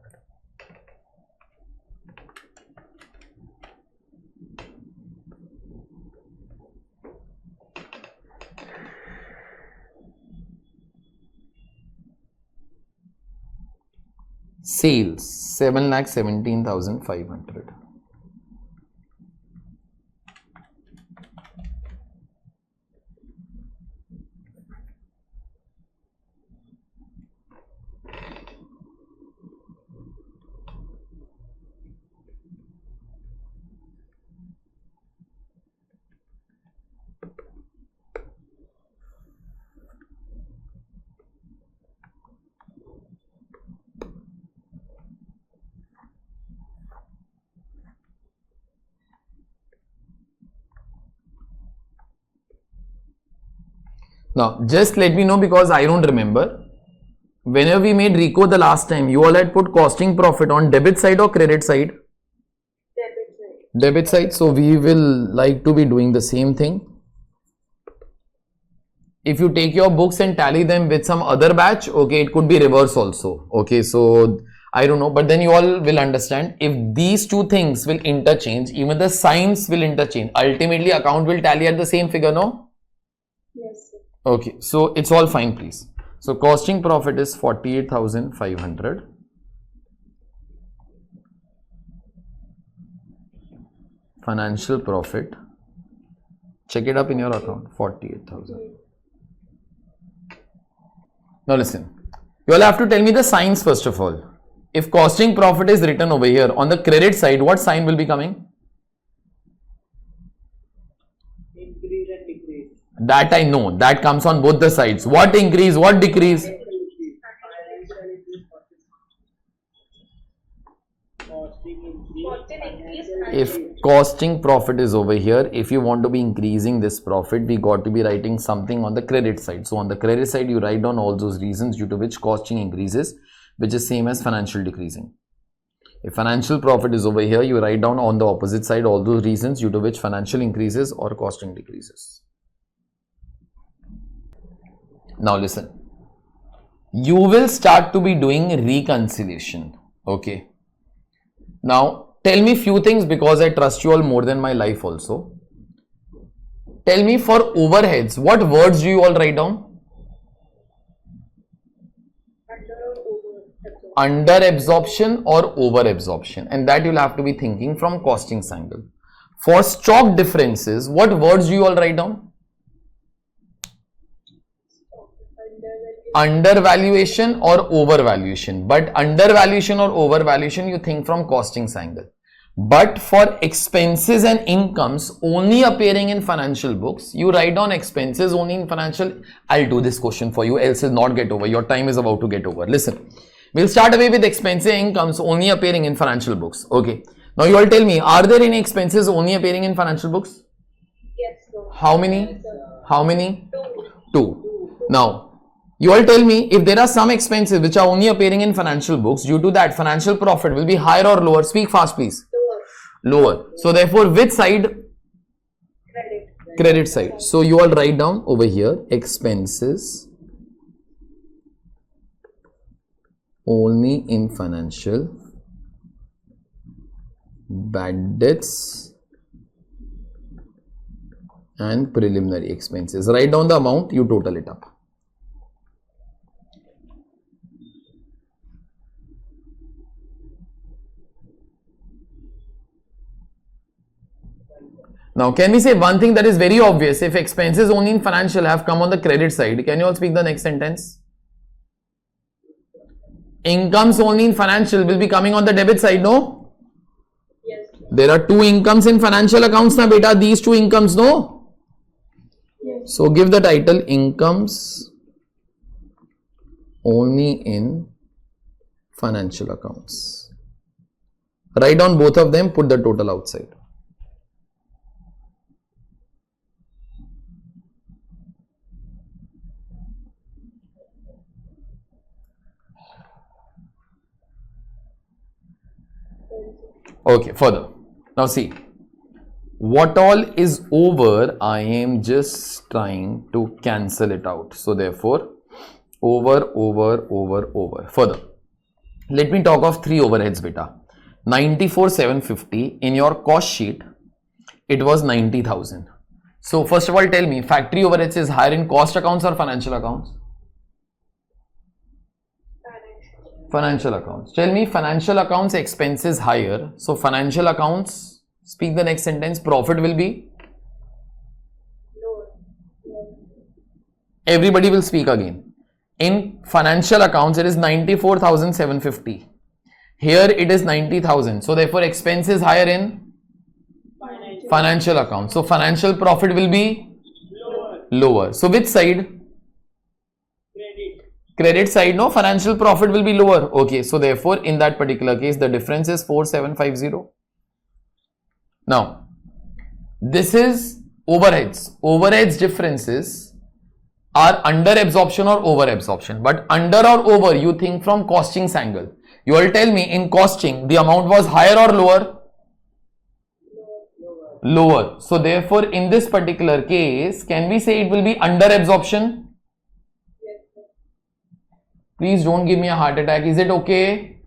Sales 7,17,500. Now, just let me know because I don't remember. Whenever we made RECO the last time, you all had put costing profit on debit side or credit side? Debit side. Debit side. So, we will like to be doing the same thing. If you take your books and tally them with some other batch, okay, it could be reverse also. Okay, so I don't know, but then you all will understand if these two things will interchange, even the signs will interchange. Ultimately, account will tally at the same figure, no? Yes, sir. Okay, so it's all fine, please. So costing profit is 48,500. Financial profit, check it up in your account, 48,000. Now listen, you all have to tell me the signs first of all. If costing profit is written over here on the credit side, what sign will be coming? Increase and decrease. That I know, that comes on both the sides. What increase, what decrease? Costing increase. If costing profit is over here, if you want to be increasing this profit, we got to be writing something on the credit side. So on the credit side, you write down all those reasons due to which costing increases, which is same as financial decreasing. If financial profit is over here, you write down on the opposite side all those reasons due to which financial increases or costing decreases. Now listen, you will start to be doing reconciliation. Okay. Now tell me few things because I trust you all more than my life also. Tell me for overheads, what words do you all write down? Under absorption or over absorption, and that you'll have to be thinking from costings angle. For stock differences, what words do you all write down? Undervaluation or overvaluation, but undervaluation or overvaluation you think from costings angle. But for expenses and incomes only appearing in financial books, you write down expenses only in financial. I'll do this question for you, else will not get over. Your time is about to get over. Listen. We'll start away with expenses and incomes only appearing in financial books. Okay. Now you all tell me, are there any expenses only appearing in financial books? Yes, sir. How many? Yes, sir. How many? Two. 2. Now, you all tell me if there are some expenses which are only appearing in financial books, due to that financial profit will be higher or lower. Speak fast, please. Lower. So therefore, which side? Credit. Credit side. So you all write down over here expenses only in financial, bad debts and preliminary expenses. Write down the amount, you total it up. Now, can we say one thing that is very obvious? If expenses only in financial have come on the credit side, can you all speak the next sentence? Incomes only in financial will be coming on the debit side, no? Yes. There are 2 incomes in financial accounts na beta, these 2 incomes, no? Yes. So give the title incomes only in financial accounts. Write down both of them, put the total outside. Okay, further. Now see, what all is over, I am just trying to cancel it out. So therefore, over. Further, let me talk of 3 overheads beta. 94,750 in your cost sheet, it was 90,000. So first of all, tell me, factory overheads is higher in cost accounts or financial accounts? Financial accounts. Tell me, financial accounts expenses higher. So financial accounts, speak the next sentence, profit will be? Lower. Everybody will speak again. In financial accounts, it is 94,750. Here it is 90,000. So therefore, expenses higher in financial accounts. So financial profit will be lower. So which side? Credit side, no? Financial profit will be lower. Okay, so therefore, in that particular case, the difference is 4750. Now, this is overheads. Overheads differences are under absorption or over absorption. But under or over, you think from costing's angle. You will tell me in costing, the amount was higher or lower? Lower. So therefore, in this particular case, can we say it will be under absorption? Yes, sir. Please don't give me a heart attack. Is it okay?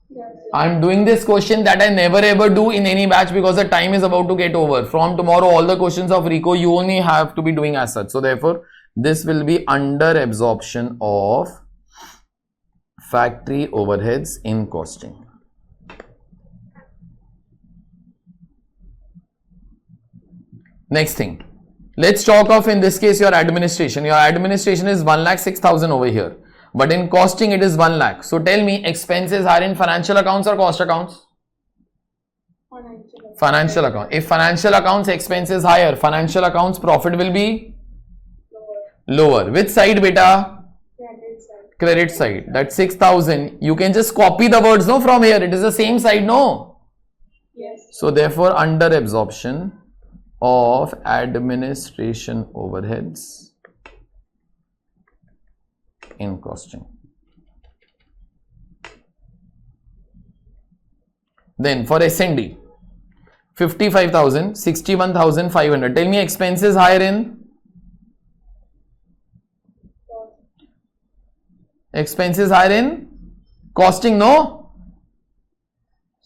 Yes, sir. I'm doing this question that I never ever do in any batch because the time is about to get over. From tomorrow, all the questions of RICO, you only have to be doing as such. So therefore, this will be under absorption of factory overheads in costing. Next thing, let's talk of in this case your administration. Your administration is 1,06,000 over here, but in costing it is 1 lakh. So tell me, expenses are in financial accounts or cost accounts? Financial. Financial account. If financial accounts expense is higher, financial accounts profit will be lower. Which side, beta? Credit side. Credit side. That's 6,000. You can just copy the words, no, from here. It is the same side, no? Yes. So therefore, under absorption of administration overheads in costing. Then for S&D, 55,000, 61,500. Tell me, expenses higher in? Expenses higher in costing, no?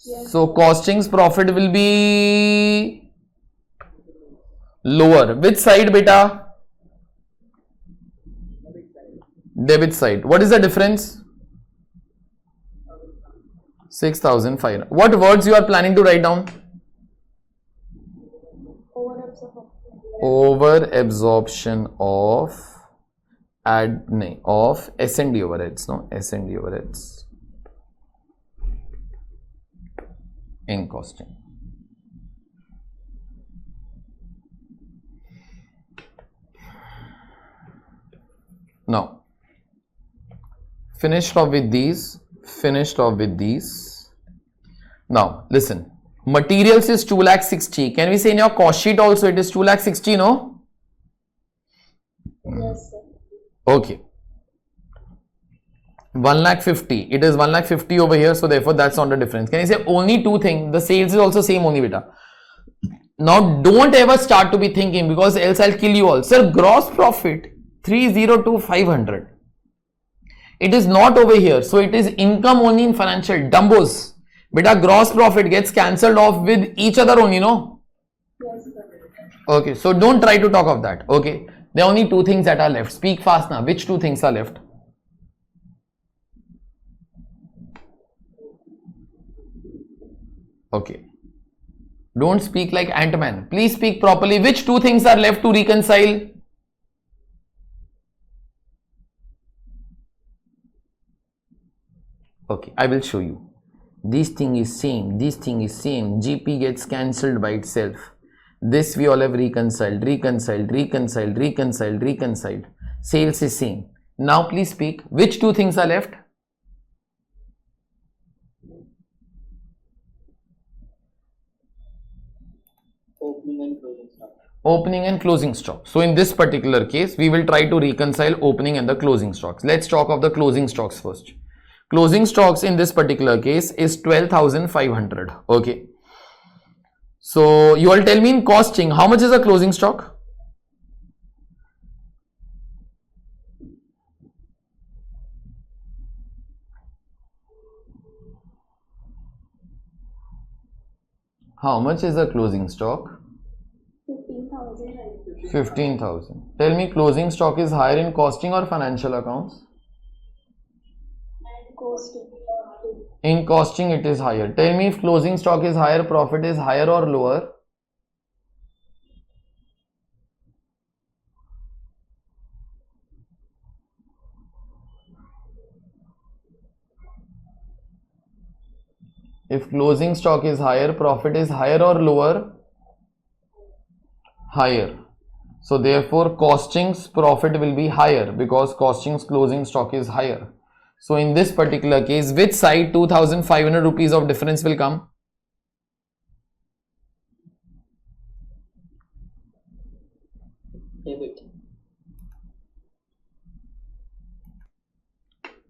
Yes. So costing's profit will be lower. Which side, beta? Debit side. What is the difference? 6,500. What words you are planning to write down? Over absorption of S&D overheads, no? S&D overheads in costing. Now, finished off with these. Now, listen. Materials is 2,60,000. Can we say in your cost sheet also it is 2,60,000, no? Yes, sir. Okay. 1,50,000. It is 1,50,000 over here. So therefore, that's not the difference. Can you say only two things? The sales is also same only, beta. Now, don't ever start to be thinking because else I'll kill you all. Sir, gross profit 302,500. It is not over here. So it is income only in financial. Dumbos. Beta, gross profit gets cancelled off with each other only, no? Yes, sir. Okay. So don't try to talk of that. Okay. There are only two things that are left. Speak fast now. Which two things are left? Okay. Don't speak like Ant-Man. Please speak properly. Which two things are left to reconcile? Okay, I will show you. This thing is same. This thing is same. GP gets cancelled by itself. This we all have reconciled. Sales is same. Now please speak. Which two things are left? Opening and closing stock. Opening and closing stock. So in this particular case, we will try to reconcile opening and the closing stocks. Let's talk of the closing stocks first. Closing stocks in this particular case is 12,500. Okay. So you all tell me in costing, how much is a closing stock? How much is a closing stock? 15,000. 15,000. Tell me, closing stock is higher in costing or financial accounts? And costing. In costing it is higher. Tell me, if closing stock is higher, profit is higher or lower? If closing stock is higher, profit is higher or lower? Higher. So therefore, costing's profit will be higher because costing's closing stock is higher. So in this particular case, which side 2,500 rupees of difference will come? Debit.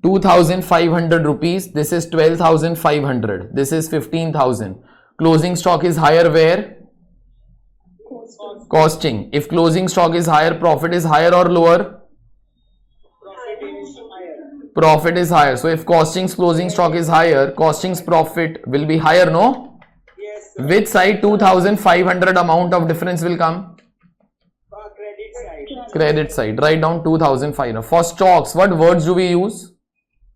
2,500 rupees. This is 12,500. This is 15,000. Closing stock is higher where? Costing. If closing stock is higher, profit is higher or lower? Profit is higher. So if costing's closing stock is higher, costing's profit will be higher, no? Yes, Which side 2,500 amount of difference will come? credit side. Credit side. Write down 2,500. For stocks, what words do we use?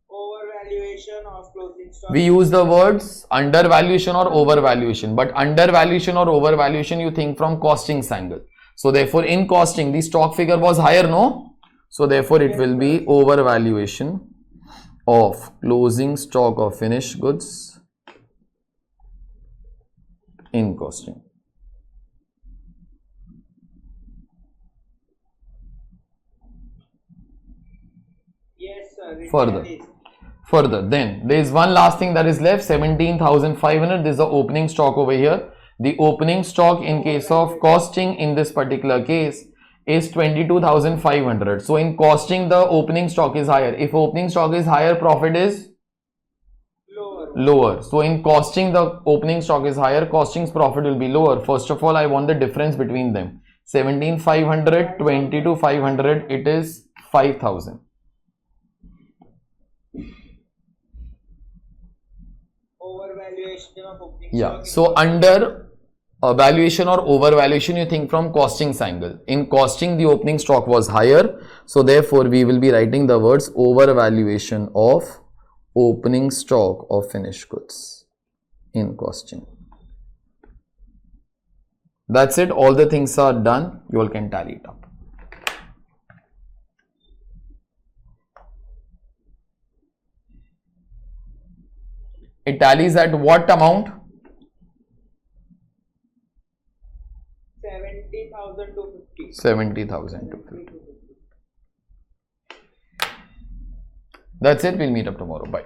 Overvaluation of closing stock. We use the words undervaluation or overvaluation. But undervaluation or overvaluation you think from costing's angle. So therefore in costing the stock figure was higher, no? So therefore it will be overvaluation of closing stock of finished goods in costing. Yes, sir. Further, then there is one last thing that is left, 17,500. This is the opening stock over here. The opening stock in case of costing in this particular case is 22,500. So in costing the opening stock is higher. If opening stock is higher, profit is lower. So in costing the opening stock is higher, costing's profit will be lower. First of all, I want the difference between them. 17,500, 22,500, it is 5,000. Overvaluation of opening Yeah, stock. so under valuation or overvaluation you think from costing's angle. In costing the opening stock was higher, so therefore we will be writing the words overvaluation of opening stock of finished goods in costing. That's it. All the things are done. You all can tally it up. It tallies at what amount? 70,000 to 50. 70,000 to 50. That's it. We'll meet up tomorrow. Bye.